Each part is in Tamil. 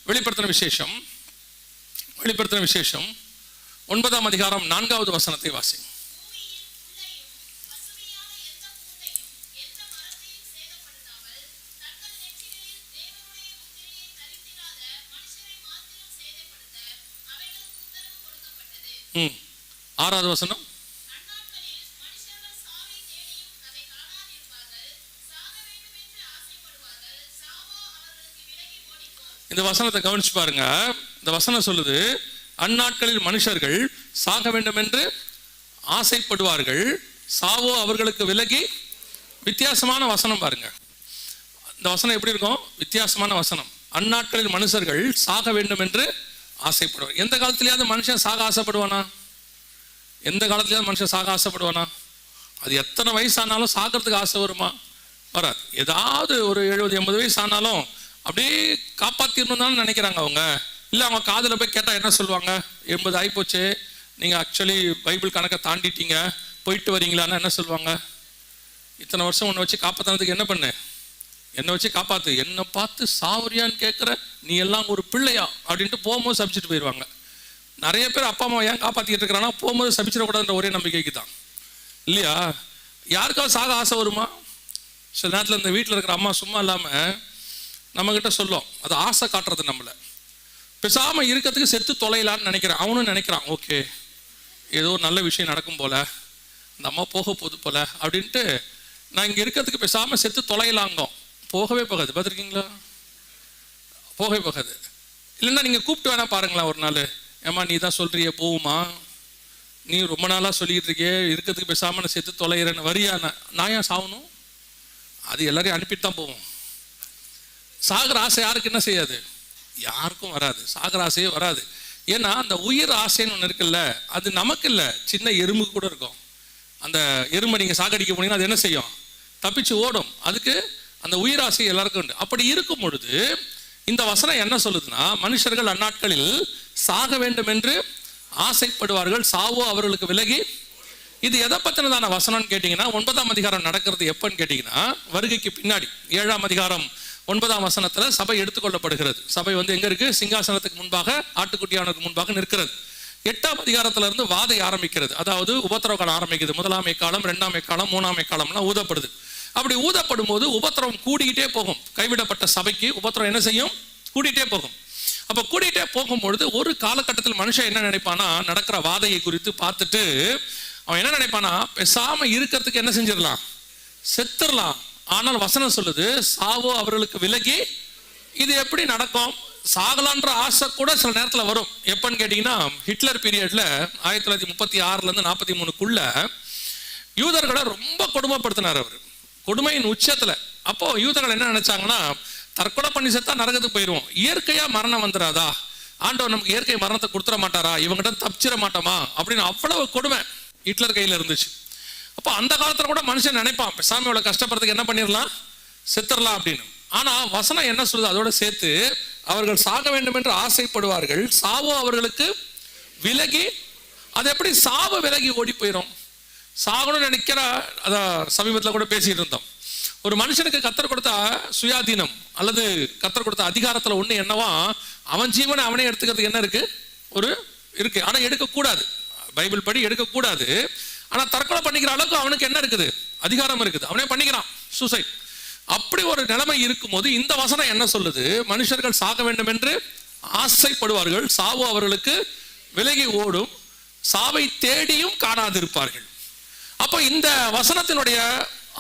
வெளிப்படுத்தின விசேஷம் 9ஆம் அதிகாரம் 4வது வசனத்தை வாசி. ஆறாவது வசனம். இந்த வசனத்தை கவனிச்சு பாருங்க. இந்த வசனம் சொல்லுது, அந்நாட்களில் மனுஷர்கள் சாக வேண்டும் என்று ஆசைப்படுவார்கள், சாவோ அவர்களுக்கு விலகி. வித்தியாசமான வசனம் பாருங்க. இந்த வசனம் எப்படி இருக்கும்? வித்தியாசமான வசனம். அந்நாட்களில் மனுஷர்கள் சாக வேண்டும் என்று ஆசைப்படுவார். எந்த காலத்திலேயாவது மனுஷன் சாக ஆசைப்படுவானா? எந்த காலத்திலேயாவது மனுஷன் சாக ஆசைப்படுவானா? அது எத்தனை வயசானாலும் சாகிறதுக்கு ஆசை வருமா? வராது. ஏதாவது ஒரு 70-80 வயசு ஆனாலும் அப்படியே காப்பாற்றிடணும் தானே நினைக்கிறாங்க அவங்க. இல்லை, அவங்க காதில் போய் கேட்டால் என்ன சொல்லுவாங்க? 80 ஆகிப்போச்சு, நீங்கள் ஆக்சுவலி பைபிள் கணக்கை தாண்டிட்டீங்க, போயிட்டு வரீங்களான்னு என்ன சொல்லுவாங்க? இத்தனை வருஷம் உன்னை வச்சு காப்பாற்றினதுக்கு என்ன பண்ணு? என்னை வச்சு காப்பாற்று, என்னை பார்த்து சாவரியான்னு கேட்குற, நீ எல்லாம் ஒரு பிள்ளையா அப்படின்ட்டு போகும்போது சபிச்சுட்டு போயிடுவாங்க. நிறைய பேர் அப்பா அம்மா ஏன் காப்பாற்றிக்கிட்டு இருக்கிறாங்கன்னா போகும்போது சபிச்சிடக்கூடாதுன்ற ஒரே நம்பிக்கைக்கு தான், இல்லையா? யாருக்காவது சாக ஆசை வருமா? சில நேரத்தில் இந்த வீட்டில் இருக்கிற அம்மா சும்மா இல்லாமல் நம்மக்கிட்ட சொல்லும், அது ஆசை காட்டுறது. நம்மளை பேசாமல் இருக்கிறதுக்கு செத்து தொலைலான்னு நினைக்கிறேன். அவனும் நினைக்கிறான், ஓகே ஏதோ நல்ல விஷயம் நடக்கும் போல, அந்த அம்மா போக போகுது போல அப்படின்ட்டு நான் இங்கே இருக்கிறதுக்கு பேசாமல் செத்து தொலைலாங்க. போகவே போகாது. பார்த்துருக்கீங்களா? போகவே போகாது. இல்லைன்னா நீங்கள் கூப்பிட்டு வேணா பாருங்களேன் ஒரு நாள், ஏம்மா நீ தான் சொல்கிறியே போகுமா, நீ ரொம்ப நாளாக சொல்லிக்கிட்டு இருக்கியே இருக்கிறதுக்கு பேசாமல் நான் செத்து தொலைகிறேன்னு, வரியா? நான் ஏன் சாகணும்? அது எல்லாரையும் அனுப்பிட்டு தான் போவோம். சாகர ஆசை யாருக்கு என்ன செய்யாது? யாருக்கும் வராது. சாகர ஆசையே வராது. ஏன்னா அந்த உயிர் ஆசைன்னு ஒன்று இருக்குல்ல, அது நமக்கு இல்லை, சின்ன எறும்புக்கு கூட இருக்கும். அந்த எறும்பை நீங்கள் சாகடிக்க போனீங்கன்னா அது என்ன செய்யும்? தப்பிச்சு ஓடும். அதுக்கு அந்த உயிர் ஆசை எல்லாருக்கும் உண்டு. அப்படி இருக்கும் பொழுது இந்த வசனம் என்ன சொல்லுதுன்னா, மனுஷர்கள் அந்நாட்களில் சாக வேண்டும் என்று ஆசைப்படுவார்கள், சாவோ அவர்களுக்கு விலகி. இது எதை பற்றினதான வசனம்னு கேட்டிங்கன்னா, 9ஆம் அதிகாரம் நடக்கிறது எப்பன்னு கேட்டிங்கன்னா, வருகைக்கு பின்னாடி 7ஆம் அதிகாரம் 9ஆம் வசனத்தில் சபை எடுத்துக்கொள்ளப்படுகிறது. சபை எங்கே இருக்குது? சிங்காசனத்துக்கு முன்பாக, ஆட்டுக்குட்டியானுக்கு முன்பாக நிற்கிறது. 8ஆம் அதிகாரத்துல இருந்து வாதை ஆரம்பிக்கிறது. அதாவது உபத்திரவ காலம் ஆரம்பிக்குது. 1ஆம் எக்காலம், 2ஆம் எக்காலம், 3ஆம் எக்காலம்லாம் ஊதப்படுது. அப்படி ஊதப்படும் போது உபத்திரவம் கூடிக்கிட்டே போகும். கைவிடப்பட்ட சபைக்கு உபத்திரவம் என்ன செய்யும்? கூடிட்டே போகும். அப்போ கூடிட்டே போகும்பொழுது ஒரு காலகட்டத்தில் மனுஷன் என்ன நினைப்பானா, நடக்கிற வாதையை குறித்து பார்த்துட்டு அவன் என்ன நினைப்பானா, பேசாம இருக்கிறதுக்கு என்ன செஞ்சிடலாம்? செத்துடலாம். ஆனால் வசனம் சொல்லுது, சாவோ அவர்களுக்கு விலகி. இது எப்படி நடக்கும்? சாகலான்ற ஆசை கூட சில நேரத்தில் வரும். எப்பன்னு கேட்டீங்கன்னா, ஹிட்லர் பீரியட்ல 1936 43க்குள்ள யூதர்களை ரொம்ப கொடுமைப்படுத்தினார் அவர், கொடுமையின் உச்சத்துல. அப்போ யூதர்கள் என்ன நினைச்சாங்கன்னா, தற்கொலை பண்ணி செத்தா நரகத்துக்கு போயிடுவோம், இயற்கையா மரணம் வந்துடாதா, ஆண்டவர் நமக்கு இயற்கை மரணத்தை கொடுத்துட மாட்டாரா, இவங்கிட்ட தப்பிச்சிட மாட்டோமா அப்படின்னு அவ்வளவு கொடுமை ஹிட்லர் கையில் இருந்துச்சு. அப்போ அந்த காலத்துல கூட மனுஷன் நினைப்பான், பேசாம கஷ்டப்படுறதுக்கு என்ன பண்ணிடலாம், செத்துடலாம் அப்படின்னு. ஆனா வசனம் என்ன சொல்லுது? அதோட சேர்த்து அவர்கள் சாக வேண்டும் என்று ஆசைப்படுவார்கள், சாவோ அவர்களுக்கு விலகி. அது எப்படி சாவ விலகி ஓடி போயிடும்? சாகணும்னு நினைக்கிற, அதான் சமீபத்தில் கூட பேசிட்டு இருந்தோம். ஒரு மனுஷனுக்கு கர்த்தர் கொடுத்த சுயாதீனம் அல்லது கர்த்தர் கொடுத்த அதிகாரத்துல ஒண்ணு என்னவா, அவன் ஜீவனை அவனே எடுத்துக்கிறதுக்கு என்ன இருக்கு? இருக்கு. ஆனா எடுக்கக்கூடாது, பைபிள் படி எடுக்கக்கூடாது. ஆனா தற்கொலை பண்ணிக்கிற அளவுக்கு அவனுக்கு என்ன இருக்குது? அதிகாரம் இருக்குது. அவனே பண்ணிக்கிறான் சூசைட். அப்படி ஒரு நிலைமை இருக்கும் போது இந்த வசனம் என்ன சொல்லுது? மனுஷர்கள் சாக வேண்டும் என்று ஆசைப்படுவார்கள், சாவு அவர்களுக்கு விலகி ஓடும், சாவை தேடியும் காணாதிருப்பார்கள். அப்போ இந்த வசனத்தினுடைய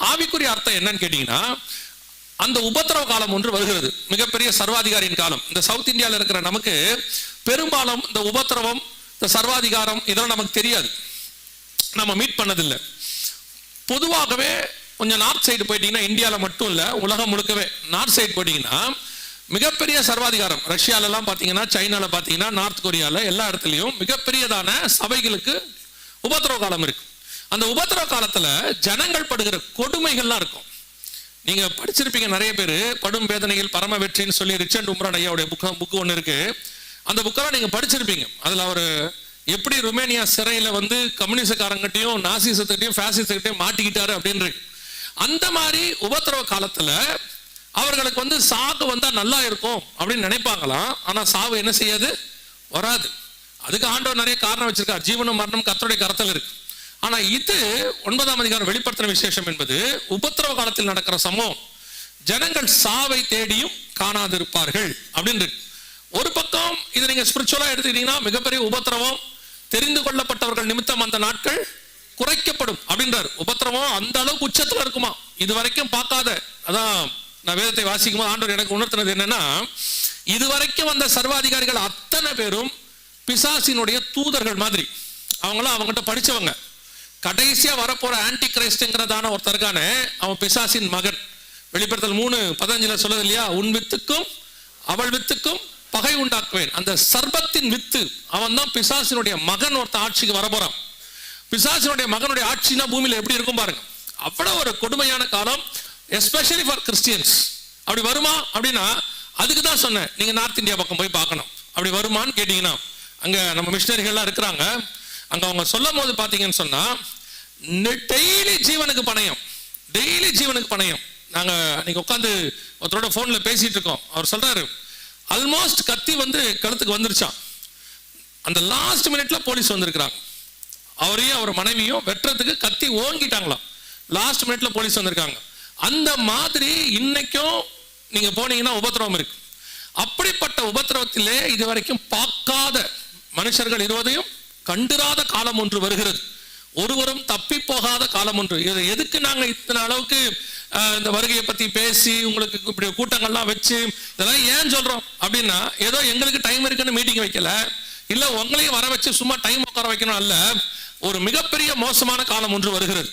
ஆவிக்குரிய அர்த்தம் என்னன்னு கேட்டீங்கன்னா, அந்த உபத்திரவ காலம் ஒன்று வருகிறது, மிகப்பெரிய சர்வாதிகாரியின் காலம். இந்த சவுத் இந்தியாவில் இருக்கிற நமக்கு பெரும்பாலும் இந்த உபத்திரவம், இந்த சர்வாதிகாரம் இதெல்லாம் நமக்கு தெரியாது, நம்ம மீட் பண்ணதில்லை. பொதுவாகவே கொஞ்சம் நார்த் சைடு போயிட்டீங்கன்னா, இந்தியாவில் மட்டும் இல்லை உலகம் முழுக்கவே நார்த் சைடு போயிட்டீங்கன்னா மிகப்பெரிய சர்வாதிகாரம். ரஷ்யாலெல்லாம் பார்த்தீங்கன்னா, சைனாவில் பார்த்தீங்கன்னா, நார்த் கொரியாவில் எல்லா இடத்துலையும் மிகப்பெரியதான சபைகளுக்கு உபத்திரவ காலம் இருக்கு. அந்த உபத்திரவ காலத்துல ஜனங்கள் படுகிற கொடுமைகள்லாம் இருக்கும். நீங்க படிச்சிருப்பீங்க, நிறைய பேர் படும் வேதனையில் பரம வெற்றின்னு சொல்லி ரிச்சர்ட் உம்ரான் ஐயாவுடைய புக்கு ஒன்று இருக்கு. அந்த புக்கெல்லாம் நீங்க படிச்சிருப்பீங்க. அதுல அவர் எப்படி ருமேனியா சிறையில கம்யூனிஸ்ட்காரங்கிட்டையும் நாசிசத்திட்டையும் ஃபேசிசத்திட்டையும் மாட்டிக்கிட்டாரு அப்படின்னு. அந்த மாதிரி உபத்திரவ காலத்துல அவர்களுக்கு சாவு வந்தா நல்லா இருக்கும் அப்படின்னு நினைப்பாங்களாம். ஆனா சாவு என்ன செய்யாது? வராது. அதுக்கு ஆண்டவர் நிறைய காரணம் வச்சிருக்கார். ஜீவனும் மரணம் கர்த்தருடைய கரத்தில் இருக்கு. ஆனா இது 9ஆம் அதிகாரம் வெளிப்படுத்தின விசேஷம் என்பது உபத்திரவ காலத்தில் நடக்கிற சம்பவம். ஜனங்கள் சாவை தேடியும் காணாதிருப்பார்கள் அப்படின்னு இருக்கு. ஒரு பக்கம் இதை நீங்க ஸ்பிரிச்சுவலா எடுத்துக்கிட்டீங்கன்னா மிகப்பெரிய உபத்திரவம், தெரிந்து கொள்ளப்பட்டவர்கள் நிமித்தம் அந்த நாட்கள் குறைக்கப்படும் அப்படின்றார். உபத்திரவம் அந்த அளவுக்கு உச்சத்துல இருக்குமா, இது வரைக்கும் பார்க்காத. அதான் நான் வேதத்தை வாசிக்கும் போது ஆண்டவர் எனக்கு உணர்த்தினது என்னன்னா, இதுவரைக்கும் வந்த சர்வாதிகாரிகள் அத்தனை பேரும் பிசாசினுடைய தூதர்கள் மாதிரி. அவங்களாம் அவங்ககிட்ட படிச்சவங்க. கடைசியா வரப்போற ஆன்டி கிரைஸ்ட்ங்கிறதான ஒருத்தருக்கான அவன் பிசாசின் மகன். வெளிப்படுத்தல் 3:15 சொல்லுது இல்லையா, உன் வித்துக்கும் அவள் வித்துக்கும் பகை உண்டாக்குவேன். அந்த சர்பத்தின் வித்து அவன் தான் பிசாசினுடைய மகன். ஒருத்த ஆட்சிக்கு வரப்போறான். பிசாசினுடைய மகனுடைய ஆட்சினா பூமியில எப்படி இருக்கும் பாருங்க. அவ்வளவு ஒரு கொடுமையான காலம், எஸ்பெஷலி ஃபார் கிறிஸ்டியன்ஸ். அப்படி வருமா அப்படின்னா அதுக்கு தான் சொன்னேன், நீங்க நார்த் இந்தியா பக்கம் போய் பார்க்கணும். அப்படி வருமானு கேட்டீங்கன்னா அங்க நம்ம மிஷனரிகள்லாம் இருக்கிறாங்க. அங்க அவங்க சொல்லும் போது பாத்தீங்கன்னு சொன்னா டெய்லி ஜீவனுக்கு பணயம், டெய்லி ஜீவனுக்கு பணயம். நாங்க அன்னைக்கு உட்காந்து ஒருத்தரோட போன்ல பேசிட்டு இருக்கோம். அவர் சொல்றாரு, ஆல்மோஸ்ட் கத்தி கழுத்துக்கு வந்துருச்சான். அந்த லாஸ்ட் மினிட்ல போலீஸ் வந்திருக்கிறாங்க. அவரையும் அவர் மனைவியும் வெட்டுறதுக்கு கத்தி ஓங்கிட்டாங்களாம். லாஸ்ட் மினிட்ல போலீஸ் வந்திருக்காங்க. அந்த மாதிரி இன்னைக்கும் நீங்க போனீங்கன்னா உபத்திரவம் இருக்கு. அப்படிப்பட்ட உபத்திரவத்திலே இதுவரைக்கும் பார்க்காத மனுஷர்கள் இருவதையும் கண்டிராத காலம் ஒன்று வருகிறது. ஒருவரும் தப்பி போகாத காலம் ஒன்று. எதுக்கு நாங்க இத்தனை அளவுக்கு இந்த வருகையை பத்தி பேசி உங்களுக்கு இப்படி கூட்டங்கள்லாம் வச்சு இதெல்லாம் ஏன் சொல்றோம் அப்படின்னா, ஏதோ எங்களுக்கு டைம் இருக்குன்னு மீட்டிங் வைக்கல, இல்ல உங்களையும் வர வச்சு சும்மா டைம் உட்கார வைக்கணும் அல்ல. ஒரு மிகப்பெரிய மோசமான காலம் ஒன்று வருகிறது.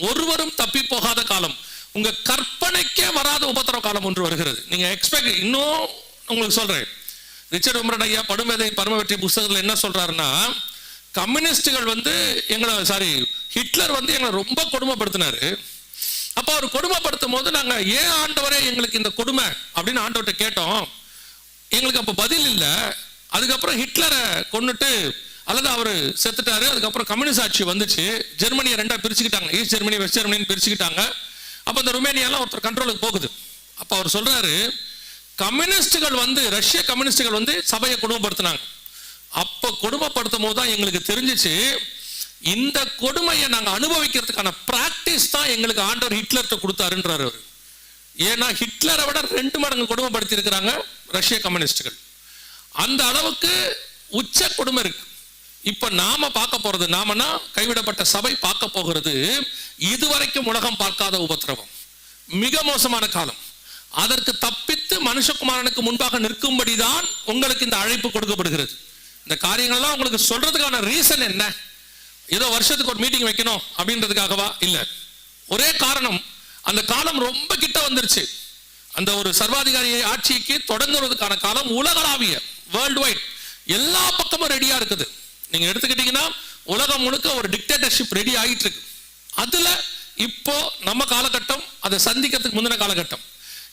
ஒருவரும் தப்பி போகாத காலம், உங்க கற்பனைக்கே வராத உபத்திரவ காலம் ஒன்று வருகிறது. நீங்க எக்ஸ்பெக்ட். இன்னும் உங்களுக்கு சொல்றேன், ரிச்சர்ட் உம்ரன் ஐயா படுமேதை பரம வெற்றி புத்தகத்தில் என்ன சொல்றாருன்னா, கம்யூனிஸ்டுகள் ஹிட்லர் எங்களை ரொம்ப கொடுமைப்படுத்தினாரு. அப்ப அவர் கொடுமைப்படுத்தும் போது நாங்க ஏன் ஆண்டவரே எங்களுக்கு இந்த கொடுமை அப்படின்னு ஆண்டவர்கிட்ட கேட்டோம். எங்களுக்கு அப்ப பதில் இல்லை. அதுக்கப்புறம் ஹிட்லரை கொன்னுட்டு அல்லது அவர் செத்துட்டாரு. அதுக்கப்புறம் கம்யூனிஸ்ட் ஆட்சி வந்துச்சு. ஜெர்மனியை ரெண்டா பிரிச்சுக்கிட்டாங்க, ஈஸ்ட் ஜெர்மனி வெஸ்ட் ஜெர்மனின்னு பிரிச்சுக்கிட்டாங்க. அப்ப இந்த ருமேனியாலாம் ஒருத்தர் கண்ட்ரோலுக்கு போகுது. அப்ப அவர் சொல்றாரு, கம்யூனிஸ்டுகள் ரஷ்ய கம்யூனிஸ்டுகள் சபையை கொடுமைப்படுத்தினாங்க. அப்ப கொடுமைப்படுத்தும் போது தான் எங்களுக்கு தெரிஞ்சிச்சு, இந்த கொடுமையை நாங்க அனுபவிக்கிறதுக்கான பிராக்டிஸ் தான் எங்களுக்கு ஆண்டவர் ஹிட்லர்கிட்ட கொடுத்தாருன்றாரு அவர். ஏன்னா ஹிட்லரை விட 2 மடங்கு கொடுமைப்படுத்தி இருக்கிறாங்க ரஷ்ய கம்யூனிஸ்டுகள். அந்த அளவுக்கு உச்ச கொடுமை இருக்கு. இப்ப நாம பார்க்க போறது, நாமனா கைவிடப்பட்ட சபை பார்க்க போகிறது, இதுவரைக்கும் உலகம் பார்க்காத உபத்திரவம், மிக மோசமான காலம். அதற்கு தப்பித்து மனுஷகுமாரனுக்கு முன்பாக நிற்கும்படிதான் உங்களுக்கு இந்த அழைப்பு கொடுக்கப்படுகிறது. இந்த காரியங்கள்லாம் உங்களுக்கு சொல்றதுக்கான ரீசன் என்ன? ஏதோ வருஷத்துக்கு ஒரு மீட்டிங் வைக்கணும் அப்படின்றதுக்காகவா? இல்ல. ஒரே காரணம், அந்த காலம் ரொம்ப கிட்ட வந்துருச்சு. அந்த ஒரு சர்வாதிகாரி ஆட்சிக்கு தொடங்குவதற்கான காலம் உலகளாவிய, வேர்ல்டு வைட், எல்லா பக்கமும் ரெடியா இருக்குது. நீங்க எடுத்துக்கிட்டீங்கன்னா உலகம் முழுக்க ஒரு டிக்டேட்டர்ஷிப் ரெடி ஆகிட்டு இருக்கு. அதுல இப்போ நம்ம காலகட்டம், அதை சந்திக்கிறதுக்கு முந்தின காலகட்டம்.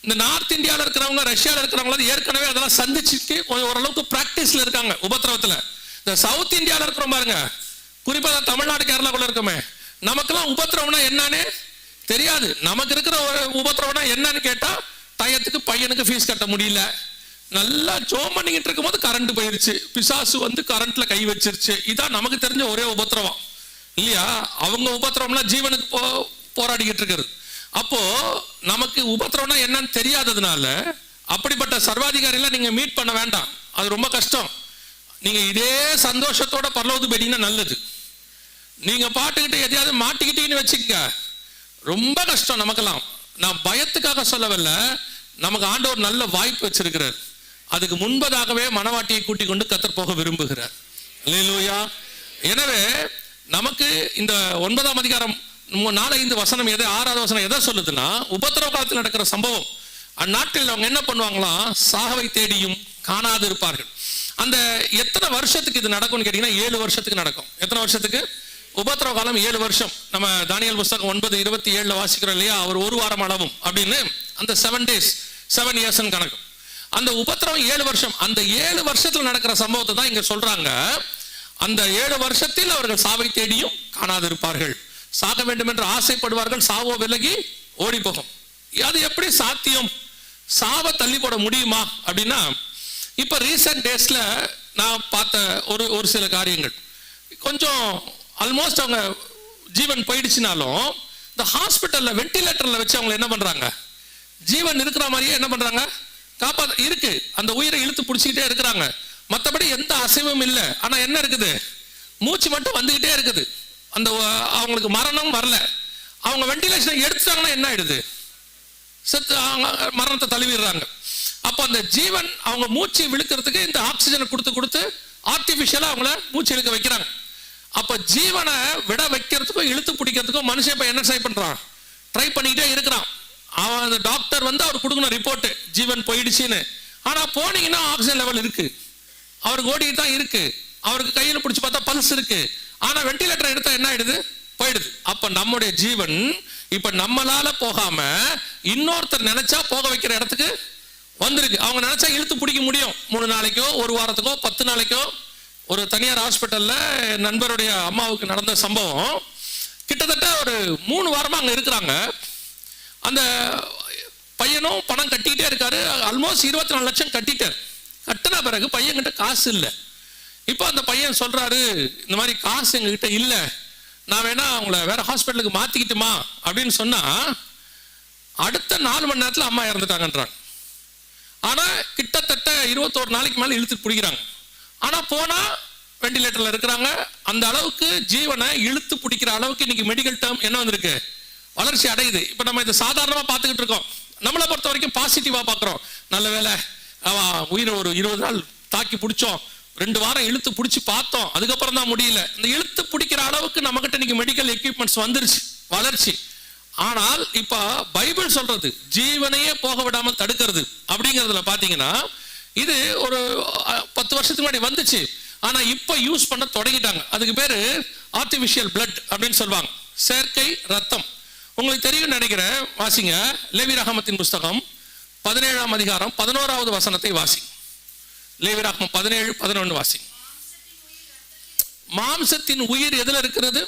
இந்த நார்த் இந்தியாவில் இருக்கிறவங்க, ரஷ்யாவில் இருக்கிறவங்க ஏற்கனவே அதெல்லாம் சந்திச்சுட்டு ஓரளவுக்கு பிராக்டிஸ்ல இருக்காங்க உபத்திரவத்துல. இந்த சவுத் இந்தியாவில் இருக்கிறோம் பாருங்க, குறிப்பா தமிழ்நாடு கேரளாக்குள்ள இருக்கோமே, நமக்கெல்லாம் உபத்திரவம்னா என்னன்னு தெரியாது. நமக்கு இருக்கிற ஒரு உபத்திரவம்னா என்னன்னு கேட்டா, டயத்துக்கு பையனுக்கு ஃபீஸ் கட்ட முடியல, நல்லா ஜோம் பண்ணிக்கிட்டு இருக்கும் போது கரண்ட் போயிருச்சு, பிசாசு கரண்ட்ல கை வச்சிருச்சு. இதான் நமக்கு தெரிஞ்ச ஒரே உபத்திரவம் இல்லையா? அவங்க உபத்திரவம்லாம் ஜீவனுக்கு போராடிக்கிட்டு இருக்கிறது. அப்போ நமக்கு உபத்திரவம்னா என்னன்னு தெரியாததுனால அப்படிப்பட்ட சர்வாதிகாரிகளை நீங்க மீட் பண்ண வேண்டாம், அது ரொம்ப கஷ்டம். நீங்க இதே சந்தோஷத்தோட பரலோகத்துக்கு போயிட்டீங்கன்னா நல்லது. நீங்க பாட்டுக்கிட்டு எதையாவது மாட்டிக்கிட்டீங்கன்னு வச்சுக்கங்க, ரொம்ப கஷ்டம் நமக்கெல்லாம். நான் பயத்துக்காக சொல்லவில்லை, நமக்கு ஆண்டவர் நல்ல வாய்ப்பு வச்சிருக்கிறார். அதுக்கு முன்பதாகவே மனவாட்டியை கூட்டிக் கொண்டு கர்த்தர் போக விரும்புகிறார். அல்லேலூயா. எனவே நமக்கு இந்த 9ஆம் அதிகாரம் 4-5 வசனம் எதை, 6வது வசனம் எதை சொல்லுதுன்னா, உபத்திரவ காலத்தில் நடக்கிற சம்பவம். அந்நாட்டில் அவங்க என்ன பண்ணுவாங்களாம், சாகவை தேடியும் காணாது இருப்பார்கள். அந்த எத்தனை வருஷத்துக்கு இது நடக்கும்னு கேட்டீங்கன்னா 7 வருஷத்துக்கு நடக்கும். எத்தனை வருஷத்துக்கு? உபத்திரவ காலம் 7 வருஷம். நம்ம தானியேல் புஸ்தகம் 9:27 வாசிக்கிறோம் இல்லையா, அவர் 1 வாரம் அளவும் அப்படின்னு. அந்த 7 days 7 years கணக்கு. அந்த உபத்திரவம் 7 வருஷம். அந்த 7 வருஷத்துல நடக்கிற சம்பவத்தை தான் இங்க சொல்றாங்க. அந்த 7 வருஷத்தில் அவர்கள் சாவை தேடியும் காணாதிருப்பார்கள், சாக வேண்டும் என்று ஆசைப்படுவார்கள், சாவோ விலகி ஓடி போகும். அது எப்படி சாத்தியம் சாவை தள்ளி போட முடியுமா அப்படின்னா, இப்போ ரீசெண்ட் டேஸில் நான் பார்த்த ஒரு சில காரியங்கள் கொஞ்சம் ஆல்மோஸ்ட் அவங்க ஜீவன் போயிடுச்சுனாலும் இந்த ஹாஸ்பிட்டலில் வெண்டிலேட்டரில் வச்சு அவங்க என்ன பண்ணுறாங்க, ஜீவன் இருக்கிற மாதிரியே என்ன பண்ணுறாங்க, காப்பாற்ற இருக்கு, அந்த உயிரை இழுத்து பிடிச்சிக்கிட்டே இருக்கிறாங்க. மற்றபடி எந்த அசைவும் இல்லை. ஆனால் என்ன இருக்குது, மூச்சு மட்டும் வந்துக்கிட்டே இருக்குது. அந்த அவங்களுக்கு மரணம் வரல. அவங்க வெண்டிலேஷனை எடுத்துட்டாங்கன்னா என்ன ஆயிடுது, செத்து மரணத்தை தழுவிடுறாங்க. அப்போ அந்த ஜீவன் அவங்க மூச்சு விழுக்கிறதுக்கு இந்த ஆக்சிஜனை கொடுத்து கொடுத்து ஆர்டிஃபிஷியலாக அவங்கள மூச்சு இழுக்க வைக்கிறாங்க. அப்போ ஜீவனை விட வைக்கிறதுக்கும் இழுத்து பிடிக்கிறதுக்கும் மனுஷன் இப்போ என்ன ட்ரை பண்ணுறான், ட்ரை பண்ணிக்கிட்டே இருக்கிறான். அவன் அந்த டாக்டர் வந்து அவர் கொடுக்கணும் ரிப்போர்ட்டு ஜீவன் போயிடுச்சுன்னு. ஆனால் போனீங்கன்னா ஆக்சிஜன் லெவல் இருக்கு, அவருக்கு ஓடிட்டு தான் இருக்கு, அவருக்கு கையில் பிடிச்சி பார்த்தா பல்ஸ் இருக்கு. ஆனால் வெண்டிலேட்டர் எடுத்தா என்ன ஆயிடுது, போயிடுது. அப்போ நம்முடைய ஜீவன் இப்போ நம்மளால போகாம இன்னொருத்தர் நினைச்சா போக வைக்கிற இடத்துக்கு வந்திருக்கு. அவங்க நினைச்சா இழுத்து பிடிக்க முடியும். 3 நாளைக்கோ 1 வாரத்துக்கோ 10 நாளைக்கோ. ஒரு தனியார் ஹாஸ்பிட்டல்ல நண்பருடைய அம்மாவுக்கு நடந்த சம்பவம். கிட்டத்தட்ட ஒரு 3 வாரமா அங்க இருக்கிறாங்க. அந்த பையனும் பணம் கட்டிக்கிட்டே இருக்காரு. ஆல்மோஸ்ட் 24 லட்சம் கட்டிட்டார். கட்டின பிறகு பையன் கிட்ட காசு இல்லை. இப்போ அந்த பையன் சொல்றாரு, இந்த மாதிரி காசு எங்ககிட்ட இல்லை, நான் வேணா உங்களை வேற ஹாஸ்பிட்டலுக்கு மாத்திக்கிட்டுமா அப்படின்னு சொன்னா, அடுத்த 4 மணி நேரத்தில் அம்மா இறந்துட்டாங்கன்றாங்க. ஆனா கிட்டத்தட்ட 21 நாளைக்கு மேல இழுத்து பிடிக்கிறாங்க. ஆனா போனா வெண்டிலேட்டர்ல இருக்கிறாங்க. அந்த அளவுக்கு ஜீவனை இழுத்து பிடிக்கிற அளவுக்கு இன்னைக்கு மெடிக்கல் டேர்ம் என்ன வந்திருக்கு, வளர்ச்சி அடையுது. இப்ப நம்ம இதை சாதாரணமா பார்த்துக்கிட்டு இருக்கோம். நம்மளை பொறுத்த வரைக்கும் பாசிட்டிவா பார்க்கிறோம். நல்ல வேலை உயிரை ஒரு 20 நாள் தாக்கி பிடிச்சோம், 2 வாரம் இழுத்து பிடிச்சி பார்த்தோம், அதுக்கப்புறம் தான் முடியல. இந்த இழுத்து பிடிக்கிற அளவுக்கு நம்ம கிட்ட இன்னைக்கு மெடிக்கல் எக்யூப்மெண்ட்ஸ் வந்துருச்சு, வளர்ச்சி. ஆனால் இப்ப பைபிள் சொல்றது ஜீவனையே போக விடாமல் தடுக்கிறது அப்படிங்கிறதுல பாத்தீங்கன்னா, இது ஒரு 10 வருஷத்துக்கு முன்னாடி வந்துச்சு. ஆனா இப்ப யூஸ் பண்ண தொடங்கிட்டாங்க. அதுக்கு பேரு ஆர்டிபிஷியல் பிளட் அப்படின்னு சொல்லுவாங்க, செயற்கை ரத்தம். உங்களுக்கு தெரியும் நினைக்கிறேன், வாசிங்க லேவியராகமத்தின் புஸ்தகம் 17ஆம் அதிகாரம் 11வது வசனத்தை வாசி. லேவியராகமம் 17:11 வாசி. மாம்சத்தின் உயிர் எதுல இருக்கிறது,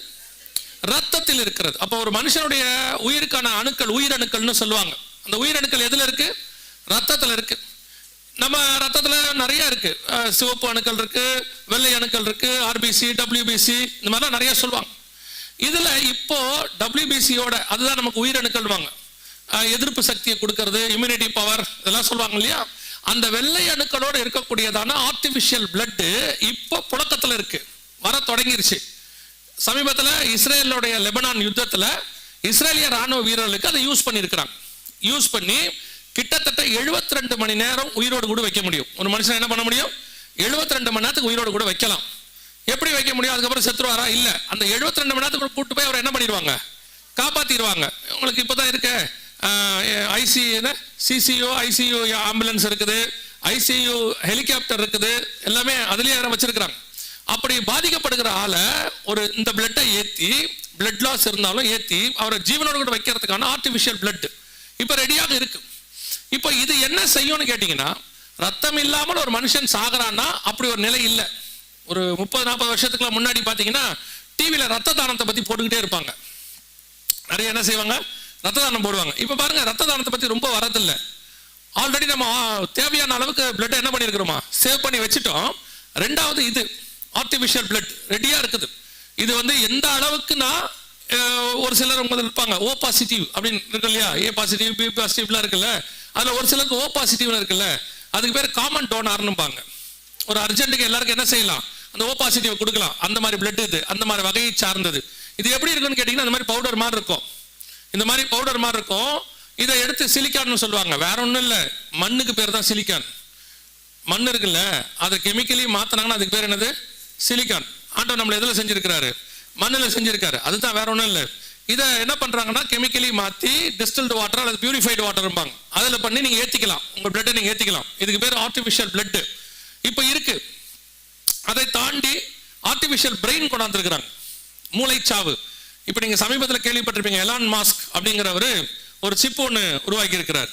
ரத்தத்தில் இருக்கிறது. அப்ப ஒரு மனுஷனுடைய உயிருக்கான அணுக்கள் உயிரணுக்கள்னு சொல்லுவாங்க. அந்த உயிரணுக்கள் எதுல இருக்கு, ரத்தத்துல இருக்கு. நம்ம ரத்தத்துல நிறைய இருக்கு, சிவப்பு அணுக்கள் இருக்கு, வெள்ளை அணுக்கள் இருக்கு, ஆர்பிசி, டபிள்யூபிசி, இந்த மாதிரிலாம் நிறைய சொல்லுவாங்க. இதுல இப்போ டபிள்யூபிசியோட, அதுதான் நமக்கு உயிரணுக்கள் வாங்க, எதிர்ப்பு சக்தியை கொடுக்கறது, இம்யூனிட்டி பவர், இதெல்லாம் சொல்லுவாங்க இல்லையா. அந்த வெள்ளை அணுக்களோட இருக்கக்கூடியதான ஆர்டிபிஷியல் பிளட் இப்போ புழக்கத்துல இருக்கு, வர தொடங்கிருச்சு. சமீபத்தில் இஸ்ரேலுடைய லெபனான் யுத்தத்தில் இஸ்ரேலிய ராணுவ வீரர்களுக்கு அதை யூஸ் பண்ணியிருக்கிறாங்க. யூஸ் பண்ணி கிட்டத்தட்ட 72 மணி நேரம் உயிரோடு கூட வைக்க முடியும். ஒரு மனுஷன் என்ன பண்ண முடியும், 72 மணி நேரத்துக்கு உயிரோடு கூட வைக்கலாம். எப்படி வைக்க முடியும், அதுக்கப்புறம் செத்துருவாரா, இல்லை, அந்த 72 மணி நேரத்துக்கு கூட்டு போய் அவர் என்ன பண்ணிடுவாங்க, காப்பாற்றிடுவாங்க. உங்களுக்கு இப்போதான் இருக்க சிசியோ ஐசியூ ஆம்புலன்ஸ் இருக்குது, ஐசியூ ஹெலிகாப்டர் இருக்குது, எல்லாமே அதுலேயே வச்சிருக்கிறாங்க. அப்படி பாதிக்கப்படுகிற ஆளை ஒரு இந்த பிளட்டை ஏற்றி, பிளட் லாஸ் இருந்தாலும் ஏற்றி அவரை ஜீவனோடு கூட வைக்கிறதுக்கான ஆர்டிபிஷியல் பிளட் இப்போ ரெடியாக இருக்கு. இப்போ இது என்ன செய்யும்னு கேட்டீங்கன்னா, ரத்தம் இல்லாமல் ஒரு மனுஷன் சாகுறான்னா அப்படி ஒரு நிலை இல்லை. ஒரு 30-40 வருஷத்துக்குலாம் முன்னாடி பார்த்தீங்கன்னா டிவியில ரத்த தானத்தை பத்தி போட்டுக்கிட்டே இருப்பாங்க. நிறைய என்ன செய்வாங்க, ரத்த தானம் போடுவாங்க. இப்போ பாருங்க, ரத்த தானத்தை பத்தி ரொம்ப வரதில்லை. ஆல்ரெடி நம்ம தேவையான அளவுக்கு பிளட் என்ன பண்ணியிருக்கிறோமா, சேவ் பண்ணி வச்சுட்டோம். ரெண்டாவது இது ஆர்டிபிஷியல் பிளட் ரெடியா இருக்குது. இது வந்து எந்த அளவுக்குன்னா, ஒரு சிலர் உங்க இருப்பாங்க ஓ பாசிட்டிவ் அப்படின்னு இருக்கு இல்லையா, ஏ பாசிட்டிவ் பி பாசிட்டிவ்லாம் இருக்குல்ல, அதுல ஒரு சிலருக்கு ஓ பாசிட்டிவ் இருக்குல்ல, அதுக்கு பேர் காமன் டோனார்னுபாங்க. ஒரு அர்ஜென்ட்டுக்கு எல்லாருக்கும் என்ன செய்யலாம், அந்த ஓ பாசிட்டிவ் கொடுக்கலாம். அந்த மாதிரி பிளட் இது அந்த மாதிரி வகையை சார்ந்தது. இது எப்படி இருக்குன்னு கேட்டீங்கன்னா, அந்த மாதிரி பவுடர் மாதிரி இருக்கும், இந்த மாதிரி பவுடர் மாதிரி இருக்கும். இதை எடுத்து சிலிக்கான்னு சொல்லுவாங்க. வேற ஒன்றும் இல்லை, மண்ணுக்கு பேர் தான் சிலிக்கான். மண் இருக்குல்ல, அதை கெமிக்கலி மாத்தினாங்கன்னா அதுக்கு பேர் என்னது, சிலிக்கான். ஆண்டவர் நம்மளை எதில் செஞ்சிருக்கிறாரு, மண்ணில் செஞ்சிருக்காரு. அதுதான், வேற ஒன்றும் இல்லை. இதை என்ன பண்றாங்கன்னா, கெமிக்கலி மாற்றி டிஸ்டில்டு வாட்டர் அல்லது பியூரிஃபைடு வாட்டர் இருப்பாங்க, அதில் பண்ணி நீங்க ஏற்றிக்கலாம், உங்க பிளட்டை நீங்க ஏற்றிக்கலாம். இதுக்கு பேர் ஆர்டிஃபிஷியல் பிளட் இப்போ இருக்கு. அதை தாண்டி ஆர்டிஃபிஷியல் பிரெயின் கொண்டாந்துருக்கிறாங்க, மூளைச்சாவு. இப்போ நீங்க சமீபத்தில் கேள்விப்பட்டிருப்பீங்க, எலான் மாஸ்க் அப்படிங்கிறவர் ஒரு சிப்பு ஒன்று உருவாக்கி இருக்கிறார்.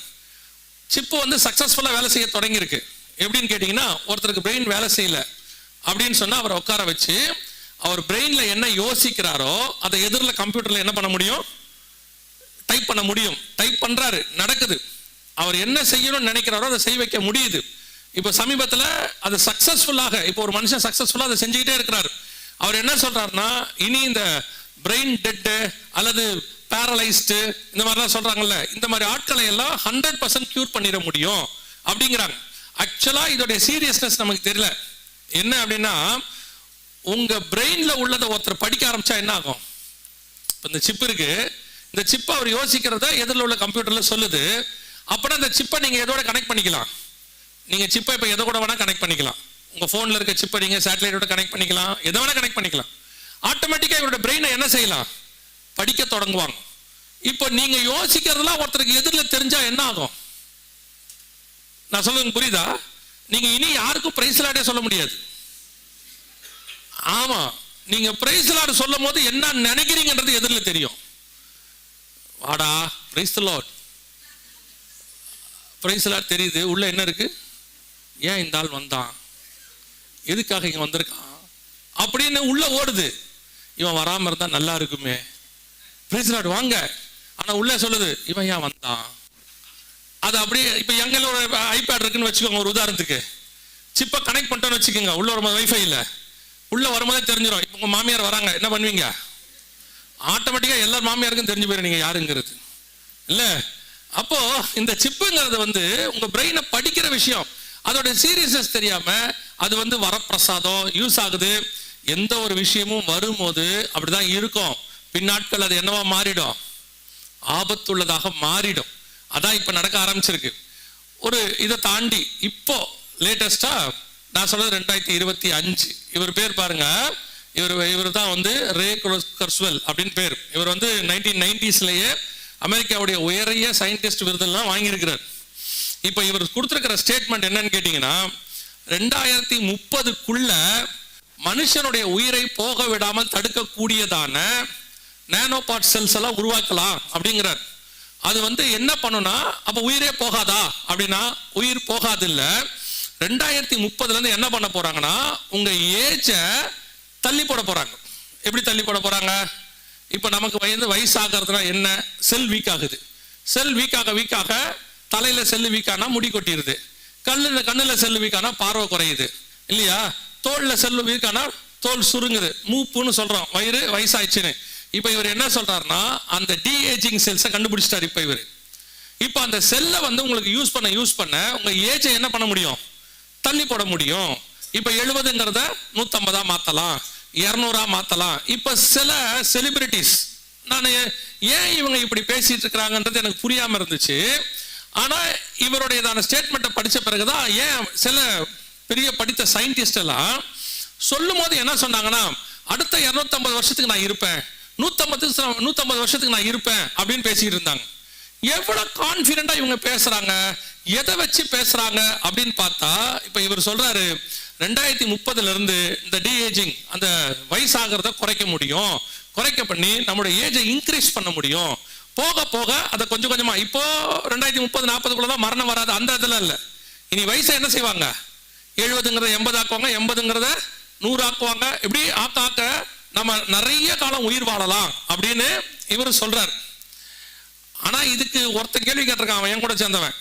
சிப்பு வந்து சக்சஸ்ஃபுல்லாக வேலை செய்ய தொடங்கி இருக்கு. எப்படின்னு கேட்டீங்கன்னா, ஒருத்தருக்கு பிரெயின் வேலை செய்யல அப்படின்னு சொன்னா அவரை உட்கார வச்சு அவர் பிரெயின்ல என்ன யோசிக்கிறாரோ அதை எதிரில் கம்ப்யூட்டர்ல என்ன பண்ண முடியும், டைப் பண்ண முடியும். டைப் பண்றாரு, நடக்குது. அவர் என்ன செய்யணும்னு நினைக்கிறாரோ அதை செய்ய வைக்க முடியுது. இப்போ சமீபத்தில் அது சக்சஸ்ஃபுல்லாக, இப்போ ஒரு மனுஷன் சக்சஸ்ஃபுல்லாக அதை செஞ்சுக்கிட்டே இருக்கிறார். அவர் என்ன சொல்றாருன்னா, இனி இந்த பிரெயின் டெட்டு அல்லது பேரலைஸ்டு இந்த மாதிரிலாம் சொல்றாங்கல்ல, இந்த மாதிரி ஆட்களை எல்லாம் 100% கியூர் பண்ணிட முடியும் அப்படிங்கிறாங்க. ஆக்சுவலா இதோடைய சீரியஸ்னஸ் நமக்கு தெரியல. என்ன அப்படின்னா, உங்க பிரெயின்ல உள்ளதை ஒருத்தர் படிக்க ஆரம்பிச்சா என்ன ஆகும்? இந்த சிப் இருக்கு, இந்த சிப்பை அவர் யோசிக்கிறத எதிரில் உள்ள கம்ப்யூட்டர்ல சொல்லுது. அப்புறம் இந்த சிப்பை நீங்க எதோட கனெக்ட் பண்ணிக்கலாம். நீங்க சிப்பை இப்போ எதை கூட வேணா கனெக்ட் பண்ணிக்கலாம். உங்க போன்ல இருக்க சிப்பை நீங்க சேட்டலைட்டோட கனெக்ட் பண்ணிக்கலாம், எதை வேணா கனெக்ட் பண்ணிக்கலாம். ஆட்டோமேட்டிக்கா இவரோட பிரெயினை என்ன செய்யலாம்? படிக்க தொடங்குவாங்க. இப்போ நீங்க யோசிக்கிறதுலாம் ஒருத்தருக்கு எதிரில் தெரிஞ்சா என்ன ஆகும்? நான் சொல்றது புரியுதா? நீங்க இனி யாருக்கும் பிரைஸ் லார்டே சொல்ல முடியாது. ஆமா, நீங்க பிரைஸ் லார்ட் சொல்லும் போது என்ன நினைக்கிறீங்கன்றது எதிரில் தெரியும். வாடா praise the lord, praise lord தெரியுது, உள்ள என்ன இருக்கு, ஏன் இந்த ஆள் வந்தான், எதுக்காக இங்க வந்திருக்கான் அப்படின்னு உள்ள ஓடுது. இவன் வராம இருந்தா நல்லா இருக்குமே, பிரைஸ் லார்ட் வாங்க. ஆனா உள்ள சொல்லுது, இவன் ஏன் வந்தான். அது அப்படியே இப்ப எங்கள ஒரு ஐபேட் இருக்குன்னு வச்சுக்கோங்க, ஒரு உதாரணத்துக்கு சிப்பை கனெக்ட் பண்ணிட்டோன்னு வச்சுக்கோங்க, உள்ள வரும்போது வைஃபைல உள்ள வரும்போதே தெரிஞ்சிடும். இப்போ உங்க மாமியார் வராங்க, என்ன பண்ணுவீங்க? ஆட்டோமேட்டிக்கா எல்லா மாமியாருக்கும் தெரிஞ்சு போயிடும் நீங்க யாருங்கிறது இல்ல. அப்போ இந்த சிப்புங்கிறது வந்து உங்க பிரெயினை படிக்கிற விஷயம். அதோட சீரியஸ்னஸ் தெரியாம அது வந்து வரப்பிரசாதம் யூஸ் ஆகுது. எந்த ஒரு விஷயமும் வரும்போது அப்படிதான் இருக்கும். பின்னாட்கள் அது என்னவா மாறிடும்? ஆபத்துள்ளதாக மாறிடும். அதான் இப்ப நடக்க ஆரம்பிச்சிருக்கு. ஒரு இதை தாண்டி இப்போ லேட்டஸ்டா நான் சொல்றது 2025. இவர் பேர் பாருங்க, இவர் தான் வந்து ரே குர்ஸ்வெல் அப்படின்னு பேர். இவர் வந்து 1990ஸ்லயே அமெரிக்காவுடைய உயரிய சயின்டிஸ்ட் விருதெல்லாம் வாங்கியிருக்கிறார். இப்போ இவர் கொடுத்திருக்கிற ஸ்டேட்மெண்ட் என்னன்னு கேட்டீங்கன்னா, 2030க்குள்ள மனுஷனுடைய உயிரை போக விடாமல் தடுக்கக்கூடியதான நானோ பார்ட் செல்ஸ் எல்லாம் உருவாக்கலாம் அப்படிங்கிறார். அது வந்து என்ன பண்ணுனா, அப்ப உயிரே போகாதா அப்படின்னா உயிர் போகாது இல்ல. 2030ல இருந்து என்ன பண்ண போறாங்கன்னா, உங்க ஏஜ தள்ளி போட போறாங்க. எப்படி தள்ளி போட போறாங்க? இப்ப நமக்கு வயசாகிறதுனா என்ன? செல் வீக் ஆகுது. செல் வீக்காக தலையில செல் வீக்கானா முடி கொட்டிடுது, கண்ணுல செல் வீக்கானா பார்வை குறையுது இல்லையா, தோல்ல செல் வீக்கானா தோல் சுருங்குது, மூப்புன்னு சொல்றோம், வயசாயிடுச்சுன்னு. இப்ப இவர் என்ன சொல்றாருன்னா, அந்த டி ஏஜிங் செல்ஸை கண்டுபிடிச்சிட்டாரு இவர். இப்ப அந்த செல்லை வந்து உங்களுக்கு யூஸ் பண்ண உங்க ஏஜை என்ன பண்ண முடியும்? தள்ளி போட முடியும். இப்ப 70ங்கிறத 150 மாத்தலாம், 200 மாத்தலாம். இப்ப சில செலிபிரிட்டிஸ், நான் ஏன் இவங்க இப்படி பேசிட்டு இருக்கிறாங்கன்றது எனக்கு புரியாம இருந்துச்சு. ஆனா இவருடையதான ஸ்டேட்மெண்ட்டை படிச்ச பிறகுதான், ஏன் சில பெரிய படித்த சயின்டிஸ்ட் எல்லாம் சொல்லும் போது என்ன சொன்னாங்கன்னா, அடுத்த 250 வருஷத்துக்கு நான் இருப்பேன், 150 வருஷத்துக்கு நான் இருப்பேன் அப்படின்னு பேசிட்டு இருந்தாங்க. எவ்வளவு கான்பிடண்டா இவங்க பேசுறாங்க, எதை வச்சு பேசுறாங்க அப்படின்னு பார்த்தா, இப்ப இவர் சொல்றாரு 2030ல இருந்து இந்த டி ஏஜிங், அந்த வயசாகிறத குறைக்க முடியும், குறைக்க பண்ணி நம்மளுடைய ஏஜை இன்க்ரீஸ் பண்ண முடியும். போக போக அதை கொஞ்சம் கொஞ்சமா, இப்போ 2030 40க்குள்ளதான் மரணம் வராது, அந்த இதுல இல்ல. இனி வயசை என்ன செய்வாங்க? 70ங்கிறத 80 ஆக்குவாங்க, 80ங்கிறத 100 ஆக்குவாங்க. இப்படி ஆக்க நம்ம நிறைய காலம் உயிர் வாழலாம் அப்படின்னு இவர் சொல்றாரு. ஆனா இதுக்கு ஒருத்தர் கேள்வி கேட்டிருக்கான், அவன் என் கூட சேர்ந்தவன்.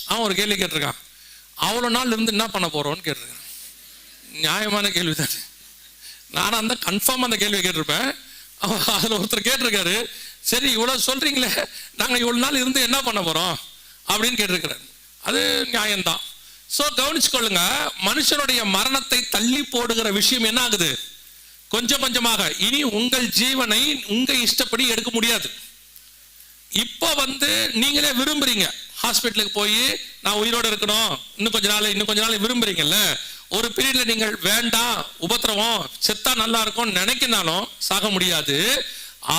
அவன் ஒரு கேள்வி கேட்டிருக்கான், அவ்வளவு நாள் இருந்து என்ன பண்ண போறோம்னு கேட்டிருக்கான். நியாயமான கேள்வி தான். நானும் அந்த கன்ஃபார்ம் அந்த கேள்வி கேட்டிருப்பேன். அதுல ஒருத்தர் கேட்டிருக்காரு, சரி இவ்வளவு சொல்றீங்களே, நாங்க இவ்வளவு நாள் இருந்து என்ன பண்ண போறோம் அப்படின்னு கேட்டிருக்கிறார். அது நியாயம்தான். சோ கவனிச்சுக்கொள்ளுங்க, மனுஷனுடைய மரணத்தை தள்ளி போடுகிற விஷயம் என்ன ஆகுது? கொஞ்சம் கொஞ்சமாக. இனி உங்கள் ஜீவனை உங்க இஷ்டப்படி எடுக்க முடியாது. இப்ப வந்து நீங்களே விரும்புறீங்க, ஹாஸ்பிட்டலுக்கு போய் நான் உயிரோட இருக்கணும், இன்னும் கொஞ்ச நாள் விரும்புறீங்கல்ல. ஒரு பீரியட்ல நீங்கள் வேண்டாம், உபத்திரவம், செத்தா நல்லா இருக்கும் நினைக்கினாலும் சாக முடியாது.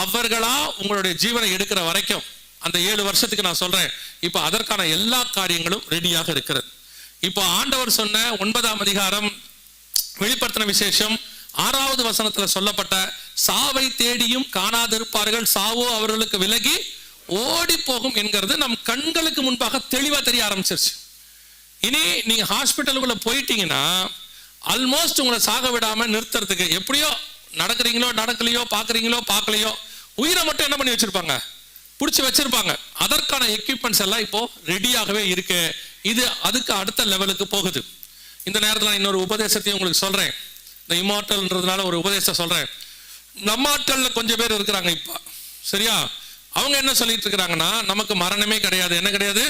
அவர்களா உங்களுடைய ஜீவனை எடுக்கிற வரைக்கும், அந்த 7 வருஷத்துக்கு நான் சொல்றேன், இப்ப அதற்கான எல்லா காரியங்களும் ரெடியாக இருக்கிறது. இப்போ ஆண்டவர் சொன்ன 9ஆம் அதிகாரம் வெளிப்படுத்தின விசேஷம் 6வது வசனத்துல சொல்லப்பட்ட சாவை தேடியும் காணாதிருப்பார்கள், சாவோ அவர்களுக்கு விலகி ஓடி போகும் என்கிறது நம் கண்களுக்கு முன்பாக தெளிவா தெரிய ஆரம்பிச்சிருச்சு. இனி நீங்க ஹாஸ்பிட்டலுக்குள்ள போயிட்டீங்கன்னா ஆல்மோஸ்ட் உங்களை சாக விடாம நிறுத்துறதுக்கு, எப்படியோ நடக்கிறீங்களோ நடக்கலையோ, பாக்குறீங்களோ பார்க்கலையோ, உயிரை மட்டும் என்ன பண்ணி வச்சிருப்பாங்க? பிடிச்சி வச்சிருப்பாங்க. அதற்கான எக்யூப்மெண்ட்ஸ் எல்லாம் இப்போ ரெடியாகவே இருக்கு. இது அதுக்கு அடுத்த லெவலுக்கு போகுது. இந்த நேரத்தில் நான் இன்னொரு உபதேசத்தையும் உங்களுக்கு சொல்றேன். இந்த இம்மார்டல்ன்றதுனால ஒரு உபதேசம் சொல்றேன். நம்ம ஆட்கள்ல கொஞ்சம் பேர் இருக்கிறாங்க இப்ப, சரியா? அவங்க என்ன சொல்லிட்டு இருக்கிறாங்கன்னா, நமக்கு மரணமே கிடையாது. என்ன கிடையாது?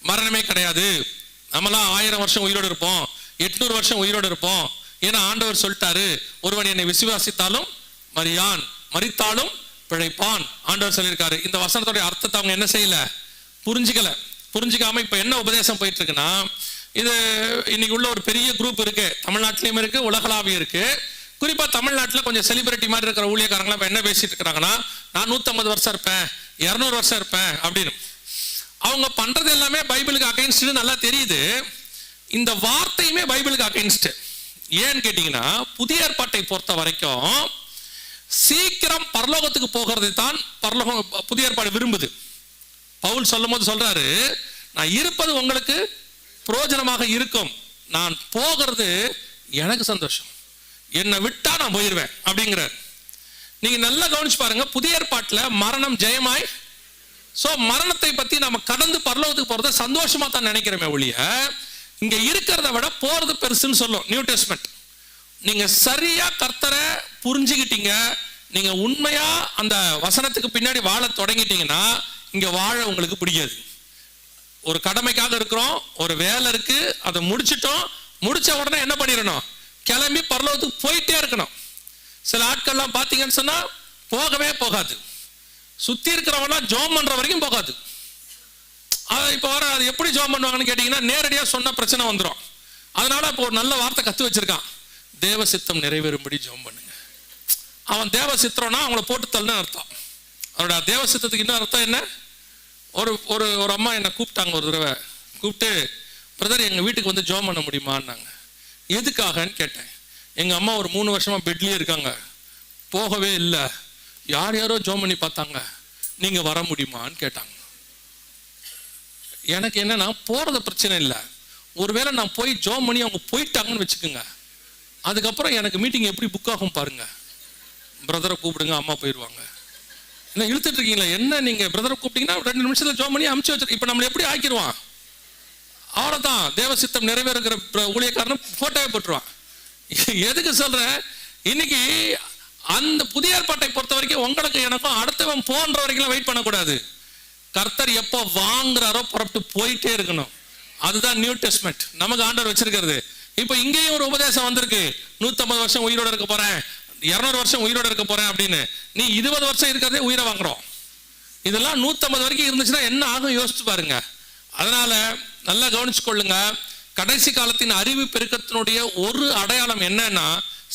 மரணமே கிடையாது. நம்மளாம் 1000 வருஷம் உயிரோடு இருப்போம், 800 வருஷம் உயிரோடு இருப்போம். ஏன்னா ஆண்டவர் சொல்லிட்டாரு, ஒருவன் என்னை விசுவாசித்தாலும் மரியான், மரித்தாலும் பிழைப்பான். ஆண்டவர் சொல்லியிருக்காரு. இந்த வசனத்துடைய அர்த்தத்தை அவங்க என்ன செய்யல, புரிஞ்சிக்காம இப்ப என்ன உபதேசம் போயிட்டு இருக்குன்னா, இது இன்னைக்கு உள்ள ஒரு பெரிய குரூப் இருக்கு, தமிழ்நாட்டிலையும் இருக்கு, உலகளாவியும் இருக்கு. குறிப்பா தமிழ்நாட்டில் கொஞ்சம் செலிபிரிட்டி மாதிரி இருக்கிற ஊழியக்காரங்களாம் என்ன பேசிட்டு இருக்கிறாங்கன்னா, நான் 150 வருஷம் இருப்பேன், 200 வருஷம் இருப்பேன் அப்படின்னு. அவங்க பண்றது எல்லாமே பைபிளுக்கு அகைன்ஸ்ட் நல்லா தெரியுது. இந்த வார்த்தையுமே பைபிளுக்கு அகைன்ஸ்ட். ஏன்னு கேட்டீங்கன்னா, புதிய ஏற்பாட்டை பொறுத்த வரைக்கும் சீக்கிரம் பரலோகத்துக்கு போகிறது தான் பரலோகம் புதிய ஏற்பாடு விரும்புது. பவுல் சொல்லும் போது சொல்றாரு, நான் இருப்பது உங்களுக்கு பிரயோஜனமாக இருக்கும், நான் போகிறது எனக்கு சந்தோஷம், என்னை விட்டா நான் போயிருவேன் அப்படிங்கிறார். நீங்க நல்லா கவனிச்சு பாருங்க, புதிய ஏற்பாட்டில் மரணம் ஜெயமாய், சோ மரணத்தை பத்தி நம்ம கடந்து பரலோகத்துக்கு போறத சந்தோஷமா தான் நினைக்கிறோமே ஒழிய, இங்க இருக்கிறத விட போறது பெருசுன்னு சொல்லும் நியூ டெஸ்ட்மென்ட். நீங்க சரியா கர்த்தரை புரிஞ்சுக்கிட்டீங்க, நீங்க உண்மையா அந்த வசனத்துக்கு பின்னாடி வாழ தொடங்கிட்டீங்கன்னா, இங்க வாழ உங்களுக்கு பிடிக்காது. ஒரு கடமைக்காக இருக்கிறோம், ஒரு வேலை இருக்கு, அதை முடிச்சிட்டோம், முடிச்ச உடனே என்ன பண்ணிடணும், கிளம்பி பரலோகத்துக்கு போயிட்டே இருக்கணும். சில ஆட்கள்லாம் பார்த்தீங்கன்னு சொன்னா போகவே போகாது, சுத்தி இருக்கிறவனா ஜோம் பண்ற வரைக்கும் போகாது. இப்போ வர அது எப்படி ஜோம் பண்ணுவாங்கன்னு கேட்டீங்கன்னா, நேரடியாக சொன்ன பிரச்சனை வந்துடும். அதனால இப்போ ஒரு நல்ல வார்த்தை கத்து வச்சிருக்கான், தேவ சித்தம் நிறைவேறும்படி ஜோம் பண்ணுங்க. அவன் தேவ சித்திரம்னா அவங்கள போட்டு தள்ளுன்னு அர்த்தம். அவரோட தேவ சித்தத்துக்கு இன்னும் அர்த்தம் என்ன? ஒரு ஒரு ஒரு அம்மா என்னை கூப்பிட்டாங்க ஒரு தடவை, கூப்பிட்டு, பிரதர் எங்கள் வீட்டுக்கு வந்து ஜோம் பண்ண முடியுமான்னாங்க. எதுக்காகன்னு கேட்டேன். எங்கள் அம்மா ஒரு 3 வருஷமா பெட்லேயே இருக்காங்க, போகவே இல்லை, யாரோ ஜோம் பண்ணி பார்த்தாங்க, நீங்கள் வர முடியுமான்னு கேட்டாங்க. எனக்கு என்னன்னா, போகிறது பிரச்சனை இல்லை, ஒருவேளை நான் போய் ஜோம் பண்ணி அவங்க போயிட்டாங்கன்னு வச்சுக்கோங்க, அதுக்கப்புறம் எனக்கு மீட்டிங் எப்படி புக் ஆகும் பாருங்க. பிரதரை கூப்பிடுங்க, அம்மா போயிடுவாங்க. என்ன இழுத்துட்டு இருக்கீங்களா? என்ன நீங்க பிரதரை கூப்பிட்டீங்கன்னா 2 நிமிஷத்துல ஜோம் பண்ணி அமுச்சு வச்சிருக்க. இப்ப நம்மளை எப்படி ஆக்கிடுவான்? அவ்வளவுதான், தேவ சித்தம் நிறைவேறுகிற ஊழியக்காரன் போட்டோவே போட்டுருவான். எதுக்கு சொல்றேன், இன்னைக்கு அந்த புதிய ஏற்பாட்டை பொறுத்த வரைக்கும் உங்களுக்கு எனக்கும் அடுத்தவன் போன்ற வரைக்கும் வெயிட் பண்ணக்கூடாது. கர்த்தர் எப்போ வாங்குறாரோ புறப்பட்டு போயிட்டே இருக்கணும். அதுதான் நியூ டெஸ்ட்மென்ட் நமக்கு ஆண்டவர் வச்சிருக்கிறது. இப்போ இங்கேயும் ஒரு உபதேசம் வந்திருக்கு, 150 வருஷம் உயிரோட இருக்க போறேன், 200 வருஷம் உயிரோட இருக்க போறேன் அப்படின்னு. நீ 20 வருஷம் இருக்கிறதே உயிரை வாங்குறோம். இதெல்லாம் 150 வரைக்கும் இருந்துச்சுன்னா என்ன ஆகும் யோசிச்சு பாருங்க. அதனால நல்லா கவனிச்சு கொள்ளுங்க. கடைசி காலத்தின் அறிவு பெருக்கத்தினுடைய ஒரு அடையாளம் என்னன்னா,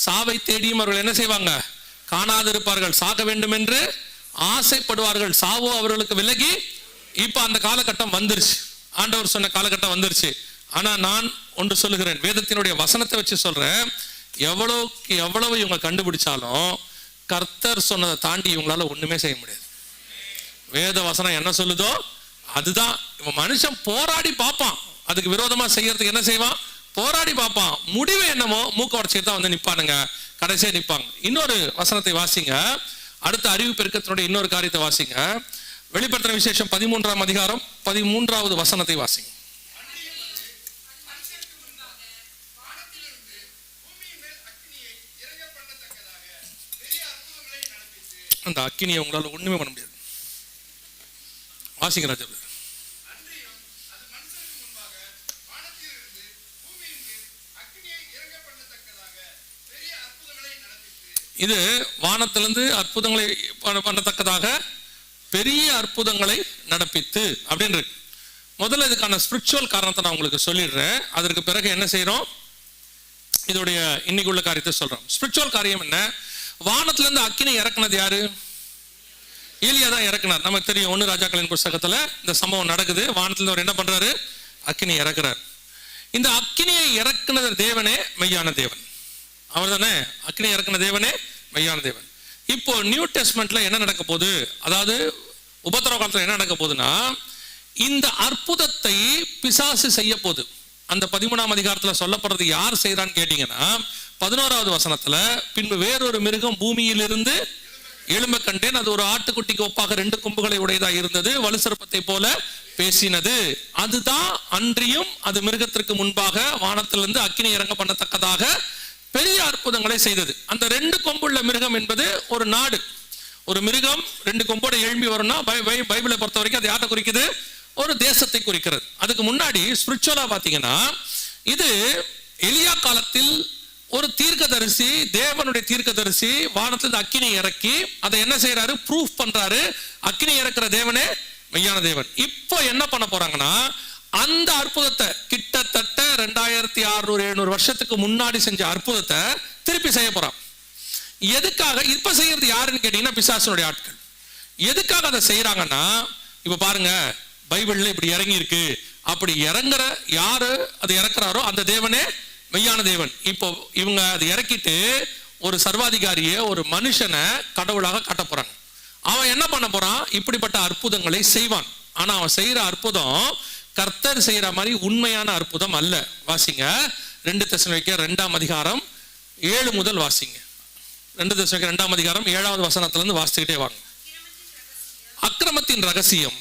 சாவை தேடியும் அவர்கள் என்ன செய்வாங்க, காணாதிருப்பார்கள், சாக வேண்டும் என்று ஆசைப்படுவார்கள், சாவோ அவர்களுக்கு விலகி. இப்ப அந்த காலகட்டம் வந்துருச்சு, ஆண்டவர் சொன்ன காலகட்டம் வந்துருச்சு. ஆனா நான் ஒன்று சொல்லுகிறேன், வேதத்தினுடைய வசனத்தை வச்சு சொல்றேன், எவ்வளவு இவங்க கண்டுபிடிச்சாலும் கர்த்தர் சொன்னதை தாண்டி இவங்களால ஒண்ணுமே செய்ய முடியாது. வேத வசனம் என்ன சொல்லுதோ அதுதான். இவன் மனுஷன் போராடி பார்ப்பான், அதுக்கு விரோதமா செய்யறதுக்கு என்ன செய்வான், போராடி பார்ப்பான். முடிவு என்னமோ மூக்க உடச்சிட்டு தான் வந்து நிப்பானுங்க, கடைசியா நிப்பாங்க. இன்னொரு வசனத்தை வாசிங்க, அடுத்த அறிவு பெருக்கத்தினுடைய இன்னொரு காரியத்தை வாசிங்க. வெளிப்படுத்தின விசேஷம் 13ஆம் அதிகாரம் 13வது வசனத்தை வாசிங்க. அந்த அக்கினியை உங்களால ஒண்ணுமே பண்ண முடியாது. வாசிங்க ராஜா. இது வானத்திலிருந்து அற்புதங்களை பண்ணத்தக்கதாக பெரிய அற்புதங்களை நடப்பித்து அப்படின்னு இருக்கு. முதல்ல இதுக்கான ஸ்பிரிச்சுவல் காரணத்தை நான் உங்களுக்கு சொல்லிடுறேன், அதற்கு பிறகு என்ன செய்யறோம் இதோடைய இன்னைக்கு உள்ள காரியத்தை சொல்றோம். ஸ்பிரிச்சுவல் காரியம் என்ன? வானத்திலிருந்து அக்கினி இறக்குனது யாரு? ஏலியா தான் இறக்குனார். நமக்கு தெரியும், 1 ராஜாக்களின் புஸ்தகத்துல இந்த சம்பவம் நடக்குது. வானத்துல அவர் என்ன பண்றாரு, அக்கினி இறக்குறார். இந்த அக்கினியை இறக்குனது தேவனே மெய்யான தேவன், அவர் தானே அக்கினி இறக்குன தேவனே மெய்யான தேவன். இப்போ நியூ டெஸ்ட்மெண்ட்ல என்ன நடக்க போகுது, அதாவது உபத்திரவ காலத்துல என்ன நடக்க போகுதுன்னா, இந்த அற்புதத்தை பிசாசு செய்ய போகுது. அந்த 13ஆம் அதிகாரத்துல சொல்லப்படுறது யார் செய்யறான்னு கேட்டீங்கன்னா, 11வது வசனத்துல, பின்பு வேறொரு மிருகம் பூமியிலிருந்து எழும்ப கண்டேன், அது ஒரு ஆட்டுக்குட்டிக்கு ஒப்பாக 2 கொம்புகளை உடையதா இருந்தது, வலுசர்ப்பத்தை போல பேசினது. அதுதான் அன்றியும் அது மிருகத்திற்கு முன்பாக வானத்திலிருந்து அக்கினி இறங்க பண்ணத்தக்கதாக பெரிய அற்புதங்களை செய்தது. அந்த 2 கொம்புள்ள மிருகம் என்பது ஒரு நாடு. ஒரு மிருகம் 2 கொம்போட எழும்பி வரும்னா பைபிளை பொறுத்த வரைக்கும் அது யாரை குறிக்குது? ஒரு தேசத்தை குறிக்கிறது. அதுக்கு முன்னாடி ஸ்பிரிச்சுவலா பாத்தீங்கன்னா இது எலியா காலத்தில் ஒரு தீர்க்கதரிசி, தேவனுடைய தீர்க்கதரிசி வானத்திலிருந்து அக்கினி இறக்கி அதை என்ன செய்யறாரு? ப்ரூஃப் பண்றாரு, அக்கினி இறக்குற தேவனே மெய்யான தேவன். இப்போ என்ன பண்ண போறாங்கன்னா அந்த அற்புதத்தை கிட்டத்தட்ட 2600-700 வருஷத்துக்கு முன்னாடி செஞ்ச அற்புதத்தை திருப்பி செய்ய போறான். எதுக்காக இப்ப செய்யறது? யாருன்னு கேட்டீங்கன்னா பிசாசனுடைய ஆட்கள். எதுக்காக அதை செய்யறாங்கன்னா, இப்ப பாருங்க பைபிள்ல இப்படி இறங்கி இருக்கு, அப்படி இறங்குற யாரு அது இறக்குறாரோ அந்த தேவனே மெய்யான தேவன். இப்போ இவங்க அதை இறக்கிட்டு ஒரு சர்வாதிகாரிய, ஒரு மனுஷனை கடவுளாக காட்ட போறாங்க. அவன் என்ன பண்ண போறான்? இப்படிப்பட்ட அற்புதங்களை செய்வான். ஆனா அவன் செய்யற அற்புதம் கர்த்தர் செய்யற மாதிரி உண்மையான அற்புதம் அல்ல. வாசிங்க 2 தெசலோனிக்கேயர் 2ஆம் அதிகாரம் 7 முதல் வாசிங்க. 2 தெசலோனிக்கேயர் 2ஆம் அதிகாரம் 7வது வசனத்துல இருந்து வாசிச்சுக்கிட்டே வாங்க. அக்கிரமத்தின் ரகசியம்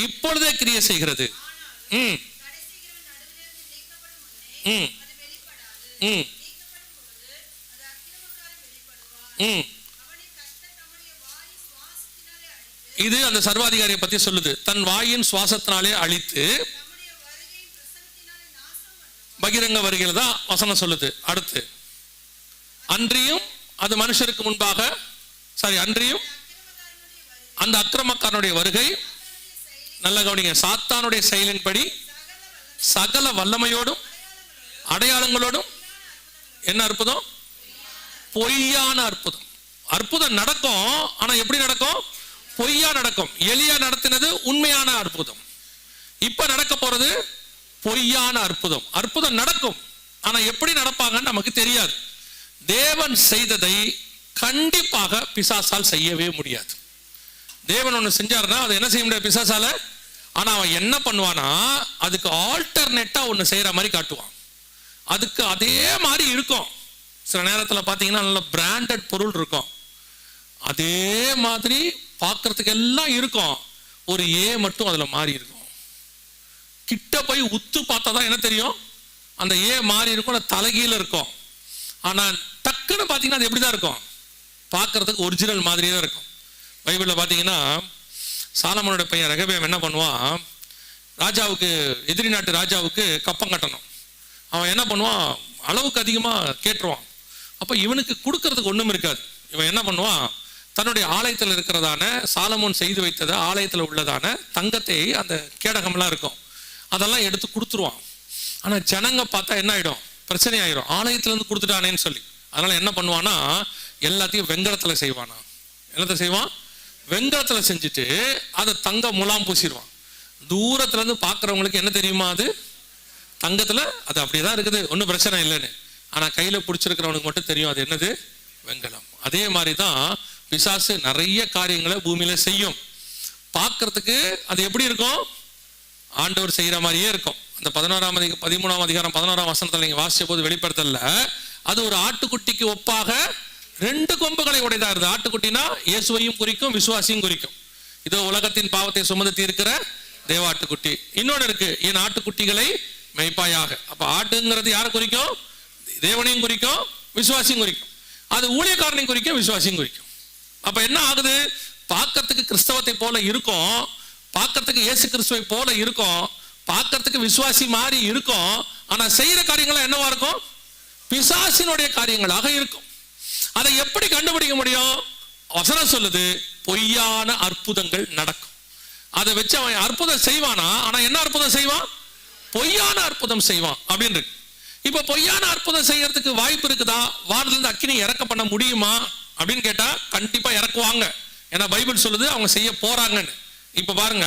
இப்பொழுதே கிரியை செய்கிறது. இது அந்த சர்வாதிகாரியை பத்தி சொல்லுது. தன் வாயின் சுவாசத்தினாலே அழித்து பகிரங்க வருகிறது தான் வசனம் சொல்லுது. அடுத்து அன்றியும் அது மனுஷருக்கு முன்பாக அன்றியும் அந்த அக்கிரமக்காரனுடைய வருகை, நல்ல கவனிங்க, சாத்தானுடைய செயலின்படி சகல வல்லமையோடும் அடையாளங்களோடும் என்ன அற்புதம்? பொய்யான அற்புதம். அற்புதம் நடக்கும், ஆனா எப்படி நடக்கும்? பொய்யா நடக்கும். எலியா நடத்தினது உண்மையான அற்புதம். இப்ப நடக்க போறது பொய்யான அற்புதம். அற்புதம் நடக்கும், ஆனா எப்படி நடப்பாங்கன்னு நமக்கு தெரியாது. தேவன் செய்ததை கண்டிப்பாக பிசாசால் செய்யவே முடியாது. தேவன் ஒண்ணு செஞ்சாருன்னா அதை என்ன செய்ய முடியாது பிசாசால. ஆனா அவன் என்ன பண்ணுவானா, அதுக்கு ஆல்டர்னேட்டா ஒண்ணு செய்யற மாதிரி காட்டுவான். அதுக்கு அதே மாதிரி இருக்கும். சில நேரத்தில் பாத்தீங்கன்னா நல்ல பிராண்டட் பொருள் இருக்கும், அதே மாதிரி பார்க்கறதுக்கு எல்லாம் இருக்கும், ஒரு மட்டும் அதுல மாறி இருக்கும். கிட்ட போய் உத்து பார்த்தா தான் என்ன தெரியும், அந்த மாறி இருக்கும், அந்த தலைகீழ இருக்கும். ஆனா டக்குன்னு பாத்தீங்கன்னா அது எப்படிதான் இருக்கும், பார்க்கறதுக்கு ஒரிஜினல் மாதிரியே தான் இருக்கும். பைபிள்ல பாத்தீங்கன்னா சாலமோனோட பையன் ரெகபெயாம் என்ன பண்ணுவான், ராஜாவுக்கு, எதிரி நாட்டு ராஜாவுக்கு கப்பம் கட்டணும். அவன் என்ன பண்ணுவான், அளவுக்கு அதிகமா கேட்டுருவான். அப்ப இவனுக்கு கொடுக்கறதுக்கு ஒண்ணும் இருக்காது. இவன் என்ன பண்ணுவான், தன்னுடைய ஆலயத்தில் இருக்கிறதான சாலமோன் செய்து வைத்தத ஆலயத்தில் உள்ளதான தங்கத்தை, அந்த கேடகம்லாம் இருக்கும், அதெல்லாம் எடுத்து கொடுத்துருவான். ஆனா ஜனங்க பார்த்தா என்ன ஆயிடும், பிரச்சனை ஆயிடும், ஆலயத்துல இருந்து கொடுத்துட்டானேன்னு சொல்லி. அதனால என்ன பண்ணுவானா, எல்லாத்தையும் வெங்கலத்துல செய்வானா. என்னத்தை செய்வான், வெங்கலத்துல செஞ்சுட்டு அதை தங்க முலாம் பூசிடுவான். தூரத்துல இருந்து பாக்குறவங்களுக்கு என்ன தெரியுமா, அது தங்கத்துல அது அப்படியேதான் இருக்குது, ஒன்றும் பிரச்சனை இல்லைன்னு. ஆனா கையில பிடிச்சிருக்கிறவனுக்கு மட்டும் தெரியும் அது என்னது, வெங்கலம். அதே மாதிரிதான் பிசாசு நிறைய காரியங்களை பூமியில செய்யும். பார்க்கறதுக்கு அது எப்படி இருக்கும், ஆண்டவர் செய்யற மாதிரியே இருக்கும். அந்த 13ஆம் அதிகாரம் 11ஆம் வசனத்துல நீங்க வாசிச்ச போது வெளிப்படுத்தல, அது ஒரு ஆட்டுக்குட்டிக்கு ஒப்பாக 2 கொம்புகளை உடையதா இருந்தது. ஆட்டுக்குட்டினா இயேசுவையும் குறிக்கும், விசுவாசியும் குறிக்கும். இதோ உலகத்தின் பாவத்தை சுமந்து தீர்க்கிற தேவாட்டுக்குட்டி. இன்னொன்னு இருக்கு, என் ஆட்டுக்குட்டிகளை மெய்ப்பாயாக. அப்ப ஆட்டுங்கிறது யாரை குறிக்கும், தேவனையும் குறிக்கும், விசுவாசியும் குறிக்கும். அது ஊழியக்காரனையும் குறிக்கும், விசுவாசியும் குறிக்கும். அப்ப என்ன ஆகுது, பார்க்கறதுக்கு கிறிஸ்தவத்தை போல இருக்கும், பார்க்கறதுக்கு இயேசு கிறிஸ்துவை போல இருக்கும், பார்க்கறதுக்கு விசுவாசி மாதிரி இருக்கும். ஆனா செய்யற காரியங்கள் என்னவா இருக்கும், பிசாசினுடைய காரியங்களாக இருக்கும். அதை எப்படி கண்டுபிடிக்க முடியும், வசனம் சொல்லுது, பொய்யான அற்புதங்கள் நடக்கும். அதை வச்சு அவன் அற்புதம் செய்வானா, ஆனா என்ன அற்புதம் செய்வான், பொய்யான அற்புதம் செய்வான் அப்படின்னு இருக்கு. இப்ப பொய்யான அற்புதம் செய்யறதுக்கு வாய்ப்பு இருக்குதா, வானத்துல இருந்து அக்கினி இறக்க பண்ண முடியுமா அப்படின்னு கேட்டா கண்டிப்பா இறக்குவாங்க. ஏன்னா பைபிள் சொல்லுது அவங்க செய்ய போறாங்கன்னு. இப்ப பாருங்க,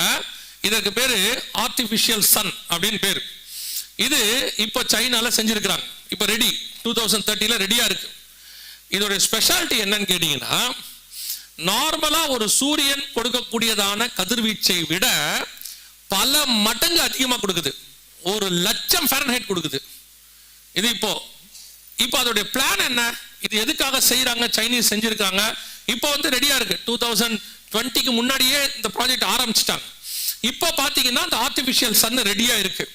இதற்கு பேரு ஆர்டிபிஷியல் சன் அப்படின்னு பேரு. இது இப்ப சைனால செஞ்சிருக்கிறாங்க, இப்ப ரெடி, 2030 ரெடியா இருக்கு. இதோட ஸ்பெஷாலிட்டி என்னன்னு கேட்டீங்கன்னா, நார்மலா ஒரு சூரியன் கொடுக்கக்கூடியதான கதிர்வீச்சை விட பல மடங்கு அதிகமா கொடுக்குது. 1,00,000 ஃபாரன்ஹைட் கொடுக்குது. இது இப்போ அதோடைய பிளான் என்ன, இது எதுக்காக செய்யறாங்க? சைனீஸ் செஞ்சிருக்காங்க. இப்போ வந்து ரெடியா இருக்கு. 2020க்கு முன்னாடியே இந்த ப்ராஜெக்ட் ஆரம்பிச்சிட்டாங்க. இப்போ பாத்தீங்கன்னா இந்த ஆர்டிபிஷியல் சன் ரெடியா இருக்கு.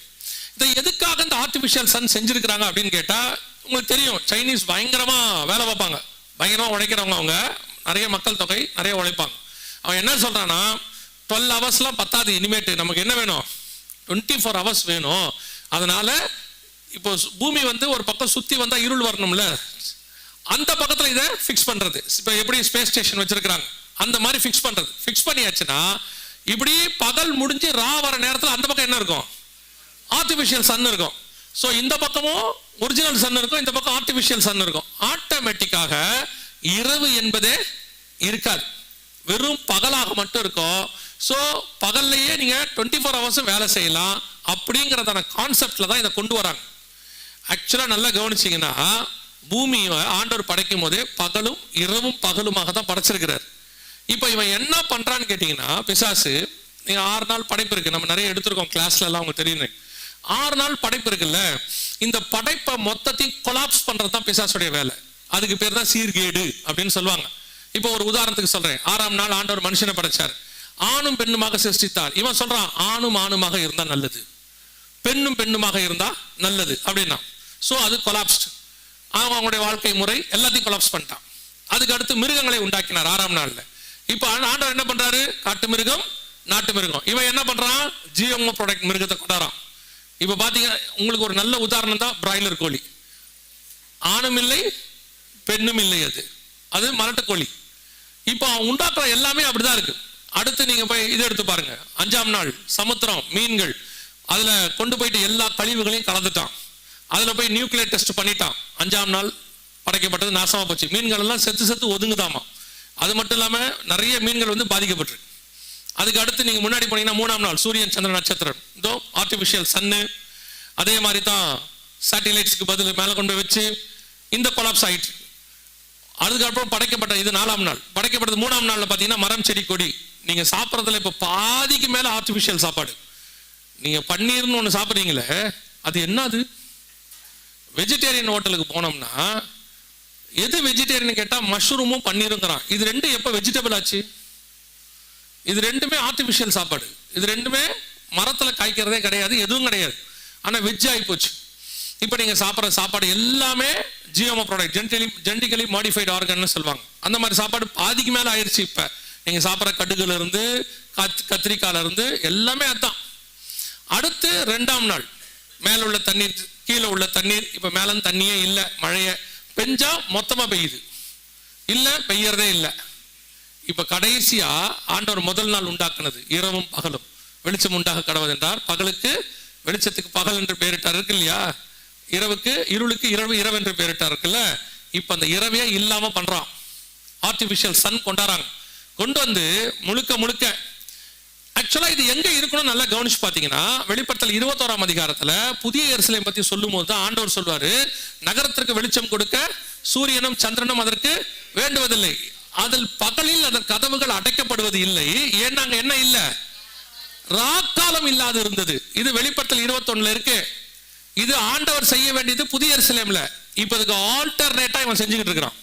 இதை எதுக்காக இந்த ஆர்டிபிஷியல் சன் செஞ்சிருக்கிறாங்க அப்படின்னு கேட்டா, உங்களுக்கு தெரியும் சைனீஸ் பயங்கரமா வேலை பார்ப்பாங்க, பயங்கரமா உழைக்கிறவங்க. அவங்க நிறைய மக்கள் தொகை, நிறைய உழைப்பாங்க. அவன் என்ன சொல்றான்னா 12 ஹவர்ஸ்லாம் பத்தாது, இனிமேட்டு நமக்கு என்ன வேணும், 24 ஹவர்ஸ் வேணும். அதனால இப்போ பூமி வந்து ஒரு பக்கம் சுத்தி வந்தா இருள் வரணும்ல, அந்த பக்கத்துல இதை ஃபிக்ஸ் பண்றது. இப்போ எப்படி ஸ்பேஸ் ஸ்டேஷன் வச்சிருக்காங்க அந்த மாதிரி ஃபிக்ஸ் பண்றது. ஃபிக்ஸ் பண்ணியாச்சுன்னா இப்படி பகல் முடிஞ்சு ரா வர நேரத்தில் அந்த பக்கம் என்ன இருக்கும், ஆர்டிபிஷியல் சன் இருக்கும். ஸோ இந்த பக்கமும் ஒரிஜினல் சன் இருக்கும், இந்த பக்கம் ஆர்டிபிஷியல் சன் இருக்கும். ஆட்டோமேட்டிக்காக இரவு என்பதே இருக்காது, வெறும் பகலாக மட்டும் இருக்கும். ஸோ பகல்லையே நீங்க 24 ஹவர்ஸும் வேலை செய்யலாம் அப்படிங்கிறதான கான்செப்ட்ல தான் இதை கொண்டு வராங்க. ஆக்சுவலா நல்லா கவனிச்சிங்கன்னா பூமியை ஆண்டவர் படைக்கும் போதே பகலும் இரவும் பகலுமாக தான் படைச்சிருக்கிறார். இப்போ இவன் என்ன பண்றான்னு கேட்டீங்கன்னா, பிசாசு, நீங்க 6 நாள் படைப்பு இருக்கு, நம்ம நிறைய எடுத்திருக்கோம் கிளாஸ்ல எல்லாம், உங்களுக்கு தெரியும். 6 நாள் படைப்பு இருக்குல்ல, இந்த படைப்பை மொத்தத்தையும் கொலாப்ஸ் பண்றது தான் பிசாசுடைய வேலை. அதுக்கு பேர் தான் சீர்கேடு அப்படின்னு சொல்லுவாங்க. இப்போ ஒரு உதாரணத்துக்கு சொல்றேன். 6ஆம் நாள் ஆண்டவர் மனுஷனை படைச்சார், ஆணும் பெண்ணுமாக சிருஷ்டித்தார். இவன் சொல்றான் ஆணும் ஆணுமாக இருந்தா நல்லது, பெண்ணும் பெண்ணுமாக இருந்தா நல்லது அப்படின்னா. ஸோ அது கொலாப்ஸ்ட். அவங்களுடைய வாழ்க்கை முறை எல்லாத்தையும் கொலாப்ஸ் பண்ணிட்டான். அதுக்கு அடுத்து மிருகங்களை உண்டாக்கினார் 6ஆம் நாள்ல. இப்போ ஆண்டவர் என்ன பண்றாரு, காட்டு மிருகம், நாட்டு மிருகம். இவன் என்ன பண்றான், ஜிஎம்ஓ ப்ராடக்ட் மிருகத்தை கொண்டாடுறான். இப்போ பாத்தீங்கன்னா உங்களுக்கு ஒரு நல்ல உதாரணம் தான் பிராய்லர் கோழி. ஆணும் இல்லை பெண்ணும் இல்லை, அது மலட்டு கோழி. இப்போ அவன் உண்டாக்குற எல்லாமே அப்படிதான் இருக்கு. அடுத்து நீங்க போய் இதை எடுத்து பாருங்க. 5ஆம் நாள் சமுத்திரம், மீன்கள், அதுல கொண்டு போயிட்டு எல்லா கழிவுகளையும் கலந்துட்டான். அதுல போய் நியூக்ளியர் டெஸ்ட் பண்ணிட்டான். 5ஆம் நாள் படைக்கப்பட்டது நாசமா போச்சு. மீன்கள் எல்லாம் செத்து செத்து ஒதுங்குதாமா. அது மட்டும் இல்லாம நிறைய மீன்கள் வந்து பாதிக்கப்பட்டிருக்கு. அதுக்கு அடுத்து நீங்க முன்னாடி போனீங்கன்னா 3ஆம் நாள் சூரியன் சந்திரன் நட்சத்திரம், இதோ ஆர்டிபிஷியல் சன்னு, அதே மாதிரி தான் சேட்டிலைட்ஸ்க்கு பதில் மேல கொண்டு போய் வச்சு இந்த கொலாப்ஸ் ஆயிட்டு. அதுக்கப்புறம் படைக்கப்பட்ட இது 4ஆம் நாள். படைக்கப்பட்டது 3ஆம் நாள்ல பாத்தீங்கன்னா மரம் செடி கொடி. நீங்க சாப்பிட்றதுல இப்ப பாதிக்கு மேல ஆர்டிபிஷியல் சாப்பாடு. நீங்க பன்னீர்னு ஒண்ணு சாப்பிட்றீங்களே, அது என்னது? வெஜிடேரியன் ஹோட்டலுக்கு போனோம்னா எது வெஜிடேரியன் கேட்டா மஷ்ரூமும் பன்னீருங்கிறான். இது ரெண்டும் எப்ப வெஜிடபிள் ஆச்சு? இது ரெண்டுமே ஆர்டிபிஷியல் சாப்பாடு. இது ரெண்டுமே மரத்துல காய்க்கிறதே கிடையாது, எதுவும் கிடையாது. ஆனா வெஜ் ஆகி போச்சு. இப்ப நீங்க சாப்பிட்ற சாப்பாடு எல்லாமே ஜிஎம்ஓ ப்ராடக்ட், ஜெனடிக்கலி மாடிஃபைடு ஆர்கன்னு சொல்லுவாங்க. அந்த மாதிரி சாப்பாடு பாதிக்கு மேல ஆயிடுச்சு. இப்ப நீங்க சாப்பிட்ற கடுகுல இருந்து கத்திரிக்காயில இருந்து எல்லாமே அதுதான். அடுத்து 2ஆம் நாள் மேல உள்ள தண்ணீர், கீழே உள்ள தண்ணீர். இப்ப மேல தண்ணியே இல்லை, மழைய பெஞ்சா மொத்தமா பெய்யுது, இல்ல பெய்யறதே இல்லை. இப்ப கடைசியா ஆண்டவர் முதல் நாள் உண்டாக்குனது இரவும் பகலும், வெளிச்சம் உண்டாக கடவுள் என்றார். பகலுக்கு வெளிச்சத்துக்கு பகல் என்று பெயரிட்டார் இருக்கு இல்லையா, இரவுக்கு இருளுக்கு இரவு இரவு என்று பெயரிட்டார் இருக்குல்ல. இப்ப அந்த இரவே இல்லாம பண்றான். ஆர்டிபிஷியல் சன் கொண்டாடுறாங்க. கொண்டு வந்து முழுக்க முழுக்க ஆக்சுவலா இது எங்க இருக்கணும் நல்லா கவனிச்சு பாத்தீங்கன்னா, வெளிப்படுத்தல் 21ஆம் அதிகாரத்துல புதிய எருசலேம் பத்தி சொல்லும் போது தான் ஆண்டவர் சொல்வாரு, நகரத்திற்கு வெளிச்சம் கொடுக்க சூரியனும் சந்திரனும் அதற்கு வேண்டுவதில்லை, அதில் பகலில் அதன் கதவுகள் அடைக்கப்படுவது இல்லை, ஏன்னா அங்க என்ன இல்ல, ராக்காலம் இல்லாது இருந்தது. இது வெளிப்படுத்தல் 21ல இருக்கு. இது ஆண்டவர் செய்ய வேண்டியது புதிய எருசலேம்ல. இப்ப இதுக்கு ஆல்டர்னேட்டா இவன் செஞ்சுக்கிட்டு இருக்கிறான்.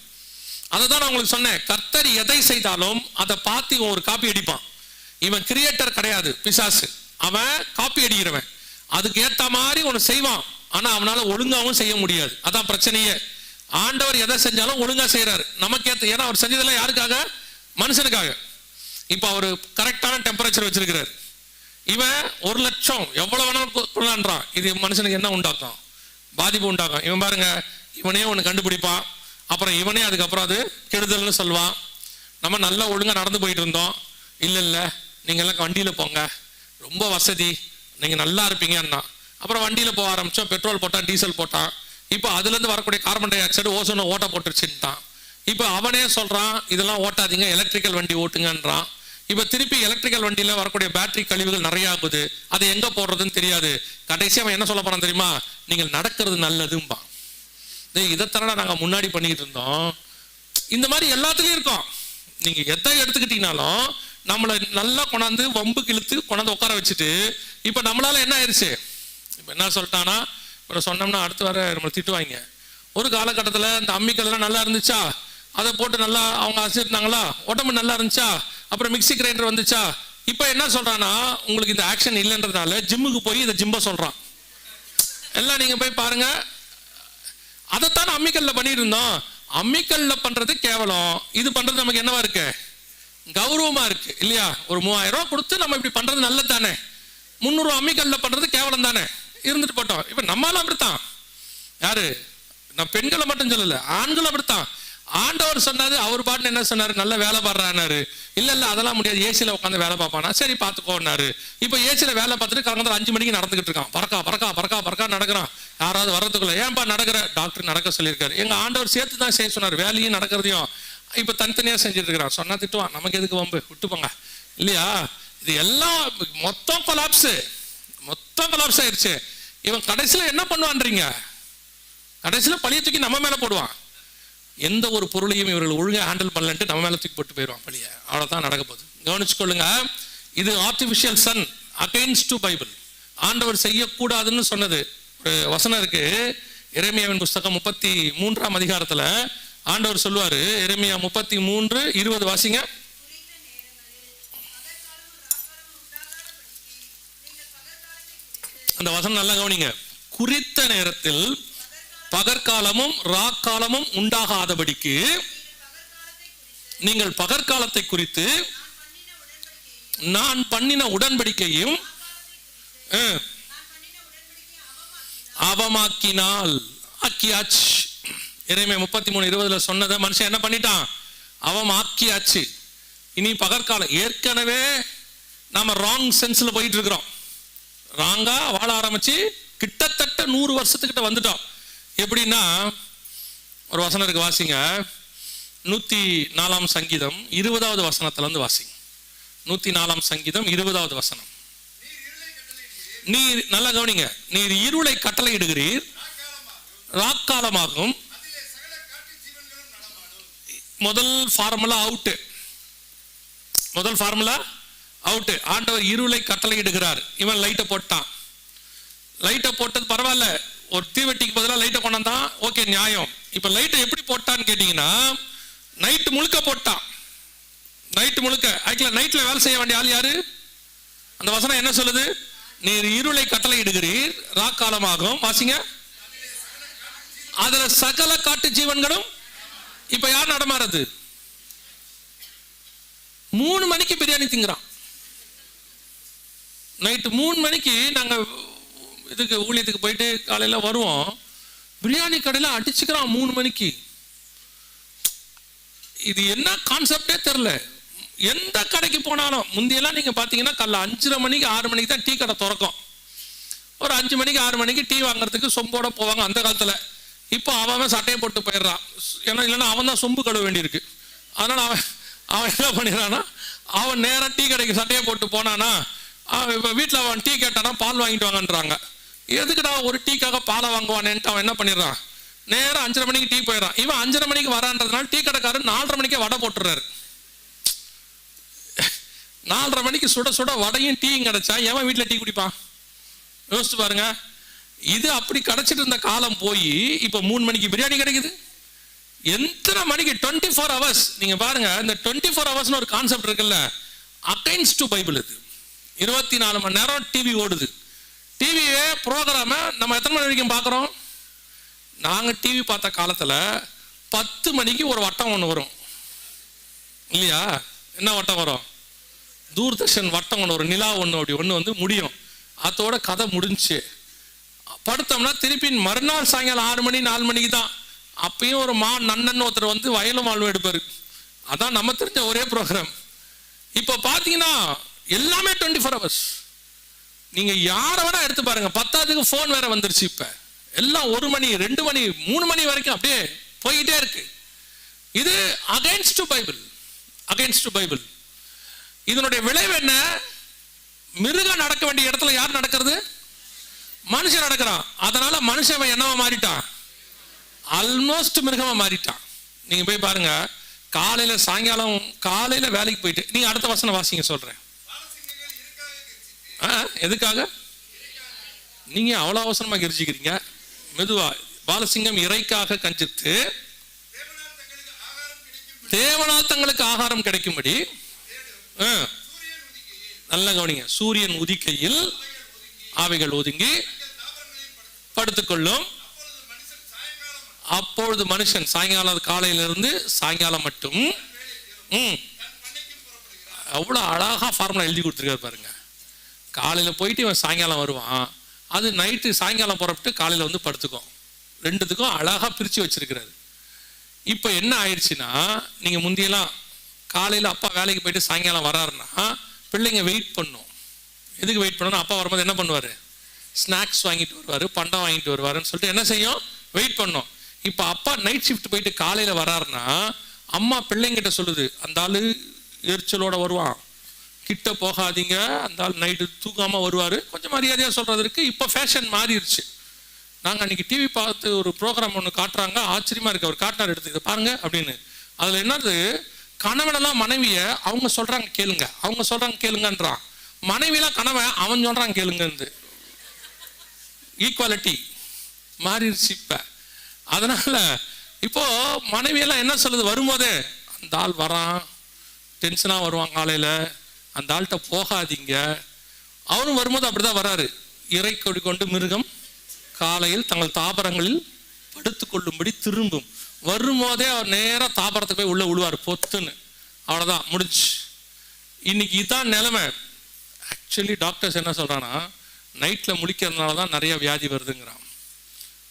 அதை தான் நான் உங்களுக்கு சொன்னேன், கர்த்தர் எதை செய்தாலும் அதை பார்த்து இவன் ஒரு காப்பி அடிப்பான். இவன் கிரியேட்டர் கிடையாது, பிசாசு. அவன் காப்பி அடிக்கிறவன். அதுக்கு ஏத்த மாதிரி ஒன்று செய்வான், ஆனா அவனால ஒழுங்காவும் செய்ய முடியாது. அதான் பிரச்சனையே. ஆண்டவர் எதை செஞ்சாலும் ஒழுங்கா செய்யறாரு, நமக்கு ஏத்த. ஏன்னா அவர் செஞ்சதெல்லாம் யாருக்காக, மனுஷனுக்காக. இப்ப அவரு கரெக்டான டெம்பரேச்சர் வச்சிருக்கிறார். இவன் 1 லட்சம் எவ்வளவு வேணாலும் கொள்ளான்றான். இது மனுஷனுக்கு என்ன உண்டாக்கும், பாதிப்பு உண்டாக்கும். இவன் பாருங்க, இவனே ஒன்று கண்டுபிடிப்பான், அப்புறம் இவனே அதுக்கப்புறம் அது கெடுதல்னு சொல்லுவான். நம்ம நல்லா ஒழுங்கா நடந்து போயிட்டு இருந்தோம், இல்ல இல்ல நீங்க எல்லாம் வண்டியில போங்க, ரொம்ப வசதி, நீங்க நல்லா இருப்பீங்கன்னா. அப்புறம் வண்டியில போக ஆரம்பிச்சோம், பெட்ரோல் போட்டான், டீசல் போட்டான். இப்போ அதுல இருந்து வரக்கூடிய கார்பன் டை ஆக்சைடு ஓசோனை ஓட்ட போட்டுருச்சுட்டான். இப்போ அவனே சொல்றான், இதெல்லாம் ஓட்டாதீங்க, எலக்ட்ரிக்கல் வண்டி ஓட்டுங்கன்றான். இப்ப திருப்பி எலக்ட்ரிக்கல் வண்டியில வரக்கூடிய பேட்டரி கழிவுகள் நிறைய ஆகுது, அது எங்க போடுறதுன்னு தெரியாது. கடைசி அவன் என்ன சொல்ல போறான் தெரியுமா, நீங்கள் நடக்கிறது நல்லதும்பா. இதைத்தான நாங்க முன்னாடி பண்ணிட்டு இருந்தோம். இந்த மாதிரி எல்லாத்துலயும் இருக்கோம். நீங்க எதை எடுத்துக்கிட்டீங்கனாலும் நம்மளை நல்லா கொண்டாந்து வம்பு கிழித்து கொண்டாந்து உட்கார வச்சுட்டு, இப்ப நம்மளால என்ன ஆயிடுச்சு, இப்ப என்ன சொல்லிட்டானா, இப்ப சொன்னோம்னா அடுத்து வர நம்மளை திட்டுவாங்க. ஒரு காலகட்டத்தில் இந்த அம்மிக்கல்லாம் நல்லா இருந்துச்சா, அதை போட்டு நல்லா அவங்க அசைட்டாங்களா, உடம்பு நல்லா இருந்துச்சா, அப்புறம் மிக்சி கிரைண்டர் வந்துச்சா. இப்போ என்ன சொல்றான்னா, உங்களுக்கு இந்த ஆக்ஷன் இல்லைன்றதுனால ஜிம்முக்கு போய் இதை ஜிம்ப சொல்றான். எல்லாம் நீங்க போய் பாருங்க. அதைத்தான் அம்மிக்கல்ல பண்ணிட்டு இருந்தோம். அம்மிக்கல்ல பண்றது கேவலம், இது பண்றது நமக்கு என்னவா இருக்கு, கௌரவமா இருக்கு இல்லையா? ஒரு 3000 ரூபாய் கொடுத்து நம்ம இப்படி பண்றது நல்லது தானே. 300 அம்மிக்கல்ல பண்றது கேவலம் தானே, இருந்துட்டு போட்டோம். இப்ப நம்மளாம் அப்படித்தான். யாரு, நான் பெண்களை மட்டும் சொல்லல, ஆண்கள் அப்படித்தான். ஆண்டவர் சொன்னாரு, அவர் பாட்டு என்ன சொன்னாரு, நல்ல வேலை பாடுறாரு. இல்ல இல்ல அதெல்லாம் முடியாது, ஏசியில உட்காந்து வேலை பார்ப்பானா, சரி பார்த்துக்கோன்னாரு. இப்ப ஏசியில வேலை பார்த்துட்டு கலந்து 5 மணிக்கு நடந்துகிட்டு இருக்கான், பறக்கா பறக்கா பறக்கா பறக்கா நடக்கிறான். யாராவது வர்றதுக்குள்ள ஏன்பா நடக்கிற, டாக்டர் நடக்க சொல்லியிருக்காரு. எங்க ஆண்டவர் சேர்த்து தான் செய்ய சொன்னார், வேலையும் நடக்கிறதையும். இப்ப தனித்தனியா செஞ்சுட்டு இருக்கிறான். சொன்னா திட்டுவான், நமக்கு எதுக்கு வம்பு, விட்டுப்போங்க இல்லையா? இது எல்லாம் மொத்தம் கொலாப்ஸ் ஆயிடுச்சு. இவன் கடைசியில என்ன பண்ணுவான்றீங்க, கடைசியில பழிய தூக்கி நம்ம மேல போடுவான். எந்த ஒரு பொருளையும் இவர்கள் ஒழுங்கா ஹேண்டில் பண்ணலன்ட்டு நம்ம மேல தூக்கி போட்டு போயிடுவான் பழிய. அவ்வளவுதான் நடக்க போகுது. கவனிச்சுக்கொள்ளுங்க. இது artificial sun against to Bible. ஆண்டவர் செய்யக்கூடாதுன்னு சொன்னது ஒரு வசனம் இருக்கு. எரேமியாவின் புஸ்தகம் 33ஆம் அதிகாரத்துல ஆண்டவர் சொல்லுவாரு. எரேமியா 33:20 வாசிங்க. அந்த வசனம் நல்லா கவனிங்க. குறித்த நேரத்தில் பகற்காலமும் ராக்காலமும் உண்டாகாதபடிக்கு நீங்கள் பகற்காலத்தை குறித்து நான் பண்ணின உடன்படிக்கையும் அவமாக்கினால், ஆக்கியாச்சு. எரேமியா 33:20 சொன்னதை மனுஷன் என்ன பண்ணிட்டான், அவமாக்கியாச்சு. இனி பகற்காலம். ஏற்கனவே நாம ராங் சென்ஸ்ல போயிட்டு இருக்கிறோம். ராங்கா வாழ ஆரம்பிச்சு கிட்டத்தட்ட 100 வருஷத்துக்கிட்ட வந்துட்டோம். எப்படின்னா, ஒரு வசனம் இருக்கு, வாசிங்க. 104ஆம் சங்கீதம் 20வது வசனத்துல இருந்து வாசிங்க. 104ஆம் சங்கீதம் 20வது வசனம். நீர் நல்லா கவனிங்க. நீர் இருளை கட்டளையிடுகிறீர், ராக்காலமாகும். முதல் ஃபார்முலா அவுட். ஆண்டவர் இருளை கட்டளையிடுகிறார். இவன் லைட்டை போட்டான். லைட்டை போட்டது பரவாயில்ல, ஒரு தீவெட்டிக்கு பதிலாக லைட்டை கொண்டாந்தான், ஓகே நியாயம். இப்ப லைட்டை எப்படி போட்டான்னு கேட்டீங்கன்னா, நைட்டு முழுக்க போட்டான். நைட்டு முழுக்க. ஆக்சுவலா நைட்ல வேலை செய்ய வேண்டிய ஆள் யாரு? அந்த வசனம் என்ன சொல்லுது? நீர் இருளை கட்டளையிடுகிறீர், ராக்காலமாகும். வாசிங்க. அதுல சகல காட்டு ஜீவன்களும். இப்ப யார் நடமாறது? 3 மணிக்கு பிரியாணி திங்குறான். நைட்டு 3 மணிக்கு நாங்க இதுக்கு ஊழியத்துக்கு போயிட்டு காலையில வருவோம். பிரியாணி கடையில அடிச்சுக்கிறான் 3 மணிக்கு. இது என்ன கான்செப்டே தெரியல. எந்த கடைக்கு போனாலும் முந்தியெல்லாம் நீங்க பாத்தீங்கன்னா காலைல 5:30 மணிக்கு 6 மணிக்கு தான் டீ கடை திறக்கும். ஒரு 5 மணிக்கு 6 மணிக்கு டீ வாங்குறதுக்கு சொம்போட போவாங்க அந்த காலத்துல. இப்போ அவன் சட்டையை போட்டு போயிடுறான். ஏன்னா இல்லைன்னா அவன் தான் சொம்பு கழுவ வேண்டியிருக்கு. அதனால அவன் என்ன பண்ணிடுறான்னா, அவன் நேரம் டீ கடைக்கு சட்டையை போட்டு போனானா, இப்போ வீட்டில் அவன் டீ கேட்டானா பால் வாங்கிட்டு வாங்கன்றாங்க. எதுக்குடா ஒரு டீக்காக பாலை வாங்குவானேன்ட்டு அவன் என்ன பண்ணிடுறான், நேரம் 5:30 மணிக்கு டீ போயிடறான். இவன் 5:30 மணிக்கு வரான்றதுனால டீ கடைக்காரர் 4:30 மணிக்கே வடை போட்டுறாரு. 4:30 மணிக்கு சுட சுட வடையும் டீயும் கிடைச்சா எவன் வீட்டில் டீ குடிப்பான்? யோசிச்சு பாருங்க. இது அப்படி கிடைச்சிட்டு இருந்த காலம் போய் இப்ப 3 மணிக்கு பிரியாணி கிடைக்குது. எத்தனை மணிக்கு 24 hours. நீங்க பாருங்க, இந்த 24 hours ஒரு கான்செப்ட் இருக்குல்ல, அகைன்ஸ்ட் டு பைபிள். இது 24 மணி நேரம் டிவி ஓடுது. டிவியே ப்ரோக்ராம நம்ம எத்தனை மணி வரைக்கும் பார்க்குறோம்? நாங்க டிவி பார்த்த காலத்துல 10 மணிக்கு ஒரு வட்டம் ஒன்று வரும் இல்லையா? என்ன வட்டம் வரும்? தூர்தர்ஷன் வட்டம் ஒன்று, ஒரு நிலா ஒன்று, அப்படி ஒன்று வந்து முடியும். அதோட கதை முடிஞ்சு படுத்தோம்னா திருப்பி மறுநாள் சாயங்காலம் 6 மணி 4 மணிக்கு தான். அப்பயும் ஒரு நன்னன் ஒருத்தர் வந்து வயலும் வாழ்வு எடுப்பாரு. அதான் நம்ம தெரிஞ்ச ஒரே ப்ரோக்ராம். இப்ப பாத்தீங்கன்னா எல்லாமே 24 hours. நீங்க யாரை வேணா எடுத்து பாருங்க. 10க்கு போன் வேற வந்துருச்சு. இப்ப எல்லாம் 1 மணி 2 மணி 3 மணி வரைக்கும் அப்படியே போயிட்டே இருக்கு. இது against to Bible. Against to Bible. இதனுடைய விளைவு என்ன? மிருகம் நடக்க வேண்டிய இடத்துல யார் நடக்கிறது? மனுஷன் நடக்கிறான். அதனால மனுஷன் என்னவா மாறிட்டான்? ஆல்மோஸ்ட் மிருகமா மாறிட்டான். நீங்க போய் பாருங்க, காலையில சாயங்காலம் காலையில வேலைக்கு போயிட்டு நீங்க அடுத்த வசனம் வாசிங்க சொல்றேன். எதுக்காக நீங்க அவ்வளவு அவசரமா கெரிச்சிக்கிறீங்க? மெதுவா பாலசிங்கம் இறைக்காக கஞ்சித்து தேவனால் தங்களுக்கு ஆகாரம் கிடைக்கும்படி நல்ல கவனிங்க. சூரியன் உதிக்கையில் அவைகள் ஒதுங்கி படுத்துக்கொள்ளும். அப்பொழுது மனுஷன் சாயங்காலம், காலையிலிருந்து சாயங்காலம் மட்டும் அவ்வளோ அழகா ஃபார்முலா எழுதி கொடுத்துருக்காரு பாருங்க. காலையில போயிட்டு இவன் சாயங்காலம் வருவான், அது நைட்டு சாயங்காலம் புறப்பட்டு காலையில வந்து படுத்துக்கும். ரெண்டுத்துக்கும் அழகா பிரிச்சு வச்சிருக்கிறாரு. இப்போ என்ன ஆயிடுச்சுன்னா, நீங்க முந்தியெல்லாம் காலையில அப்பா வேலைக்கு போயிட்டு சாயங்காலம் வராருன்னா பிள்ளைங்க வெயிட் பண்ணும். எதுக்கு வெயிட் பண்ணணும்? அப்பா வரும்போது என்ன பண்ணுவாரு? ஸ்நாக்ஸ் வாங்கிட்டு வருவாரு, பண்டம் வாங்கிட்டு வருவாருன்னு சொல்லிட்டு என்ன செய்யும்? வெயிட் பண்ணும். இப்போ அப்பா நைட் ஷிஃப்ட் போயிட்டு காலையில வராருன்னா அம்மா பிள்ளைங்கிட்ட சொல்லுது, அந்த ஆளு எரிச்சலோட வருவான், கிட்ட போகாதீங்க, அந்த ஆள் நைட்டு தூக்காம வருவாரு, கொஞ்சம் மரியாதையா சொல்றதுக்கு இப்போ ஃபேஷன் மாறிடுச்சு. நாங்கள் அன்னைக்கு டிவி பார்த்து ஒரு ப்ரோக்ராம் ஒன்று காட்டுறாங்க, ஆச்சரியமா இருக்கு. அவர் காட்டினார், எடுத்து இதை பாருங்க அப்படின்னு. அதுல என்னது, கணவனெல்லாம் மனைவிய அவங்க சொல்றாங்க கேளுங்க, அவங்க சொல்றாங்க கேளுங்கன்றான். மனைவியெல்லாம் கணவன் அவன் சொல்றான் கேளுங்க. ஈக்குவாலிட்டி மாறிடுச்சு இப்ப. அதனால இப்போ மனைவியெல்லாம் என்ன சொல்லுது, வரும்போதே அந்த ஆள் வரான், டென்ஷனா வருவான் காலையில, அந்த ஆள்கிட்ட போகாதீங்க. அவரும் வரும்போது அப்படிதான் வராரு. இறை கொடி கொண்டு மிருகம் காலையில் தங்கள் தாபரங்களில் படுத்துக் கொள்ளும்படி திரும்பும். வரும்போதே அவர் நேராக தாபரத்துக்கு போய் உள்ள விழுவார் பொத்துன்னு. அவ்வளோதான், முடிஞ்சு. இன்னைக்கு இதான் நிலைமை. ஆக்சுவலி டாக்டர்ஸ் என்ன சொல்றான்னா, நைட்ல முழிக்கிறதுனால தான் நிறைய வியாதி வருதுங்கிறான்.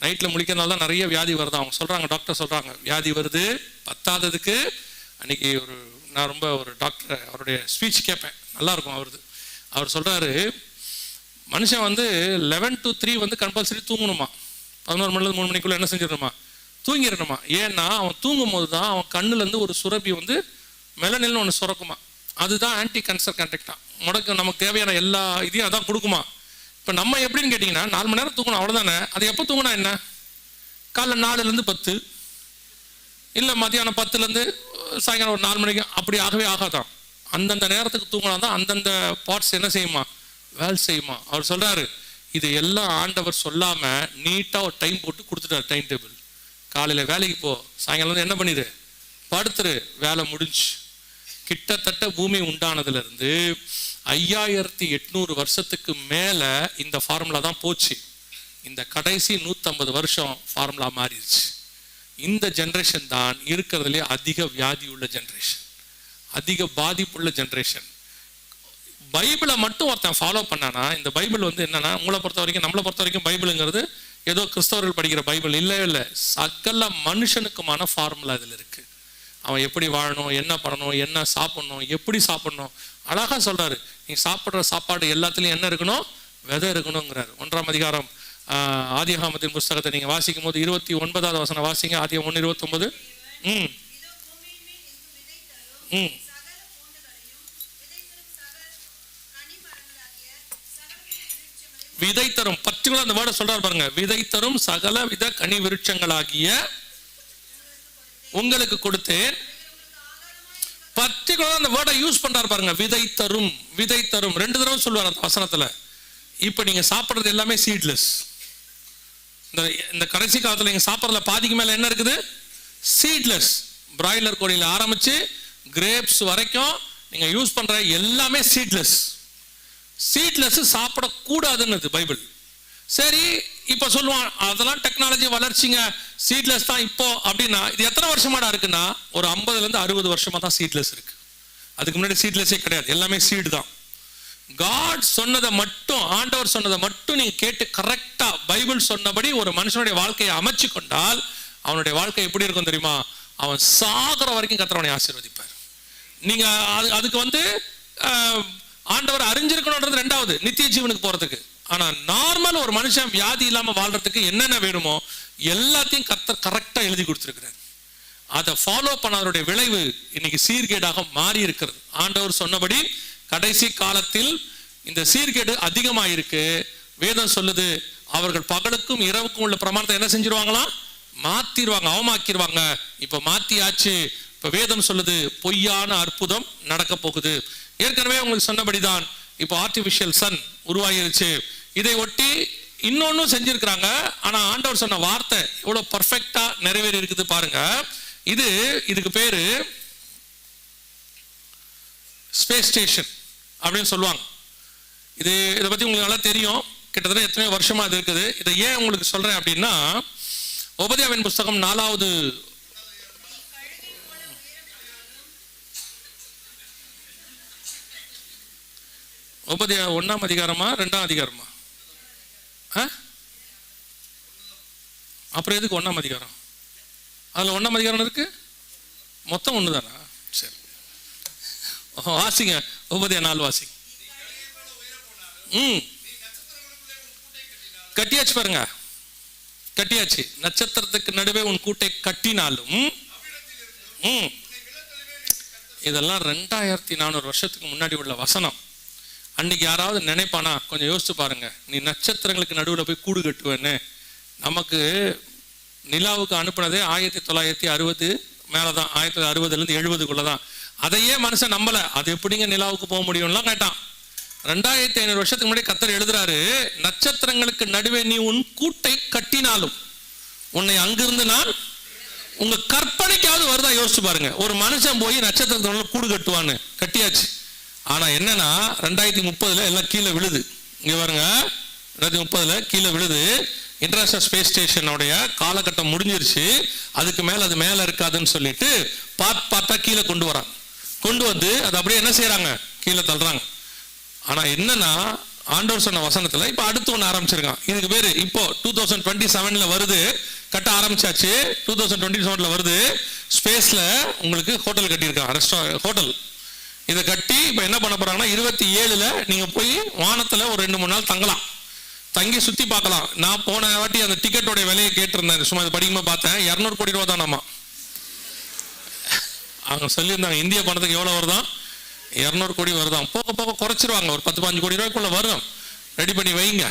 நைட்ல முழிக்கிறதுனால தான் நிறைய வியாதி வருது அவங்க சொல்றாங்க. டாக்டர் சொல்றாங்க வியாதி வருது. பத்தாததுக்கு அன்னைக்கு நான் ரொம்ப ஒரு டாக்டர் அவருடைய ஸ்பீச் கேட்பேன், நல்லா இருக்கும் அவருது. அவர் சொல்றாரு, மனுஷன் 11 to 3 கம்பல்சரி தூங்கணுமா. 11 மணிலேருந்து 3 மணிக்குள்ள என்ன செஞ்சிடணுமா? தூங்கிடணுமா. ஏன்னா அவன் தூங்கும் போது தான் அவன் கண்ணுல இருந்து ஒரு சுரப்பி மெலனில்னு ஒன்று சுரக்குமா. அதுதான் ஆன்டி கேன்சர் கான்டாக்டா. நமக்கு தேவையான எல்லா இதையும் அதான் கொடுக்குமா. இப்போ நம்ம எப்படின்னு கேட்டிங்கன்னா 4 மணி நேரம் தூங்கணும், அவ்வளோதானே. அது எப்போ தூங்கினா என்ன? காலைல 4லேருந்து 10, இல்லை மத்தியானம் 10லேருந்து சாயங்காலம் ஒரு 4 மணிக்கு, அப்படி ஆகவே ஆகாதான். அந்தந்த நேரத்துக்கு தூங்கினா தான் அந்தந்த பார்ட்ஸ் என்ன செய்யுமா, வேலை செய்யுமா. அவர் சொல்றாரு, இது எல்லாம் ஆண்டவர் சொல்லாம நீட்டா ஒரு டைம் போட்டு கொடுத்துட்டார், டைம் டேபிள். காலையில வேலைக்கு போ, சாயங்காலம் என்ன பண்ணிடு, படுத்துரு, வேலை முடிஞ்சு. கிட்டத்தட்ட பூமி உண்டானதுல இருந்து 5800 வருஷத்துக்கு மேல இந்த ஃபார்முலா தான் போச்சு. இந்த கடைசி 150 வருஷம் ஃபார்முலா மாறிடுச்சு. இந்த ஜென்ரேஷன் தான் இருக்கிறதுலே அதிக வியாதி உள்ள ஜென்ரேஷன், அதிக பாதிப்புள்ள ஜென்ரேஷன். பைபிளை மட்டும் ஒருத்தன் ஃபாலோ பண்ணானா, இந்த பைபிள் என்னன்னா, உங்களை பொறுத்த வரைக்கும், நம்மளை பொறுத்த வரைக்கும் பைபிளுங்கிறது ஏதோ கிறிஸ்தவர்கள் படிக்கிற பைபிள் இல்லவே இல்லை. சகல மனுஷனுக்குமான ஃபார்முலா இதில் இருக்கு. அவன் எப்படி வாழணும், என்ன பண்ணணும், என்ன சாப்பிடணும், எப்படி சாப்பிடணும், அழகா சொல்றாரு. நீ சாப்பிட்ற சாப்பாடு எல்லாத்துலயும் என்ன இருக்கணும், விதை இருக்கணுங்கிறாரு. 1ஆம் அதிகாரம் ஆதியாகமத்தின் புஸ்தகத்தை நீங்க வாசிக்கும் போது 29வது வசனம் வாசிங்க. ஆதியாகம் 1:29. விதை தரும், பர்டிகுலர் அந்த வேர்டை சொல்றாரு பாருங்க, விதை தரும் சகல வித கனி விருட்சங்களாகிய உங்களுக்கு கொடுத்தேன். பர்டிகுலர் அந்த வேர்டை யூஸ் பண்றாரு பாருங்க, விதை தரும், விதை தரும் 2 தடவை சொல்லுவார் அந்த வசனத்துல. இப்ப நீங்க சாப்பிடுறது எல்லாமே சீட்லெஸ். இந்த கடைசி காலத்துல நீங்க சாப்பிடுறதுல பாதிக்கு மேல என்ன இருக்குது, சீட்லெஸ். பிராய்லர் கோழியில ஆரம்பிச்சு கிரேப்ஸ் வரைக்கும் நீங்க யூஸ் பண்ற எல்லாமே சீட்லெஸ். சீட்லெஸ் சாப்பிடக்கூடாதுன்னு பைபிள். சரி, இப்ப சொல்லுவான் அதெல்லாம் டெக்னாலஜி வளர்ச்சிங்க, சீட்லெஸ் தான் இப்போ அப்படின்னா, இது எத்தனை வருஷமாடா இருக்குன்னா, ஒரு 50லேருந்து 60 வருஷமா தான் சீட்லெஸ் இருக்கு. அதுக்கு முன்னாடி சீட்லெஸ்ஸே கிடையாது, எல்லாமே சீடு தான். காட் சொன்னதை மட்டும், ஆண்டவர் சொன்னதை மட்டும் நீங்க கேட்டு கரெக்டா பைபிள் சொன்னபடி ஒரு மனுஷனுடைய வாழ்க்கையை அமைச்சு கொண்டால் அவனுடைய வாழ்க்கை எப்படி இருக்கும் தெரியுமா? அவன் சாகுற வரைக்கும் கர்த்தர் ஆசீர்வதிப்பார். நீங்க அதுக்கு ஆண்டவர் அறிஞ்சிருக்கணும்ன்றது 2வது, நித்திய ஜீவனுக்கு போறதுக்கு. ஆனா நார்மல் ஒரு மனுஷன் வியாதி இல்லாம வாழ்றதுக்கு என்னென்ன வேணுமோ எல்லாத்தையும் கர்த்தர் கரெக்டா எழுதி கொடுத்திருக்கிறார். அதை ஃபாலோ பண்ணாதவருடைய விளைவு இன்னைக்கு சீர்கேடாக மாறி இருக்கிறது. ஆண்டவர் சொன்னபடி கடைசி காலத்தில் இந்த சீர்கேடு அதிகமாயிருக்கு. வேதம் சொல்லுது, அவர்கள் பகலுக்கும் இரவுக்கும் உள்ள பிரமாணத்தை என்ன செஞ்சிருவாங்களாம், மாத்திடுவாங்க, அவமாக்கிடுவாங்க. இப்ப மாத்தியாச்சு. இப்ப வேதம் சொல்லுது, பொய்யான அற்புதம் நடக்க போகுது. ஏற்கனவே உங்களுக்கு சொன்னபடிதான் இப்போ ஆர்டிபிஷியல் சன் உருவாகிருச்சு. இதை ஒட்டி இன்னொன்னும் செஞ்சிருக்கிறாங்க. ஆனா ஆண்டவர் சொன்ன வார்த்தை எவ்வளவு பர்ஃபெக்டா நிறைவேறி இருக்குது பாருங்க. இதுக்கு பேரு ஸ்பேஸ் ஸ்டேஷன் அப்படின்னு சொல்லுவாங்க. இதை பத்தி உங்களுக்கு நல்லா தெரியும். கிட்டத்தட்ட எத்தனை வருஷமா இது இருக்குது. இதை ஏன் உங்களுக்கு சொல்றேன் அப்படின்னா, ஓபதியாவின் புஸ்தகம் 4வது ஓபதியா 1ஆம் அதிகாரமா 2ஆம் அதிகாரமா? அப்புறம் எதுக்கு 1ஆம் அதிகாரம்? அதுல 1ஆம் அதிகாரம் இருக்கு, மொத்தம் ஒண்ணுதானா? சரி, வாசிங்க. ஓபதியா 4 வாசிங்க. கட்டியாச்சு பாருங்க, கட்டியாச்சு. நட்சத்திரத்துக்கு நடுவே உன் கூட்டை கட்டினாலும். இதெல்லாம் 2400 வருஷத்துக்கு முன்னாடி உள்ள வசனம். அன்னைக்கு யாராவது நினைப்பானா? கொஞ்சம் யோசிச்சு பாருங்க. நீ நட்சத்திரங்களுக்கு நடுவில் போய் கூடு கட்டுவேன்னு. நமக்கு நிலாவுக்கு அனுப்புனதே 1960 மேலதான், 1960லேருந்து 70க்குள்ளதான். அதையே மனுஷன் நம்பல. அது எப்படிங்க நிலாவுக்கு போக முடியும்லாம் கேட்டான். 2500 வருஷத்துக்கு முன்னாடி கர்த்தர் எழுதுறாரு, நட்சத்திரங்களுக்கு நடுவே நீ உன் கூட்டை கட்டினாலும் உன்னை அங்கிருந்து நான். உங்க கற்பனைக்காவது வருதா? யோசிச்சு பாருங்க. ஒரு மனுஷன் போய் நட்சத்திரத்தோட கூடு கட்டுவான்னு. கட்டியாச்சு. ஆனா என்னன்னா 2030 எல்லாம் கீழே விழுது. இங்க பாருங்க, 2030 கீழே விழுது. இன்டர்நேஷனல் ஸ்பேஸ் ஸ்டேஷனுடைய காலகட்டம் முடிஞ்சிருச்சு. அதுக்கு மேல அது மேல இருக்காதுன்னு சொல்லிட்டு பார்த்தா கீழே கொண்டு வராங்க. கொண்டு வந்து அது அப்படியே என்ன செய்யறாங்க? கீழே தள்ளுறாங்க. ஆனா என்னன்னா, ஆண்டவர் சொன்ன வசனத்துல இப்ப அடுத்து ஒண்ணு ஆரம்பிச்சிருக்கான். இதுக்கு பேரு இப்போ 2027 வருது, கட்ட ஆரம்பிச்சாச்சு. 2027 வருது. ஸ்பேஸ்ல உங்களுக்கு ஹோட்டல் கட்டியிருக்கான், ரெஸ்டாரண்ட் ஹோட்டல். இதை கட்டி இப்ப என்ன பண்ண போறாங்கன்னா, 27 நீங்க போய் வானத்துல ஒரு 2-3 நாள் தங்கலாம், தங்கி சுத்தி பார்க்கலாம். நான் போன வாட்டி அந்த டிக்கெட்டோட விலையை கேட்டிருந்தேன், சும்மா படிக்கும்போது பார்த்தேன். 200 கோடி ரூபா தானாமா. அவங்க சொல்லியிருந்தாங்க இந்திய பணத்துக்கு எவ்வளவு வருதான்? 200 கோடி வருதான். போக போக குறைச்சிருவாங்க, ஒரு 10-15 கோடி ரூபாய்க்குள்ள வரும். ரெடி பண்ணி வைங்க,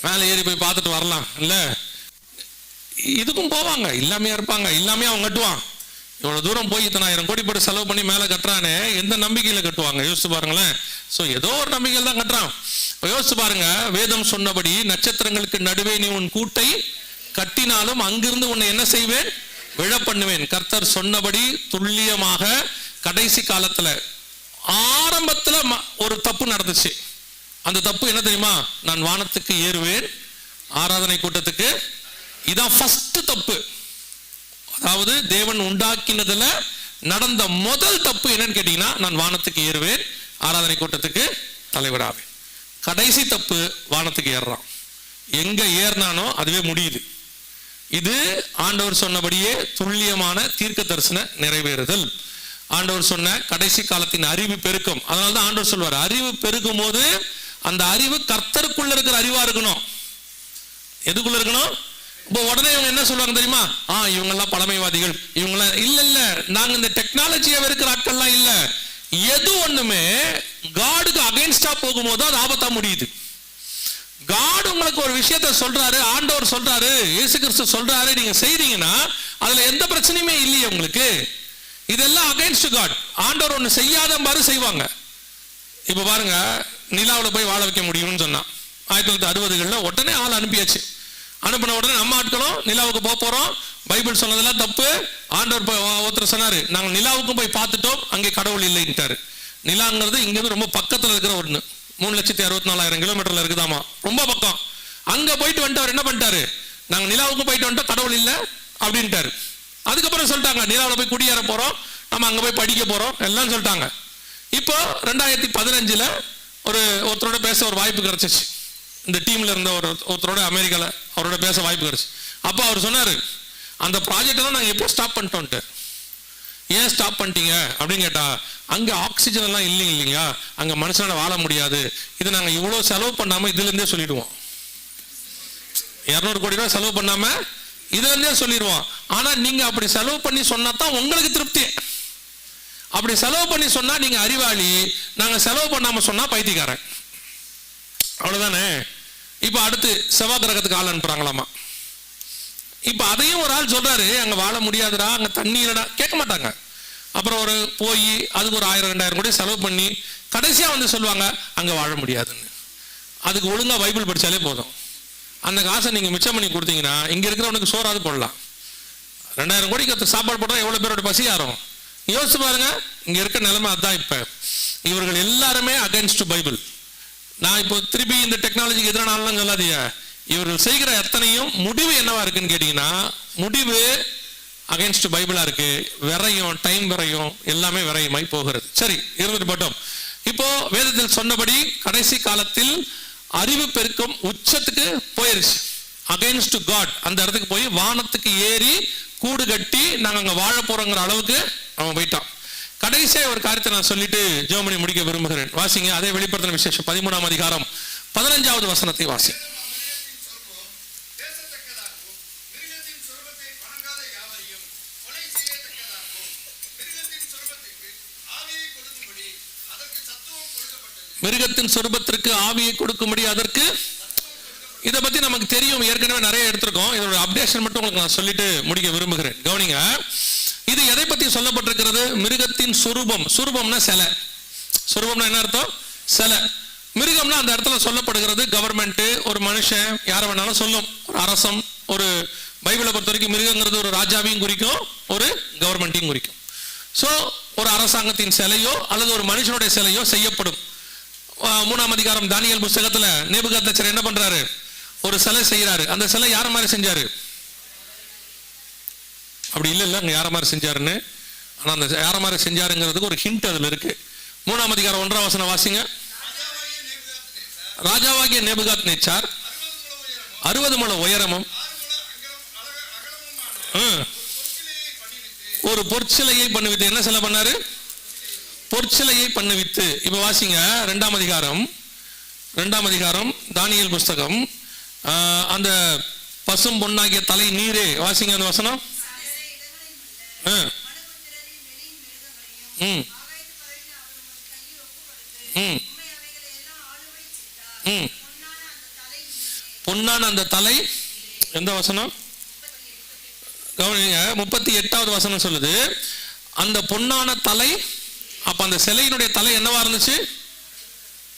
மேலே ஏறி போய் பார்த்துட்டு வரலாம். இல்ல இதுக்கும் போவாங்க, இல்லாமையா இருப்பாங்க, இல்லாமையா அவன் கட்டுவான். இவ்வளவு தூரம் போய் இத்தனை 1000 கோடி போட்டு செலவு பண்ணி மேலே கட்டுறானே, எந்த நம்பிக்கையில கட்டுவாங்க? யோசிச்சு பாருங்களேன். சோ ஏதோ ஒரு நம்பிக்கையில் தான் கட்டுறான். யோசிச்சு பாருங்க, வேதம் சொன்னபடி நட்சத்திரங்களுக்கு நடுவே நீ உன் கூட்டை கட்டினாலும் அங்கிருந்து உன்னை என்ன செய்வேன்? விழ பண்ணுவேன். கர்த்தர் சொன்னபடி துல்லியமாக கடைசி காலத்துல ஆரம்பத்துல ஒரு தப்பு நடந்துச்சு. அந்த தப்பு என்ன தெரியுமா? நான் வானத்துக்கு ஏறுவேன் ஆராதனை கூட்டத்துக்கு. இதான் ஃபர்ஸ்ட் தப்பு. அதாவது தேவன் உண்டாக்கினதுல நடந்த முதல் தப்பு என்னன்னு கேட்டீங்கன்னா, நான் வானத்துக்கு ஏறுவேன் ஆராதனை கூட்டத்துக்கு தலைவராவேன். கடைசி தப்பு வானத்துக்கு ஏறுறான். எங்க ஏறினானோ அதுவே முடியுது. இது ஆண்டவர் சொன்னபடியே துல்லியமான தீர்க்க தரிசன நிறைவேறுதல். ஆண்டவர் சொன்ன கடைசி காலத்தின் அறிவு பெருக்கம். அதனாலதான் ஆண்டவர் சொல்வார், அறிவு பெருக்கும் போது அந்த அறிவு கர்த்தருக்குள்ள இருக்கிற அறிவா இருக்கணும். எதுக்குள்ள இருக்கணும்? இப்போ உடனே இவங்க என்ன சொல்லுவாங்க தெரியுமா? இவங்க எல்லாம் பழமைவாதிகள், இவங்க இல்ல, நாங்க இந்த டெக்னாலஜியை இருக்கிற ஆட்கள்லாம் இல்ல. எது ஒண்ணுமே காடுக்கு அகைன்ஸ்டா போகும்போது அது ஆபத்தா முடியுது. காட் உங்களுக்கு ஒரு விஷயத்த சொல்றாரு, ஆண்டவர் சொல்றாரு, இயேசு கிறிஸ்து சொல்றாரு, நீங்க செய்றீங்கன்னா அதுல எந்த பிரச்சனையுமே இல்லையே உங்களுக்கு. இதெல்லாம் அகைன்ஸ்ட் காட். ஆண்டவர் ஒண்ணு செய்யாத மாதிரி செய்வாங்க. இப்ப பாருங்க, நிலாவில் போய் வாழ வைக்க முடியும்னு சொன்னா 1960களில் உடனே ஆள் அனுப்பியாச்சு. அனுப்பின உடனே நம்ம ஆட்களும் நிலாவுக்கு போக போறோம். பைபிள் சொன்னதெல்லாம் தப்பு. ஆண்டவர் ஒருத்தர் சொன்னாரு, நாங்கள் நிலாவுக்கும் போய் பார்த்துட்டோம், அங்கே கடவுள் இல்லைன்ட்டாரு. நிலாங்கிறது இங்கிருந்து ரொம்ப பக்கத்துல இருக்கிற ஒண்ணு, 3,64,000 கிலோமீட்டர்ல இருக்குதாமா, ரொம்ப பக்கம். அங்க போயிட்டு வந்துட்டு அவர் என்ன பண்ணிட்டாரு? நாங்க நிலாவுக்கும் போயிட்டு வந்துட்டோம், கடவுள் இல்லை அப்படின்ட்டாரு. அதுக்கப்புறம் சொல்லிட்டாங்க, நிலாவில் போய் குடியேற போறோம், நம்ம அங்க போய் படிக்க போறோம் எல்லாம் சொல்லிட்டாங்க. இப்போ 2015 ஒருத்தரோட பேச ஒரு வாய்ப்பு கிடைச்சிச்சு. இந்த டீம்ல இருந்த ஒருத்தரோட அமெரிக்கால அவரோட பேச வாய்ப்பு கிடைச்சு. அப்போ அவர் சொன்னாரு, அந்த ப்ராஜெக்ட் தான் நாங்க எப்போ ஸ்டாப் பண்ணிட்டோம்ட்டு. ஏன் ஸ்டாப் பண்ணிட்டீங்க அப்படின்னு கேட்டா, அங்க ஆக்சிஜன் எல்லாம் இல்லைங்க, அங்க மனுஷனால வாழ முடியாது, இது நாங்க இவ்வளவு செலவு பண்ணாம இதுல இருந்தே சொல்லிடுவோம். 200 கோடி ரூபாய் செலவு பண்ணாம இதுல இருந்தே சொல்லிடுவோம். ஆனா நீங்க அப்படி செலவு பண்ணி சொன்னா தான் உங்களுக்கு திருப்தி. அப்படி செலவு பண்ணி சொன்னா நீங்க அறிவாளி, நாங்க செலவு பண்ணாம சொன்னா பைத்தியக்காரன். அவ்வளவுதானே. இப்ப அடுத்து செவ்வாய் கிரகத்துக்கு ஆள் அனுப்புறாங்களாமா. இப்ப அதையும் ஒரு ஆள் சொல்றாரு, அங்க வாழ முடியாதுடா, அங்க தண்ணி இல்லடா. கேட்க மாட்டாங்க. அப்புறம் ஒரு போய் அதுக்கு ஒரு 1000-2000 கோடி செலவு பண்ணி கடைசியா வந்து சொல்லுவாங்க அங்க வாழ முடியாதுன்னு. அதுக்கு ஒழுங்கா பைபிள் படிச்சாலே போதும். அந்த காசை நீங்க மிச்சம் பண்ணி கொடுத்தீங்கன்னா இங்க இருக்கிறவனுக்கு சோறாது போடலாம். 2000 கோடிக்கு சாப்பாடு போட்டா எவ்வளவு பேரோட பசி ஆறும் யோசிச்சு பாருங்க. இங்க இருக்க நிலைமை அதுதான். இப்ப இவர்கள் எல்லாருமே அகைன்ஸ்ட் பைபிள். நான் இப்போ திருப்பி இந்த டெக்னாலஜிக்கு எதிரானாலும் சொல்லாதீங்க. இவர்கள் செய்கிற எத்தனையும் முடிவு என்னவா இருக்குன்னு கேட்டீங்கன்னா, முடிவு அகைன்ஸ்ட் பைபிளா இருக்கு. விரையும், டைம் விரையும், எல்லாமே விரையுமாய் போகிறது. சரி, இருந்துட்டு போட்டோம். இப்போ வேதத்தில் சொன்னபடி கடைசி காலத்தில் அறிவு பெருக்கம் உச்சத்துக்கு போயிருச்சு. அகைன்ஸ்ட் காட் அந்த இடத்துக்கு போய் வானத்துக்கு ஏறி கூடு கட்டி நாங்க அங்க வாழ போறோங்கிற அளவுக்கு அவன் போயிட்டான். கடைசியா ஒரு காரியத்தை நான் சொல்லிட்டு ஜெபம் முடிக்க விரும்புகிறேன். வாசிங்க அதே வெளிப்படுத்தின விசேஷம் 13ஆம் அதிகாரம் 15வது வசனத்தை வாசி. மிருகத்தின் சொரூபத்திற்கு ஆவியை கொடுக்கும்படி அதற்கு, இதை பத்தி நமக்கு தெரியும், ஏற்கனவே நிறைய எடுத்திருக்கோம். இதோட அப்டேஷன் மட்டும் உங்களுக்கு நான் சொல்லிட்டு முடிக்க விரும்புகிறேன். கவனிங்க, இது எதை பத்தி சொல்லப்பட்டிருக்கிறது? மிருகத்தின் சொரூபம். சொரூபம்னா சிலை. சொரூபம்னா என்ன அர்த்தம்? சிலை. மிருகம்னா அந்த இடத்துல சொல்லப்படுகிறது கவர்மெண்ட், ஒரு மனுஷன், யார வேணாலும் சொல்லும், ஒரு அரசம். ஒரு பைபிளை பொறுத்த வரைக்கும் மிருகங்கிறது ஒரு ராஜாவையும் குறிக்கும், ஒரு கவர்மெண்ட்டையும் குறிக்கும். ஸோ ஒரு அரசாங்கத்தின் சிலையோ அல்லது ஒரு மனுஷனுடைய சிலையோ செய்யப்படும். 3ஆம் அதிகாரம் தானியேல் புஸ்தகத்துல நேபுகாத்நேச்சர் என்ன பண்றாரு? ஒரு சிலை செய்யறாரு. அந்த சிலை யார மாதிரி செஞ்சாரு? அப்படி இல்ல அங்க யார மாதிரி செஞ்சாருன்னு. ஆனா அந்த யார மாதிரி செஞ்சாருங்கிறதுக்கு ஒரு ஹிண்ட் அதுல இருக்கு. 3ஆம் அதிகாரம் 1ஆம் வசனம் வாசிங்க. ராஜாவாகிய நேபுகாத்நேச்சார் 60 முழ உயரமும் ஒரு பொற்சிலையை பண்ணுவித்து. என்ன சிலை பண்ணாரு? பொற்சிலையை பண்ணுவித்து. இப்ப வாசிங்க 2ஆம் அதிகாரம் தானியேல் புஸ்தகம், அந்த பசும் பொன்னாகிய தலை நீரே. வாசிங்க அந்த வசனம். பொன்னான அந்த தலை. எந்த வசனம்? கவனிங்க, 38வது வசனம் சொல்லுது, அந்த பொன்னான தலை. அப்ப அந்த சிலையினுடைய தலை என்னவா இருந்துச்சு?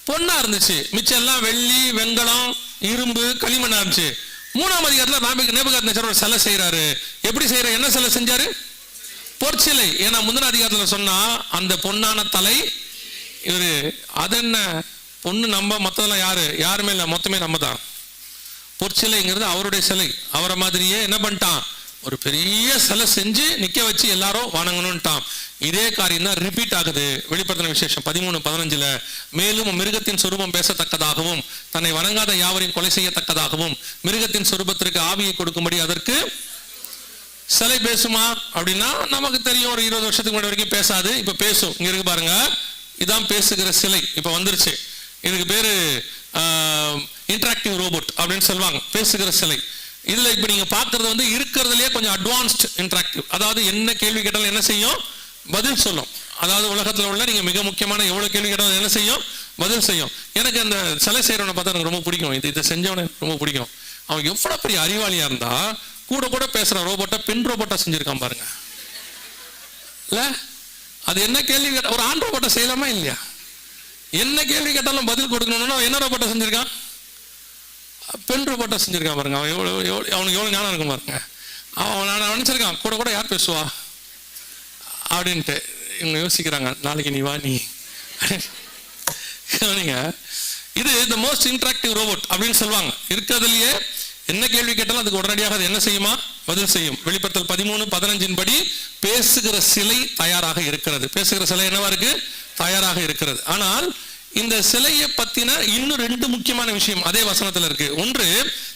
பொன்னா இருந்துச்சு. மிச்சம் எல்லாம் வெள்ளி, வெங்கலம், இரும்பு, களிமண்ணா இருந்துச்சு. 3ஆம் அதிகாரத்துல நேபுகாத்நேச்சர் ஒரு சிலை செய்யறாரு. எப்படி செய்யற? என்ன சிலை செஞ்சாரு? பொற்சிலை. ஏன்னா முந்தின அதிகாரத்துல சொன்னா அந்த பொன்னான தலை இவரு. அது என்ன பொண்ணு? நம்ம மொத்தம் யாருமே இல்லை, மொத்தமே நம்ம தான். பொற்சிலைங்கிறது அவருடைய சிலை. அவரை மாதிரியே என்ன பண்ணிட்டான்? ஒரு பெரிய சிலை செஞ்சு நிக்க வச்சு எல்லாரும் வணங்கணும்ட்டான். இதே காரியம் தான் ரிப்பீட் ஆகுது வெளிப்படுத்தின விசேஷம் 13:15. மேலும் மிருகத்தின் சொரூபம் பேசத்தக்கதாகவும் தன்னை வணங்காத யாவரையும் கொலை செய்யத்தக்கதாகவும் மிருகத்தின் சொரூபத்திற்கு ஆவியை கொடுக்கும்படி அதற்கு. சிலை பேசுமா அப்படின்னா நமக்கு தெரியும், ஒரு 20 வருஷத்துக்கு முன்னாடி வரைக்கும் பேசாது, இப்ப பேசும். இங்க இருக்கு பாருங்க, இதான் பேசுகிற சிலை. இப்ப வந்துருச்சு. இதுக்கு பேரு இன்டராக்டிவ் ரோபோட் அப்படின்னு சொல்லுவாங்க, பேசுகிற சிலை. இதுல இப்ப நீங்க பாக்குறது இருக்கிறதுலயே கொஞ்சம் அட்வான்ஸ்ட் இன்டராக்டிவ். அதாவது என்ன கேள்வி கேட்டாலும் என்ன செய்யும்? பதில் சொல்லும். அதாவது உலகத்துல உள்ள நீங்க மிக முக்கியமான எவ்வளவு கேள்வி கேட்டாலும் என்ன செய்யும்? பதில் செய்யும். எனக்கு அந்த சிலை செய்யறவனை பார்த்தா எனக்கு ரொம்ப பிடிக்கும். இதை செஞ்சவனை ரொம்ப பிடிக்கும். அவன் எவ்வளவு பெரிய அறிவாளியா இருந்தா கூட பேசுற ரோபோட்டை பெண் ரோபோட்டா செஞ்சிருக்கான் பாருங்க. இல்ல அது என்ன கேள்வி கேட்ட ஒரு ஆண் ரோபோட்டை செய்யலாமா இல்லையா? என்ன கேள்வி கேட்டாலும் பதில் கொடுக்கணும்னா என்ன ரோபோட்டை செஞ்சிருக்கான்? பெண் ரோபோட்டா செஞ்சிருக்கான் பாருங்க. அவன் அவனுக்கு எவ்வளவு ஞானம் இருக்கும் பாருங்க. அவன் நினைச்சிருக்கான் கூட யார் பேசுவா அப்படின்ட்டு. இவங்க யோசிக்கிறாங்க, நாளைக்கு நீ வா நீ. இது தி மோஸ்ட் இன்டராக்டிவ் ரோபோட் அப்படின்னு சொல்லுவாங்க. இருக்கிறதுலயே என்ன கேள்வி கேட்டாலும் அதுக்கு உடனடியாக அது என்ன செய்யுமா? பதில் செய்யும். வெளிப்படுத்தல் 13:15 படி பேசுகிற சிலை தயாராக இருக்கிறது. பேசுகிற சிலை என்னவா இருக்கு? தயாராக இருக்கிறது. ஆனால் இந்த சிலையை பத்தின இன்னும் 2 முக்கியமான விஷயம் அதே வசனத்துல இருக்கு. ஒன்று,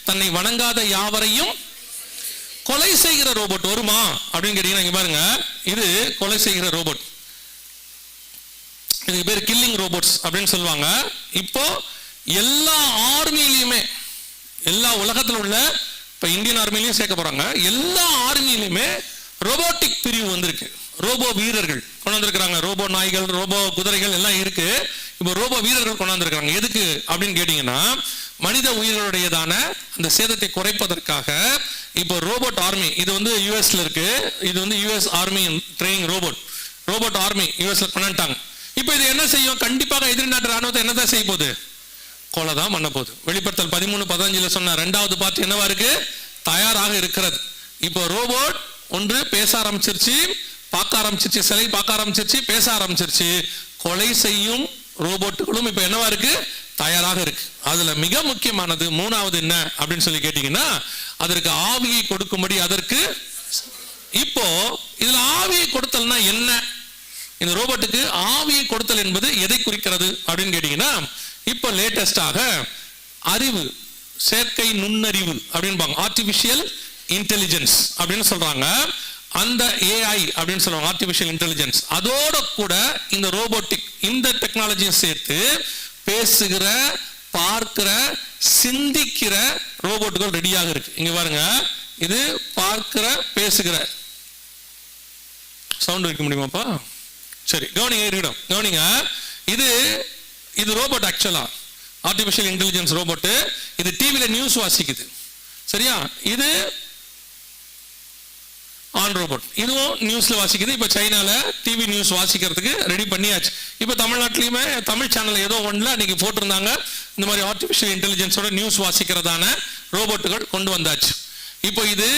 தன்னை வணங்காத யாவரையும் கொலை செய்கிற ரோபோட் வருமா அப்படின்னு கேட்டீங்கன்னா, இங்க பாருங்க, இது கொலை செய்கிற ரோபோட். இதுக்கு பேர் கில்லிங் ரோபோட்ஸ் அப்படின்னு சொல்லுவாங்க. இப்போ எல்லா ஆர்மியிலுமே, எல்லா உலகத்துல உள்ள, இப்ப இந்தியன் ஆர்மியிலையும் சேர்க்க போறாங்க, எல்லா ஆர்மியிலுமே ரோபோட்டிக் பிரிவு வந்திருக்கு. ரோபோ வீரர்கள் கொண்டு வந்திருக்கிறாங்க. ரோபோ நாய்கள், ரோபோ குதிரைகள் எல்லாம் இருக்கு. இப்போ ரோபோ வீரர்கள் கொண்டாந்துருக்காங்க. எதுக்கு அப்படின்னு கேட்டீங்கன்னா, மனித உயிர்களுடையதான அந்த சேதத்தை குறைப்பதற்காக இப்போ ரோபோட் ஆர்மி, இது யூஎஸ்ல இருக்கு. இது US army training robot army யூஎஸ்ல கொண்டாண்டாங்க. இப்போ இது என்ன செய்யும்? கண்டிப்பாக எதிரி நாட்டு ராணுவத்தை என்னதான் செய்ய போகுது? கொலை தான் பண்ண போகுது. வெளிப்படுத்தல் 13:15 சொன்ன ரெண்டாவது பார்ட் என்னவா இருக்கு? தயாராக இருக்கிறது. இப்போ ரோபோட் ஒன்று பேச ஆரம்பிச்சிருச்சு, பார்க்க ஆரம்பிச்சிருச்சு, சிலை பார்க்க ஆரம்பிச்சிருச்சு, பேச ஆரம்பிச்சிருச்சு. கொலை செய்யும் ரோபோட்டுகளும் இப்ப என்னவா இருக்கு? தயாராக இருக்கு. அதுல மிக முக்கியமானது மூணாவது என்ன அப்படின்னு சொல்லி கேட்டீங்கன்னா, அதற்கு ஆவியை கொடுக்கும்படி அதற்கு. இப்போ இதுல ஆவியை கொடுத்தல்னா என்ன? இந்த ரோபோட்டுக்கு ஆவியை கொடுத்தல் என்பது எதை குறிக்கிறது அப்படின்னு கேட்டீங்கன்னா, இப்போ லேட்டஸ்டாக அறிவு, செயற்கை நுண்ணறிவு அப்படின்னு ஆர்டிபிஷியல் இன்டெலிஜென்ஸ் அப்படின்னு சொல்றாங்க. அந்த ஏஐ அப்படின்னு சொல்லுவாங்க, ஆர்டிபிஷியல் இன்டெலிஜென்ஸ். அதோட கூட இந்த ரோபோட்டிக், இந்த டெக்னாலஜியை சேர்த்து பேசுகிற, பார்க்கிற, சிந்திக்கிற ரோபோட்டுகள் ரெடியாக இருக்கு. இங்க பாருங்க, இது பார்க்கிற, பேசுகிற. சவுண்ட் வைக்க முடியுமாப்பா? சரி, கவனிங்க, இருக்கட்டும், கவனிங்க. இது ரோபோட், ஆக்சுவலா ஆர்டிபிஷியல் இன்டெலிஜென்ஸ் ரோபோட். இது டிவில நியூஸ் வாசிக்குது, சரியா? இது ஆன் ரோபோட், இதுவும் நியூஸ்ல வாசிக்குது. இப்ப சைனால டிவி நியூஸ் வாசிக்கிறதுக்கு ரெடி பண்ணியாச்சு. இப்ப தமிழ்நாட்டிலுமே தமிழ் சேனல் ஏதோ ஒண்ணுல அன்னைக்கு போட்டிருந்தாங்க, இந்த மாதிரி ஆர்டிபிஷியல் இன்டெலிஜென்ஸோட நியூஸ் வாசிக்கிறதான ரோபோட்டுகள் கொண்டு வந்தாச்சு. இப்போ இது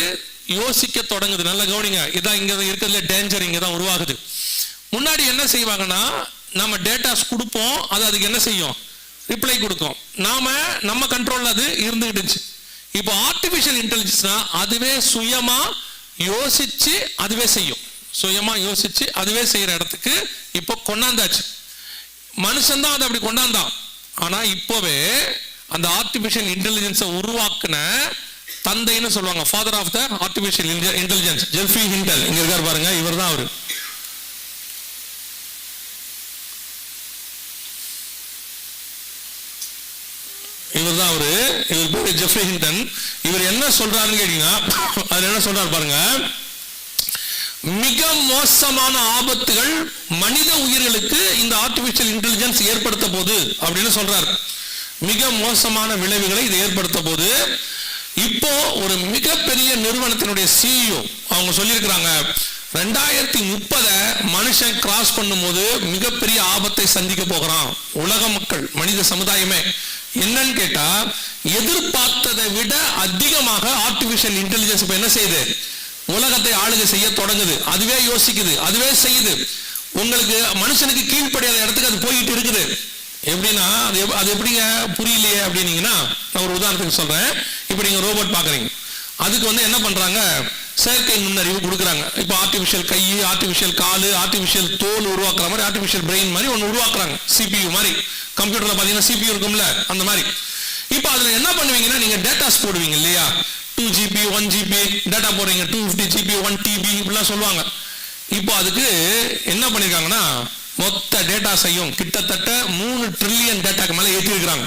யோசிக்க தொடங்குது. நல்ல கவனிங்க, இதான் இங்க இருக்கிறதுல டேஞ்சர் இங்க தான் உருவாகுது. முன்னாடி என்ன செய்வாங்கன்னா, நம்ம டேட்டாஸ் கொடுப்போம், அது அதுக்கு என்ன செய்யும்? ரிப்ளை கொடுக்கும். நம்ம கண்ட்ரோல்ல அது இருந்துகிட்டு இருந்துச்சு. இப்போ ஆர்டிபிஷியல் இன்டெலிஜென்ஸ்னா அதுவே சுயமா யோசிச்சு அதுவே செய்யும். சுயமா யோசிச்சு அதுவே செய்யற இடத்துக்கு இப்போ கொண்டாந்தாச்சு. மனுஷன் தான் அதை அப்படி கொண்டாந்தான். ஆனா இப்போவே அந்த ஆர்டிபிஷியல் இன்டெலிஜென்ஸை உருவாக்குன தந்தைன்னு சொல்லுவாங்க, father of the artificial intelligence, Geoffrey Hinton. இங்க இருக்காரு பாருங்க, இவர் தான் அவரு. இவர் தான் அவரு. இவர் பேரு ஜெஃப்ரி ஹிண்டன். இவர் என்ன சொல்றாருன்னு கேட்டீங்கன்னா, அதுல என்ன சொல்றாரு பாருங்க, மிக மோசமான ஆபத்துகள் மனித உயிர்களுக்கு இந்த ஆர்டிபிஷியல் இன்டெலிஜென்ஸ் ஏற்படுத்த போது அப்படின்னு சொல்றாரு. மிக மோசமான விளைவுகளை இது ஏற்படுத்த போது. இப்போ ஒரு மிகப்பெரிய நிறுவனத்தினுடைய சிஇஓ அவங்க சொல்லியிருக்கிறாங்க, 2030 மனுஷன் கிராஸ் பண்ணும்போது மிகப்பெரிய ஆபத்தை சந்திக்க போகிறான் உலக மக்கள், மனித சமுதாயமே. என்னன்னு கேட்டா, எதிர்பார்த்ததை விட அதிகமாக ஆர்டிபிஷியல் இன்டெலிஜென்ஸ் இப்ப என்ன செய்யுது? உலகத்தை ஆளுகை செய்ய தொடங்குது. அதுவே யோசிக்குது, அதுவே செய்யுது. உங்களுக்கு மனுஷனுக்கு கீழ்ப்படியாத இடத்துக்கு அது போயிட்டு இருக்குது. எப்படின்னா, அது எப்படிங்க புரியலையே அப்படின்னீங்கன்னா, நான் ஒரு உதாரணத்துக்கு சொல்றேன். இப்ப நீங்க ரோபோட் பாக்குறீங்க, அதுக்கு என்ன பண்றாங்க? செயற்கை நுண்ணறிவு கொடுக்குறாங்க. இப்போ ஆர்டிபிஷியல் கை, ஆர்டிபிஷியல் காலு, ஆர்டிபிஷியல் தோல் உருவாக்குற மாதிரி ஆர்டிபிஷியல் பிரெயின் மாதிரி ஒன்று உருவாக்குறாங்க. சிபியு மாதிரி, கம்ப்யூட்டர்ல பாத்தீங்கன்னா சிபியு இருக்கும்ல, அந்த மாதிரி. இப்போ அதுல என்ன பண்ணுவீங்கன்னா, நீங்க டேட்டாஸ் போடுவீங்க இல்லையா? 2GB 1GB டேட்டா போடுறீங்க, 250GB 1TB இப்படிலாம் சொல்லுவாங்க. இப்போ அதுக்கு என்ன பண்ணிருக்காங்கன்னா, மொத்த டேட்டா செய்யும் கிட்டத்தட்ட 3 ட்ரில்லியன் டேட்டாக்கு மேல ஏற்றி இருக்கிறாங்க.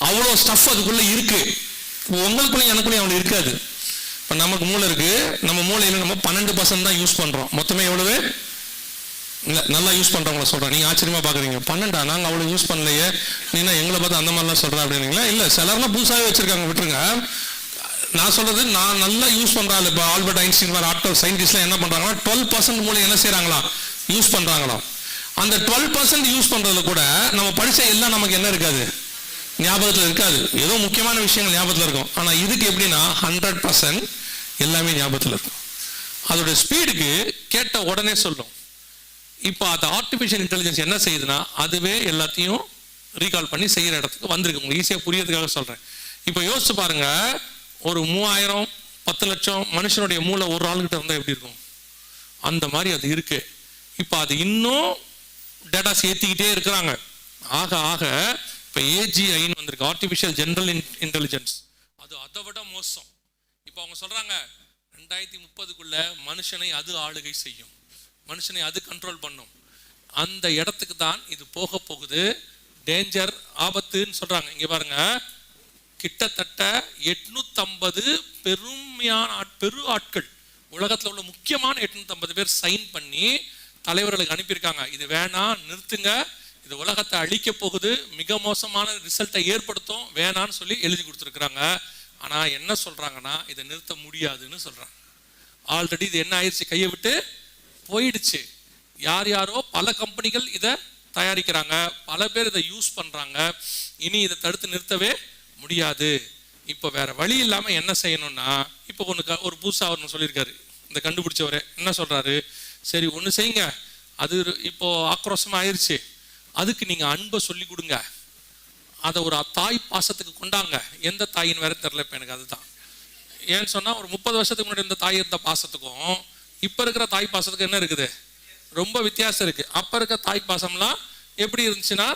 அவ்வளோ ஸ்டஃப் அதுக்குள்ள இருக்கு. உங்களுக்குள்ளயும் எனக்குள்ளயும் அவ்வளோ இருக்காது. இப்போ நமக்கு மூளை இருக்கு, நம்ம மூளையில நம்ம 12% தான் யூஸ் பண்றோம். மொத்தமே எவ்வளவு? இல்லை, நல்லா யூஸ் பண்றவங்கள சொல்றேன். நீங்க ஆச்சரியமா பாக்குறீங்க, 12 நாங்க அவ்வளவு யூஸ் பண்ணலையே, நீங்க எங்களை பார்த்து அந்த மாதிரிலாம் சொல்ற அப்படின்னீங்களா? இல்ல, சிலர்லாம் புதுசாகவே வச்சிருக்காங்க, விட்டுருங்க. நான் சொல்றது நான் நல்லா யூஸ் பண்றாங்க. இப்போ ஆல்பர்ட் ஐன்ஸ்டீன் மாதிரி ஆட்கள், சயின்டிஸ்ட்லாம் என்ன பண்றாங்கன்னா, 12% மூளை என்ன செய்யறாங்களா? யூஸ் பண்றாங்களாம். அந்த 12% யூஸ் பண்றதுல கூட நம்ம படிச்ச எல்லாம் நமக்கு என்ன இருக்காது? ஞாபகத்தில் இருக்காது. ஏதோ முக்கியமான விஷயங்கள் ஞாபகத்தில் இருக்கும். ஆனா இதுக்கு எப்படின்னா 100% எல்லாமே ஞாபகத்தில் இருக்கும். அதோட ஸ்பீடுக்கு கேட்ட உடனே சொல்லும். இப்போ அது ஆர்டிபிஷியல் இன்டெலிஜென்ஸ் என்ன செய்யுதுன்னா, அதுவே எல்லாத்தையும் ரீகால் பண்ணி செய்யற இடத்துக்கு வந்திருக்கு. உங்களுக்கு ஈஸியாக புரியறதுக்காக சொல்றேன். இப்போ யோசிச்சு பாருங்க, ஒரு 3000 10 லட்சம் மனுஷனுடைய மூளை ஒரு ஆளுகிட்ட இருந்தா எப்படி இருக்கும்? அந்த மாதிரி அது இருக்கு. இப்போ அது இன்னும் டேட்டாஸ் ஏற்றிக்கிட்டே இருக்கிறாங்க. ஆக ஆக இப்போ ஏஜிஐன்னு வந்திருக்கு, ஆர்டிபிஷியல் ஜெனரல் இன்டெலிஜென்ஸ். அது அதை விட மோசம். இப்போ அவங்க சொல்றாங்க 2030க்குள்ள மனுஷனை அது ஆளுகை செய்யும், மனுஷனை அது கண்ட்ரோல் பண்ணும். அந்த இடத்துக்கு தான் இது போக போகுது. டேஞ்சர், ஆபத்துன்னு சொல்றாங்க. இங்க பாருங்க, கிட்டத்தட்ட 850 பெரு ஆட்கள், உலகத்தில் உள்ள முக்கியமான 850 பேர் சைன் பண்ணி தலைவர்களுக்கு அனுப்பியிருக்காங்க. இது வேணாம், நிறுத்துங்க, இது உலகத்தை அழிக்க போகுது, மிக மோசமான ரிசல்ட்டை ஏற்படுத்தும், வேணான்னு சொல்லி எழுதி கொடுத்துருக்குறாங்க. ஆனா என்ன சொல்றாங்கன்னா, இதை நிறுத்த முடியாதுன்னு சொல்றாங்க. ஆல்ரெடி இது என்ன ஆயிடுச்சு, கையை விட்டு போயிடுச்சு. யார் யாரோ பல கம்பெனிகள் இதை தயாரிக்கிறாங்க, பல பேர் இதை யூஸ் பண்றாங்க. இனி இதை தடுத்து நிறுத்தவே முடியாது. இப்போ வேற வழி இல்லாம என்ன செய்யணும்னா, இப்போ ஒரு புதுசா ஒன்று சொல்லியிருக்காரு இந்த கண்டுபிடிச்சவரே. என்ன சொல்றாரு, சரி ஒன்று செய்யுங்க, அது இப்போ ஆக்ரோஷமா ஆயிடுச்சு, அதுக்கு நீங்க அன்பை சொல்லி கொடுங்க, அதை ஒரு தாய் பாசத்துக்கு கொண்டாங்க. எந்த தாயின்னு வேற தெரியல இப்போ எனக்கு. அதுதான் ஏன்னு சொன்னா, ஒரு 30 வருஷத்துக்கு முன்னாடி இந்த தாய் இருந்த பாசத்துக்கும் இப்ப இருக்கிற தாய் பாசத்துக்கு என்ன இருக்குது, ரொம்ப வித்தியாசம் இருக்கு. அப்ப இருக்க தாய் பாசம்லாம் எப்படி இருந்துச்சுன்னா,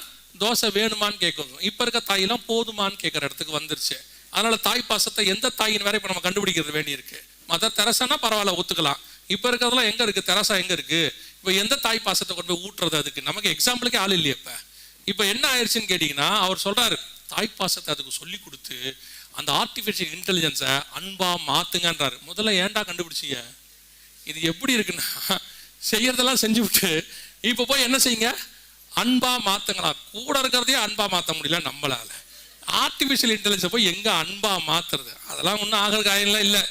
தோசை வேணுமான்னு கேட்கும். இப்ப இருக்க தாயெல்லாம் போதுமான்னு கேட்கற இடத்துக்கு வந்துருச்சு. அதனால தாய் பாசத்தை எந்த தாயின் வேற இப்ப நம்ம கண்டுபிடிக்கிறது வேண்டி இருக்கு. மதர் தெரசானா பரவாயில்ல, ஒத்துக்கலாம். இப்ப இருக்கிறதுலாம் எங்க இருக்கு, தெரசா எங்க இருக்கு? இப்ப எந்த தாய் பாசத்தை கொண்டு போய் ஊட்டுறது? அதுக்கு நமக்கு எக்ஸாம்பிளுக்கே ஆள் இல்லையே. இப்ப என்ன ஆயிடுச்சுன்னு கேட்டீங்கன்னா, அவர் சொல்றாரு, தாய் பாசத்தை அதுக்கு சொல்லி கொடுத்து அந்த ஆர்டிபிஷியல் இன்டெலிஜென்ஸை அன்பா மாத்துங்கன்றாரு. முதல்ல ஏன்டா கண்டுபிடிச்சிங்க? இது எப்படி இருக்குன்னா, செய்யறதெல்லாம் செஞ்சு விட்டு இப்ப போய் என்ன செய்யுங்க, அன்பா மாத்துங்களா. கூட இருக்கிறதையே அன்பா மாத்த முடியல நம்மளால. ஆர்டிபிஷியல் இன்டெலிஜென்ஸை போய் எங்க அன்பா மாத்துறது? அதெல்லாம் ஒன்றும் ஆகிற காரியம்லாம் இல்லை.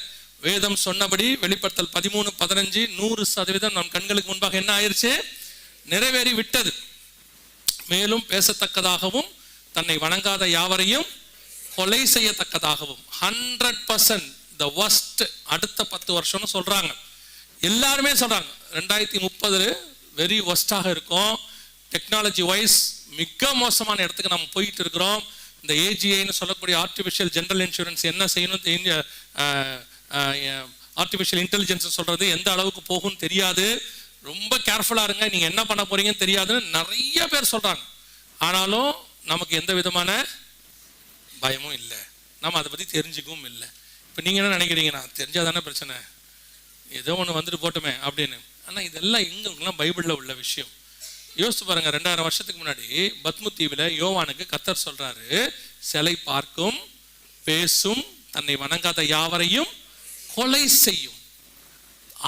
வேதம் சொன்னபடி வெளிப்படுத்தல் 13:15 100% நம் கண்களுக்கு முன்பாக என்ன ஆயிடுச்சு, நிறைவேறி விட்டது. மேலும் பேசத்தக்கதாகவும் தன்னை வணங்காத யாவரையும் கொலை செய்யத்தக்கதாகவும் 100% the worst அடுத்த 10 வருஷம்னு சொல்றாங்க. எல்லாருமே சொல்றாங்க 2030 வெரி ஒஸ்டாக இருக்கும். டெக்னாலஜி வைஸ் மிக மோசமான இடத்துக்கு நம்ம போயிட்டு இருக்கிறோம். இந்த ஏஜிஐன்னு சொல்லக்கூடிய ஆர்டிஃபிஷியல் ஜெனரல் இன்சூரன்ஸ் என்ன செய்யணும், ஆர்டிஃபிஷியல் இன்டெலிஜென்ஸ் சொல்றது எந்த அளவுக்கு போகும்னு தெரியாது. ரொம்ப கேர்ஃபுல்லா இருங்க, நீங்க என்ன பண்ண போறீங்கன்னு தெரியாதுன்னு நிறைய பேர் சொல்றாங்க. ஆனாலும் நமக்கு எந்த விதமான பயமும் இல்லை, நம்ம அதை பத்தி தெரிஞ்சுக்கவும் இல்லை. இப்போ நீங்க என்ன நினைக்கிறீங்கன்னா, தெரிஞ்சாதானே பிரச்சனை, ஏதோ ஒன்று வந்துட்டு போட்டுமே அப்படின்னு. ஆனால் இதெல்லாம் எங்களுக்குலாம் பைபிளில் உள்ள விஷயம். யோசிச்சு பாருங்க, 2000 வருஷத்துக்கு முன்னாடி பத்மு தீவில் யோவானுக்கு கர்த்தர் சொல்றாரு, சிலை பார்க்கும், பேசும், தன்னை வணங்காத யாவரையும் கொலை செய்யும்.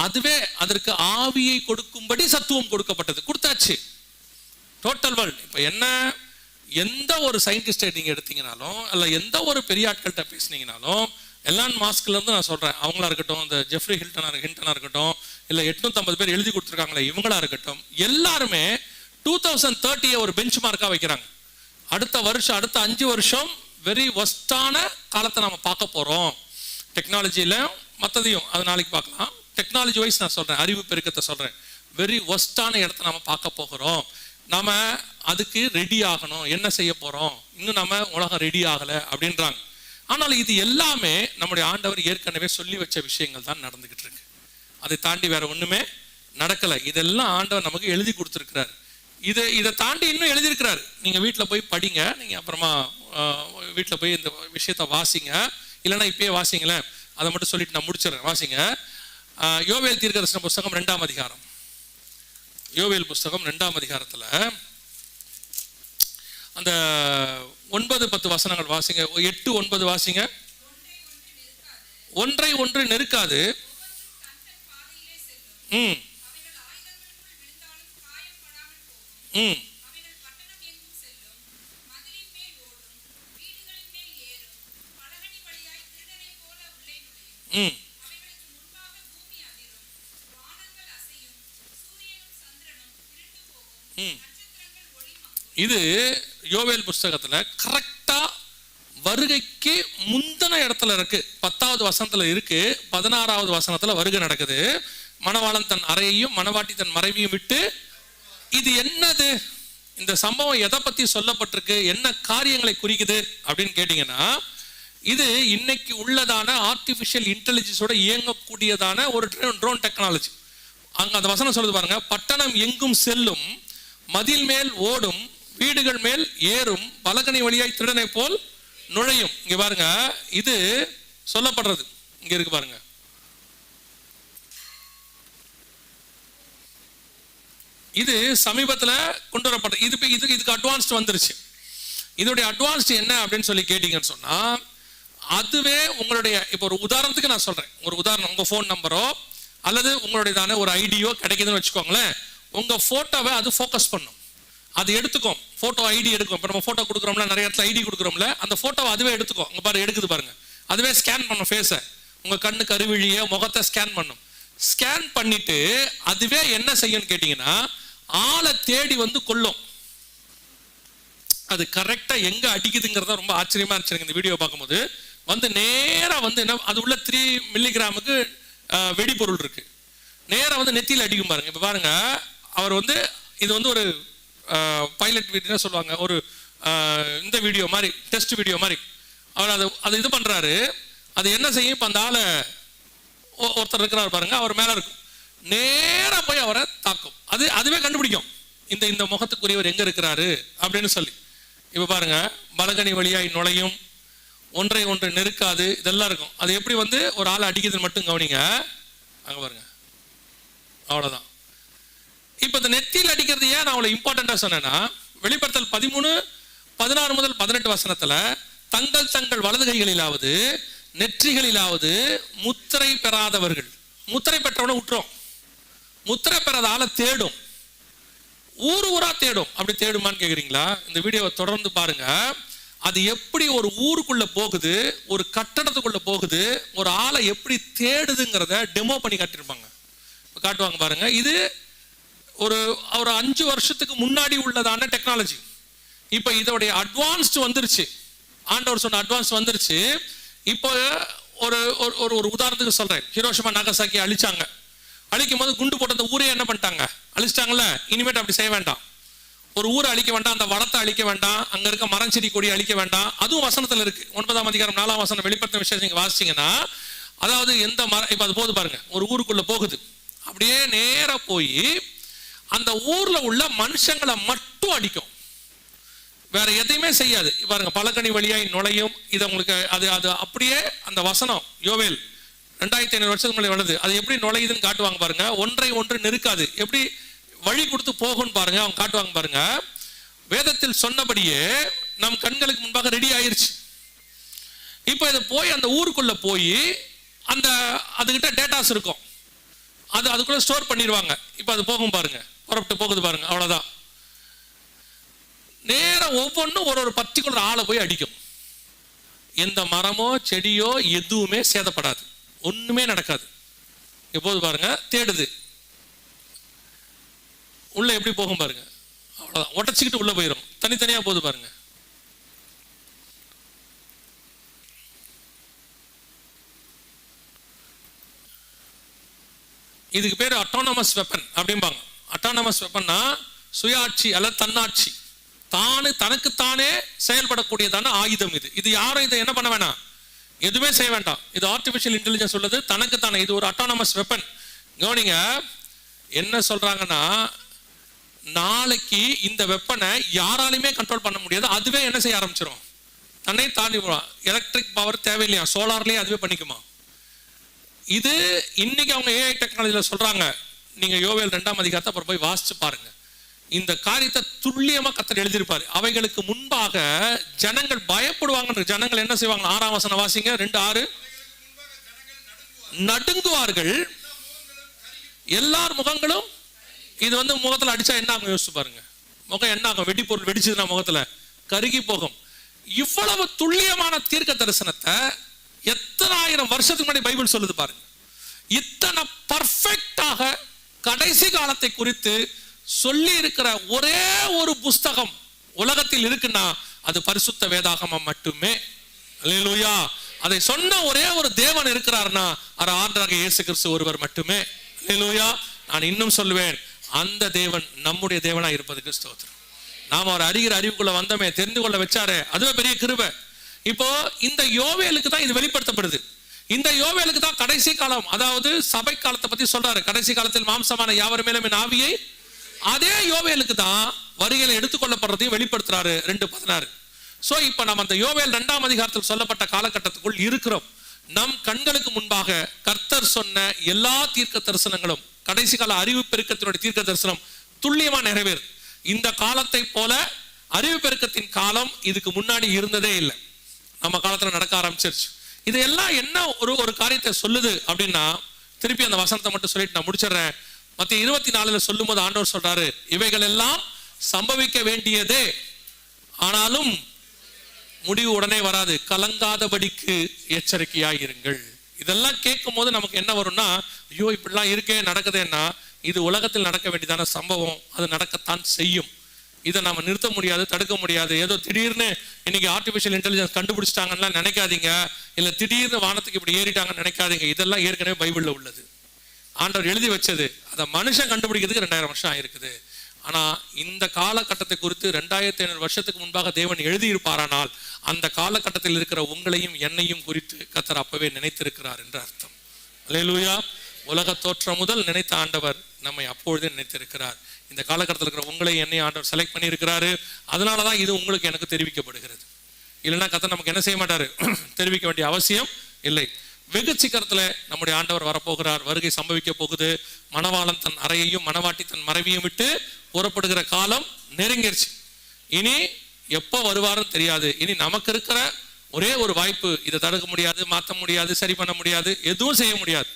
அதுவே அதற்கு ஆவியை கொடுக்கும்படி சத்துவம் கொடுக்கப்பட்டது, கொடுத்தாச்சு. Total world. இப்போ என்ன, எந்த ஒரு சயின்டிஸ்டை நீங்க எடுத்தீங்கனாலும், அல்ல எந்த ஒரு பெரிய ஆட்கள்கிட்ட பேசினீங்கனாலும், எலான் மாஸ்க்ல இருந்து நான் சொல்றேன், அவங்களா இருக்கட்டும், இந்த ஜெஃப்ரி ஹில்டனா இருக்கட்டும், இல்ல 850 பேர் எழுதி கொடுத்துருக்காங்களே இவங்களா இருக்கட்டும், எல்லாருமே 2030 ஒரு பெஞ்ச் மார்க்கா வைக்கிறாங்க. அடுத்த வருஷம், அடுத்த 5 வருஷம் வெரி ஒஸ்டான காலத்தை நம்ம பார்க்க போறோம். டெக்னாலஜியில மற்றதையும் அது நாளைக்கு பார்க்கலாம். டெக்னாலஜி வைஸ் நான் சொல்றேன், அறிவு பெருக்கத்தை சொல்றேன். வெரி ஒஸ்டான இடத்தை நம்ம பார்க்க போகிறோம். நாம அதுக்கு ரெடி ஆகணும். என்ன செய்ய போறோம், இன்னும் நம்ம உலகம் ரெடி ஆகல அப்படின்றாங்க. ஆனால் இது எல்லாமே நம்முடைய ஆண்டவர் ஏற்கனவே சொல்லி வச்ச விஷயங்கள் தான் நடந்துகிட்டு இருக்கு. அதை தாண்டி வேற ஒண்ணுமே நடக்கல. இதெல்லாம் ஆண்டவர் நமக்கு எழுதி கொடுத்துருக்கிறார். இதை தாண்டி இன்னும் எழுதியிருக்கிறார். நீங்க வீட்டில் போய் படிங்க, நீங்க அப்புறமா வீட்டில் போய் இந்த விஷயத்த வாசிங்க, இல்லைன்னா இப்பயே வாசிங்களேன். அதை மட்டும் சொல்லிட்டு நான் முடிச்சிடறேன். வாசிங்க யோவேல் தீர்க்கதரிசன புஸ்தகம் 2ஆம் அதிகாரம். யோவேல் புஸ்தகம் 2ஆம் அதிகாரத்துல அந்த 9-10 வசனங்கள் வாசிங்க. 8-9 வாசிங்க. ஒன்றை ஒன்று நெருக்காது, இது யோவேல் புஸ்தகத்துல கரெக்டா வருகைக்கு முந்தின இடத்துல இருக்கு. 10வது வசனத்துல இருக்கு, 16வது வசனத்துல வருகை நடக்குது. மணவாளன் தன் அறையையும் மணவாட்டி தன் மறைவையும் விட்டு. இது என்னது, இந்த சம்பவம் எதை பத்தி சொல்லப்பட்டிருக்கு, என்ன காரியங்களை குறிக்குது அப்படின்னு கேட்டீங்கன்னா, இது இன்னைக்கு உள்ளதான ஆர்டிபிஷியல் இன்டெலிஜென்ஸோட இயங்கக்கூடியதான ஒரு ட்ரோன் டெக்னாலஜி. அங்க அந்த வசனம் சொல்லுது பாருங்க, பட்டணம் எங்கும் செல்லும், மதில் மேல் ஓடும், வீடுகள் மேல் ஏறும், பலகனி வழியாய் திருடனை போல் நுழையும். இங்க பாருங்க, இது சொல்லப்படுறது இங்க இருக்கு பாருங்க. இது சமீபத்துல கொண்டு வரப்பட்டது. இதுக்கு அட்வான்ஸ்ட் வந்துருச்சு. இதோடைய அட்வான்ஸ்ட் என்ன அப்படின்னு சொல்லி கேட்டீங்கன்னு சொன்னா, அதுவே உங்களுடைய, இப்போ ஒரு உதாரணத்துக்கு நான் சொல்றேன், ஒரு உதாரணம், உங்க போன் நம்பரோ அல்லது உங்களுடையதான ஒரு ஐடியோ கிடைக்குதுன்னு வச்சுக்கோங்களேன். உங்க போட்டோவை அது ஃபோக்கஸ் பண்ணும், அது எடுத்துக்கும், போட்டோ ஐடி எடுக்கும். இப்போ நம்ம போட்டோ கொடுக்குறோம்ல, நிறைய இடத்துல ஐடி கொடுக்குறோம்ல, அந்த போட்டோவை அதுவே எடுத்துக்கும். உங்க பாரு எடுக்குது பாருங்க, அதுவே ஸ்கேன் பண்ணும் ஃபேஸை, உங்க கண்ணு கருவிழிய முகத்தை ஸ்கேன் பண்ணும். ஸ்கேன் பண்ணிட்டு அதுவே என்ன செய்யும்னு கேட்டீங்கன்னா, ஆளை தேடி வந்து கொள்ளும். அது கரெக்டா எங்க அடிக்குதுங்கிறத ரொம்ப ஆச்சரியமா இருந்துச்சு இந்த வீடியோ பார்க்கும்போது. வந்து நேரா வந்து என்ன, அது உள்ள 3 மில்லிகிராமுக்கு வெடிபொருள் இருக்கு. நேரா வந்து நெத்தியில் அடிக்கும் பாருங்க. இப்ப பாருங்க, அவர் வந்து இது வந்து ஒரு பைலட் வீடியோ சொல்லுவாங்க, ஒரு இந்த வீடியோ மாதிரி, டெஸ்ட் வீடியோ மாதிரி. அவர் அது இது பண்றாரு. அது என்ன செய்யும், இப்போ அந்த ஆளை ஒருத்தர் இருக்கிறார் பாருங்க, அவர் மேல இருக்கும், நேரா போய் அவரை தாக்கும். அதுவே கண்டுபிடிக்கும் இந்த முகத்துக்குரியவர் எங்க இருக்கிறாரு அப்படின்னு சொல்லி. இப்ப பாருங்க, பலகனி வழியாய் நுழையும், ஒன்றை ஒன்று நெருக்காது, இதெல்லாம் இருக்கும். அது எப்படி வந்து ஒரு ஆளை அடிக்குதுன்னு மட்டும் கவனிங்க. அங்க பாருங்க, அவ்வளவுதான். இப்ப இந்த நெத்தியில் அடிக்கிறது ஏன் நான் அவ்வளவு இம்பார்ட்டண்டா சொன்னேன்னா, வெளிப்படுத்தல் 13:16 முதல் 18 வசனத்துல, தங்கள் வலது கைகளிலாவது நெற்றிகளிலாவது முத்திரை பெறாதவர்கள், முத்திரை பெற்றவன விட்டுரும், முத்திரை பெறாத ஆளை தேடும், ஊரா தேடும். அப்படி தேடுமான்னு கேக்குறீங்களா? இந்த வீடியோவை தொடர்ந்து பாருங்க. அது எப்படி ஒரு ஊருக்குள்ள போகுது, ஒரு கட்டடத்துக்குள்ள போகுது, ஒரு ஆளை எப்படி தேடுதுங்கிறத டெமோ பண்ணி காட்டியிருப்பாங்க, காட்டுவாங்க பாருங்க. இது ஒரு 5 வருஷத்துக்கு முன்னாடி உள்ளதான டெக்னாலஜி. இப்ப இதோடைய அட்வான்ஸ்ட் வந்துருச்சு, ஆண்டவர் சொன்ன அட்வான்ஸ் வந்துருச்சு. இப்போ ஒரு உதாரணத்துக்கு சொல்றேன். ஹிரோஷிமா நாகசாக்கி அழிச்சாங்க. அழிக்கும் போது குண்டு போட்ட அந்த ஊரே என்ன பண்ணிட்டாங்க, அழிச்சிட்டாங்கல்ல. இனிமேட்டு அப்படி செய்ய வேண்டாம். ஒரு ஊரை அழிக்க வேண்டாம், அந்த வளத்தை அழிக்க வேண்டாம், அங்க இருக்க மரம் செடி கொடி அழிக்க வேண்டாம். அதுவும் வசனத்துல இருக்கு. 9ஆம் அதிகாரம் 4ஆம் வசனம் வெளிப்படுத்த விஷயம் நீங்க வாசிச்சீங்கன்னா, அதாவது எந்த மரம், இப்ப அது போது பாருங்க, ஒரு ஊருக்குள்ள போகுது, அப்படியே நேரா போய் அந்த ஊர்ல உள்ள மனுஷங்களை மட்டும் அடிக்கும், வேற எதையுமே செய்யாது. பாருங்க, பலகனி வழியாய் நுழையும். இது உங்களுக்கு அது அப்படியே அந்த வசனம் யோவேல் 2500 வருஷத்துக்கு முன்னாடி வருது. அது எப்படி நுழையுதுன்னு காட்டுவாங்க பாருங்க. ஒன்றை ஒன்று நெருக்காது, எப்படி வழி கொடுத்து போகும் பாருங்க, அவங்க காட்டுவாங்க பாருங்க. வேதத்தில் சொன்னபடியே நம் கண்களுக்கு முன்பாக ரெடி ஆயிருச்சு. இப்ப இது போய் அந்த ஊருக்குள்ள போய் அந்த அதுகிட்ட டேட்டாஸ் இருக்கும், அதுக்குள்ள ஸ்டோர் பண்ணிடுவாங்க. இப்ப அது போகும் பாருங்க, புறப்பட்டு போகுது பாருங்க, அவ்வளவுதான். நேரம் ஒவ்வொன்றும் ஒரு பர்டிகுலர் ஆளை போய் அடிக்கும். எந்த மரமோ செடியோ எதுவுமே சேதப்படாது, ஒண்ணுமே நடக்காது. எப்போது பாருங்க, தேடுது, உள்ள எப்படி போகும் பாருங்க, அவ்வளவுதான். உடச்சிக்கிட்டு உள்ள போயிடும், தனித்தனியா போகுது பாருங்க. இதுக்கு பேரு அட்டானமஸ் வெப்பன் அப்படிம்பாங்க. அட்டானமஸ் வெப்பன்னா சுயாட்சி அல்லது தன்னாட்சி, தனக்குத்தானே செயல்படக்கூடியதான ஆயுதம் இது. இது யாரும் இதை என்ன பண்ண வேணாம், எதுவுமே செய்ய வேண்டாம். இது ஆர்டிபிஷியல் இன்டெலிஜென்ஸ் உள்ளது, தனக்குத்தானே. இது ஒரு அட்டானமஸ் வெப்பன். கவனிங்க, என்ன சொல்றாங்கன்னா, நாளைக்கு இந்த வெப்பனை யாராலையுமே கண்ட்ரோல் பண்ண முடியாது, அதுவே என்ன செய்ய ஆரம்பிச்சிடும், தன்னை தாண்டி போகலாம். எலக்ட்ரிக் பவர் தேவையில்லையா, சோலார்லயே அதுவே பண்ணிக்குமா. இது இன்னைக்கு அவங்க ஏஐ டெக்னாலஜில சொல்றாங்க. நீங்க யோவேல் 2ஆம் அதிகாரத்தை அப்புறம் போய் வாசிச்சு பாருங்க. இந்த காரியத்தை துல்லியமா கர்த்தர் எழுதியிருப்பாரு. அவைகளுக்கு முன்பாக ஜனங்கள் பயப்படுவாங்க. ஜனங்கள் என்ன செய்வாங்க, 6ஆம் வசனம் வாசிங்க, 2:6. நடுங்குவார்கள், எல்லார் முகங்களும். இது வந்து முகத்துல அடிச்சா என்ன ஆகும் யோசிச்சு பாருங்க. முகம் என்ன ஆகும், வெடிப்பொருள் வெடிச்சதுன்னா முகத்துல கருகி போகும். இவ்வளவு துல்லியமான தீர்க்க தரிசனத்தை எத்தனை ஆயிரம் வருஷத்துக்கு முன்னாடி பைபிள் சொல்லுது பாருங்க. இத்தனை பர்ஃபெக்டாக கடைசி காலத்தை குறித்து சொல்லி இருக்கிற ஒரே ஒரு புஸ்தகம் உலகத்தில் இருக்குன்னா அது பரிசுத்த வேதாகமம் மட்டுமே. அல்லேலூயா. அதை சொன்ன ஒரே ஒரு தேவன் இருக்கிறார்னா அது ஆண்டவராகிய இயேசு கிறிஸ்து ஒருவர் மட்டுமே. அல்லேலூயா. நான் இன்னும் சொல்லுவேன், அந்த தேவன் நம்முடைய தேவனா இருப்பதுக்கு ஸ்தோத்திரம். நாம அவர் அறிகிற அறிவுக்குள்ள வந்தமே, தெரிந்து கொள்ள வச்சாரே, அதுவே பெரிய கிருபை. இப்போ இந்த யோவேலுக்கு தான் இது வெளிப்படுத்தப்படுது. இந்த யோவேலுக்கு தான் கடைசி காலம், அதாவது சபை காலத்தை பத்தி சொல்றாரு. கடைசி காலத்தில் மாம்சமான யாவர் மேலும் என் ஆவியை, அதே யோவேலுக்கு தான் வருகையில எடுத்துக்கொள்ளப்படுறதையும் வெளிப்படுத்துறாரு 2:16. சோ இப்ப நம்ம அந்த யோவேல் 2ஆம் அதிகாரத்தில் சொல்லப்பட்ட காலகட்டத்துக்குள் இருக்கிறோம். நம் கண்களுக்கு முன்பாக கர்த்தர் சொன்ன எல்லா தீர்க்க தரிசனங்களும், கடைசி கால அறிவு பெருக்கத்தினுடைய தீர்க்க தரிசனம் துல்லியமா நிறைவேறு. இந்த காலத்தை போல அறிவு பெருக்கத்தின் காலம் இதுக்கு முன்னாடி இருந்ததே இல்லை, நம்ம காலத்துல நடக்க ஆரம்பிச்சிருச்சு. இது எல்லாம் என்ன ஒரு காரியத்தை சொல்லுது அப்படின்னா, திருப்பி அந்த வசனத்தை மட்டும் சொல்லிட்டு நான் முடிச்சிடுறேன். மத்திய 24 சொல்லும் போது ஆண்டவர் சொல்றாரு, இவைகள் எல்லாம் சம்பவிக்க வேண்டியதே, ஆனாலும் முடிவு உடனே வராது, கலங்காதபடிக்கு எச்சரிக்கையாயிருங்கள். இதெல்லாம் கேட்கும் போது நமக்கு என்ன வரும்னா, ஐயோ இப்படிலாம் இருக்கே நடக்குதுன்னா, இது உலகத்தில் நடக்க வேண்டியதான சம்பவம், அது நடக்கத்தான் செய்யும். இதை நம்ம நிறுத்த முடியாது, தடுக்க முடியாது. ஏதோ திடீர்னு இன்னைக்கு ஆர்டிஃபிஷியல் இன்டெலிஜென்ஸ் கண்டுபிடிச்சிட்டாங்கன்னா நினைக்காதீங்க, இல்லை திடீர்னு வானத்துக்கு இப்படி ஏறிட்டாங்கன்னு நினைக்காதீங்க. இதெல்லாம் ஏற்கனவே பைபிளில் உள்ளது, ஆண்டவர் எழுதி வச்சது. அதை மனுஷன் கண்டுபிடிக்கிறதுக்கு 2000 வருஷம் ஆயிருக்குது. ஆனா இந்த காலகட்டத்தை குறித்து 2500 வருஷத்துக்கு முன்பாக தேவன் எழுதியிருப்பாரானால் அந்த காலகட்டத்தில் இருக்கிற உங்களையும் என்னையும் குறித்து கர்த்தர் அப்பவே நினைத்திருக்கிறார் என்று அர்த்தம். அல்லேலூயா. உலக தோற்றம் முதல் நினைத்த ஆண்டவர் நம்மை அப்பொழுதே நினைத்திருக்கிறார். இந்த காலகட்டத்தில் இருக்கிற உங்களை என்னை ஆண்டவர் செலக்ட் பண்ணி இருக்கிறாரு. அதனாலதான் இது உங்களுக்கு எனக்கு தெரிவிக்கப்படுகிறது. இல்லைன்னா கர்த்தர் நமக்கு என்ன செய்ய மாட்டாரு, தெரிவிக்க வேண்டிய அவசியம் இல்லை. வெகு சீக்கிரத்துல நம்முடைய ஆண்டவர் வரப்போகிறார். வருகை சம்பவிக்க போகுது. மணவாளன் தன் அறையையும் மணவாட்டி தன் மறைவையும் விட்டு புறப்படுகிற காலம் நெருங்கிருச்சு. இனி எப்போ வருவாருன்னு தெரியாது. இனி நமக்கு இருக்கிற ஒரே ஒரு வாய்ப்பு, இதை தடுக்க முடியாது, மாற்ற முடியாது, சரி பண்ண முடியாது, எதுவும் செய்ய முடியாது.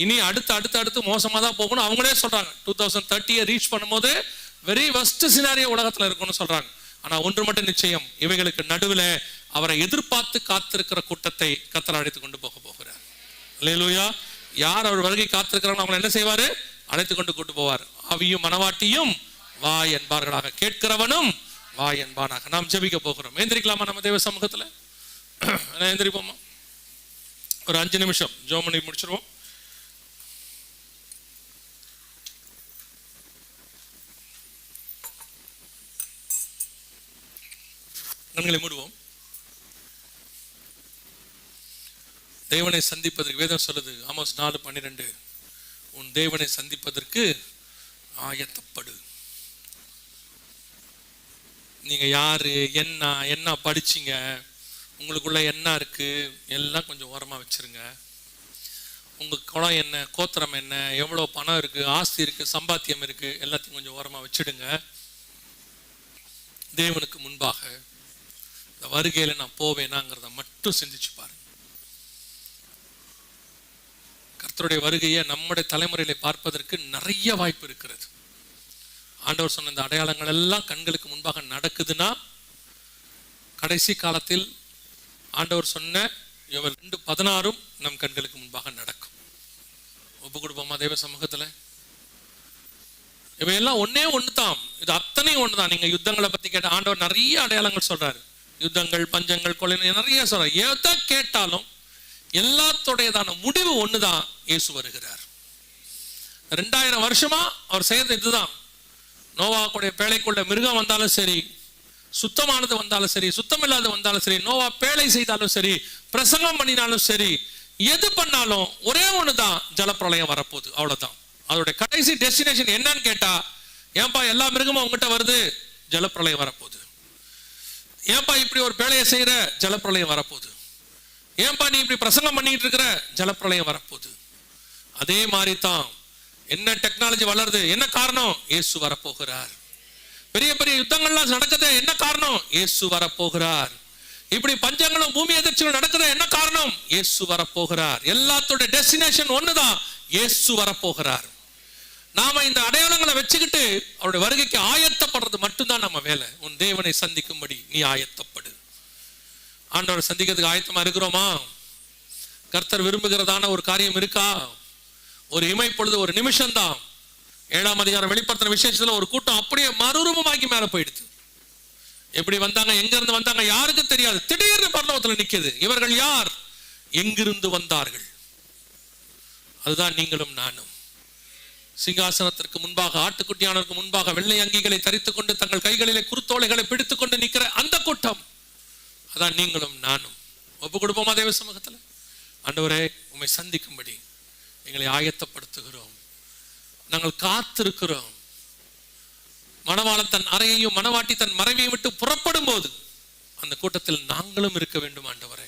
இனி அடுத்து மோசமா தான் போகணும். அவங்களே சொல்றாங்க 2030 ரீச் பண்ணும்போது வெரி வர்ஸ்ட் சினாரியோ உலகத்துல இருக்கும்னு சொல்றாங்க. ஆனா ஒன்று மட்டும் நிச்சயம், இவைகளுக்கு நடுவில் அவரை எதிர்பார்த்து காத்திருக்கிற கூட்டத்தை கர்த்தர் அழைத்து கொண்டு போகிறார். அல்லேலூயா. யார் அவர் வருகை காத்திருக்கிறாங்க அவங்களை என்ன செய்வாரு, அழைத்து கொண்டு போவார். ஆவியும் மனவாட்டியும் வா என்பார்களாக, கேட்கிறவனும் வா என்பானாக. நாம் ஜெபிக்க போகிறோம். எந்திரிக்கலாமா நம்ம தேவ சமூகத்துல? எந்திரிப்போமா? ஒரு 5 நிமிஷம் ஜெபம் பண்ணி முடிச்சிருவோம். கண்களை மூடுவோம். தேவனை சந்திப்பதற்கு வேதம் சொல்லுது, ஆமோஸ் 4:12, உன் தேவனை சந்திப்பதற்கு ஆயத்தப்படு. நீங்க யாரு, என்ன படிச்சீங்க, உங்களுக்குள்ள என்ன இருக்கு, எல்லாம் கொஞ்சம் ஓரமா வச்சிருங்க. உங்க குலம் என்ன, கோத்திரம் என்ன, எவ்வளவு பணம் இருக்கு, ஆஸ்தி இருக்கு, சம்பாத்தியம் இருக்கு, எல்லாத்தையும் கொஞ்சம் ஓரமா வச்சிடுங்க. தேவனுக்கு முன்பாக இந்த வருகையில நான் போவேனாங்கிறத மட்டும் சிந்திச்சு பாருங்க. கர்த்தருடைய வருகையை நம்முடைய தலைமுறையில பார்ப்பதற்கு நிறைய வாய்ப்பு இருக்கிறது. ஆண்டவர் சொன்ன இந்த அடையாளங்கள் எல்லாம் கண்களுக்கு முன்பாக நடக்குதுன்னா, கடைசி காலத்தில் ஆண்டவர் சொன்ன 2:16 நம் கண்களுக்கு முன்பாக நடக்கும். ஒப்பு கொடுப்போமா தேவ சமூகத்துல? இவையெல்லாம் ஒண்ணுதான், இது அத்தனையும் ஒண்ணுதான். நீங்க யுத்தங்களை பத்தி கேட்ட ஆண்டவர் நிறைய அடையாளங்கள் சொல்றாரு. யுத்தங்கள், பஞ்சங்கள், கொலை, நிறைய சொல்றாரு. எதை கேட்டாலும் எல்லாத்துடையதான முடிவு ஒண்ணுதான், இயேசு வருகிறார். 2000 வருஷமா அவர் செய்யறது இதுதான். நோவாவுடைய பேழைக்குள்ள மிருகம் வந்தாலும் சரி, சுத்தமானது வந்தாலும் சரி, சுத்தமில்லாத வந்தாலும் சரி, நோவா பேழை செய்தாலும் சரி, பிரசங்கம் பண்ணினாலும் சரி, எது பண்ணாலும் ஒரே ஒண்ணுதான், ஜலப்பிரளயம் வரப்போகுது. அவ்வளவுதான். அதோடைய கடைசி டெஸ்டினேஷன் என்னன்னு கேட்டா, ஏன்பா எல்லா மிருகமும் உங்ககிட்ட வருது, ஜலப்பிரளயம் வரப்போகுது. ஏன்பா இப்படி ஒரு பேழையை செய்யற, ஜலப்பிரளயம் வரப்போகுது. ஏன்பா நீ இப்படி பிரசங்கம் பண்ணிட்டு இருக்கிற, ஜலப்பிரளயம் வரப்போகுது. அதே மாதிரி தான் என்ன டெக்னாலஜி வளருது, என்ன காரணம், இயேசு வரப்போகிறார். பெரிய பெரிய யுத்தங்கள்லாம் நடக்குது, என்ன காரணம், இயேசு வரப்போகிறார். இப்படி பஞ்சங்களும் பூமி எதிர்ச்சிகளும் நடக்குது, என்ன காரணம், இயேசு வரப்போகிறார். எல்லாத்தோட டெஸ்டினேஷன் ஒண்ணுதான், இயேசு வரப்போகிறார். நாம இந்த அடையாளங்களை வச்சுக்கிட்டு அவருடைய வருகைக்கு ஆயத்தப்படுறது மட்டும்தான் நம்ம வேலை. உன் தேவனை சந்திக்கும்படி நீ ஆயத்தப்படு. ஆண்டவரை சந்திக்கிறதுக்கு ஆயத்தமா இருக்கிறோமா? கர்த்தர் விரும்புகிறதான ஒரு காரியம் இருக்கா? ஒரு இமைப்பொழுது, ஒரு நிமிஷம் தான். 7ஆம் அதிகாரம் வெளிப்படுத்தின விசேஷத்துல ஒரு கூட்டம் அப்படியே மறுரூபமாக்கி மேல போயிடுது. எப்படி வந்தாங்க, எங்க இருந்து வந்தாங்க யாருக்கு தெரியாது. திடீர்னு பரலோகத்துல நிக்குது. இவர்கள் யார், எங்கிருந்து வந்தார்கள்? அதுதான் நீங்களும் நானும். சிங்காசனத்திற்கு முன்பாக, ஆட்டுக்குட்டியானவருக்கு முன்பாக வெள்ளை அங்கிகளை தரித்துக் கொண்டு தங்கள் கைகளிலே குருத்தோலைகளை பிடித்துக் கொண்டு நிக்கிற அந்த கூட்டம், அதான் நீங்களும் நானும். ஒப்பு கொடுப்போமா தேவ சமூகத்துல? ஆண்டவரே, உம்மை சந்திக்கும்படி எங்களை ஆயத்தப்படுத்துகிறோம். நாங்கள் காத்திருக்கிறோம். மணவாளன் தன் அறையையும் மணவாட்டி தன் மறைவையும் விட்டு புறப்படும் போது அந்த கூட்டத்தில் நாங்களும் இருக்க வேண்டும். ஆண்டவரே,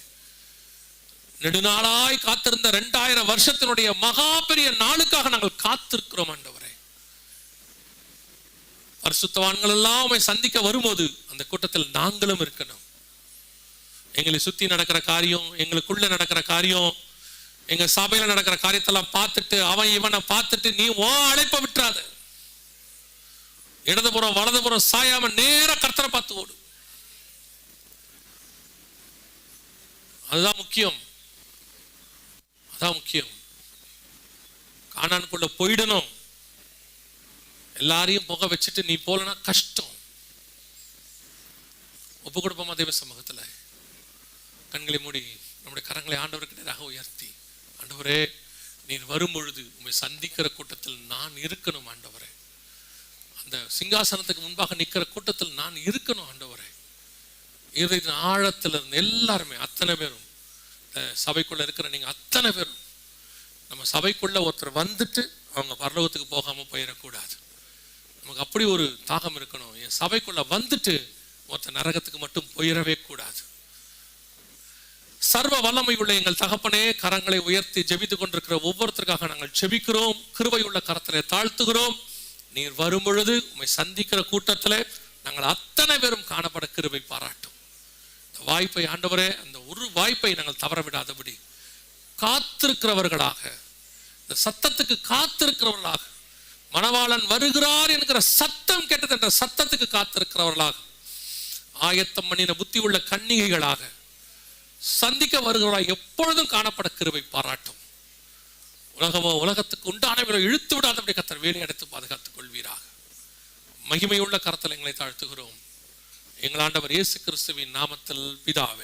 நெடுநாளாய் காத்திருந்த 2000 வருஷத்தினுடைய மகா பெரிய நாளுக்காக நாங்கள் காத்திருக்கிறோம். ஆண்டவரே, பரிசுத்தவான்கள் எல்லாம் உம்மை சந்திக்க வரும்போது அந்த கூட்டத்தில் நாங்களும் இருக்கணும். எங்களை சுத்தி நடக்கிற காரியம், எங்களுக்குள்ள நடக்கிற காரியம், எங்க சபையில நடக்கிற காரியத்தெல்லாம் பார்த்துட்டு அவன் இவனை பார்த்துட்டு நீ அழைப்ப விட்டுறாத. இடதுபுறம் வலதுபுறம் சாயாம நேர கர்த்தரை பார்த்து ஓடு. அதுதான் முக்கியம். அதான் முக்கியம். கானானுக்குள்ள போயிடணும். எல்லாரையும் போக வச்சுட்டு நீ போலனா கஷ்டம். ஒப்பு கொடுப்போமா தெய்வ சமூகத்துல? கண்களை மூடி நம்முடைய கரங்களை ஆண்டவருக்கு நேராக உயர்த்தி, ஆண்டவரே நீர் வரும் பொழுது உண்மை சந்திக்கிற கூட்டத்தில் நான் இருக்கணும் ஆண்டவரே. அந்த சிங்காசனத்துக்கு முன்பாக நிற்கிற கூட்டத்தில் நான் இருக்கணும் ஆண்டவரே. இதன் ஆழத்தில் இருந்து எல்லாருமே, அத்தனை பேரும், சபைக்குள்ள இருக்கிற நீங்க அத்தனை பேரும், நம்ம சபைக்குள்ள ஒருத்தர் வந்துட்டு அவங்க பரலோகத்துக்கு போகாம போயிடக்கூடாது. நமக்கு அப்படி ஒரு தாகம் இருக்கணும். என் சபைக்குள்ள வந்துட்டு ஒருத்தர் நரகத்துக்கு மட்டும் போயிடவே கூடாது. சர்வ வல்லமை உள்ள எங்கள் தகப்பனே, கரங்களை உயர்த்தி ஜெபித்துக் கொண்டிருக்கிற ஒவ்வொருத்தருக்காக நாங்கள் ஜெபிக்கிறோம். கிருபை உள்ள கரத்திலே தாழ்த்துகிறோம். நீர் வரும் பொழுது உம்மை சந்திக்கிற கூட்டத்திலே நாங்கள் அத்தனை பேரும் காணப்பட கிருபை பாராட்டும். இந்த வாய்ப்பை ஆண்டவரே, அந்த ஒரு வாய்ப்பை நாங்கள் தவற விடாதபடி காத்திருக்கிறவர்களாக, இந்த சத்தத்துக்கு காத்திருக்கிறவர்களாக, மணவாளன் வருகிறார் என்கிற சத்தம் கேட்டது என்ற சத்தத்துக்கு காத்திருக்கிறவர்களாக, ஆயத்தம் பண்ணின புத்தி உள்ள கன்னிகைகளாக சந்திக்க வருகிறவர்களாக எப்பொழுதும் காணப்பட கிருபை பாராட்டும். உலகமோ உலகத்துக்கு உண்டானவரை இழுத்து விடாதபடி கர்த்தர் வேலி அடைத்து பாதுகாத்துக் கொள்வீராக. மகிமையுள்ள கரத்தில் எங்களை தாழ்த்துகிறோம் எங்கள் ஆண்டவர் இயேசு கிறிஸ்துவின் நாமத்தில் பிதாவே.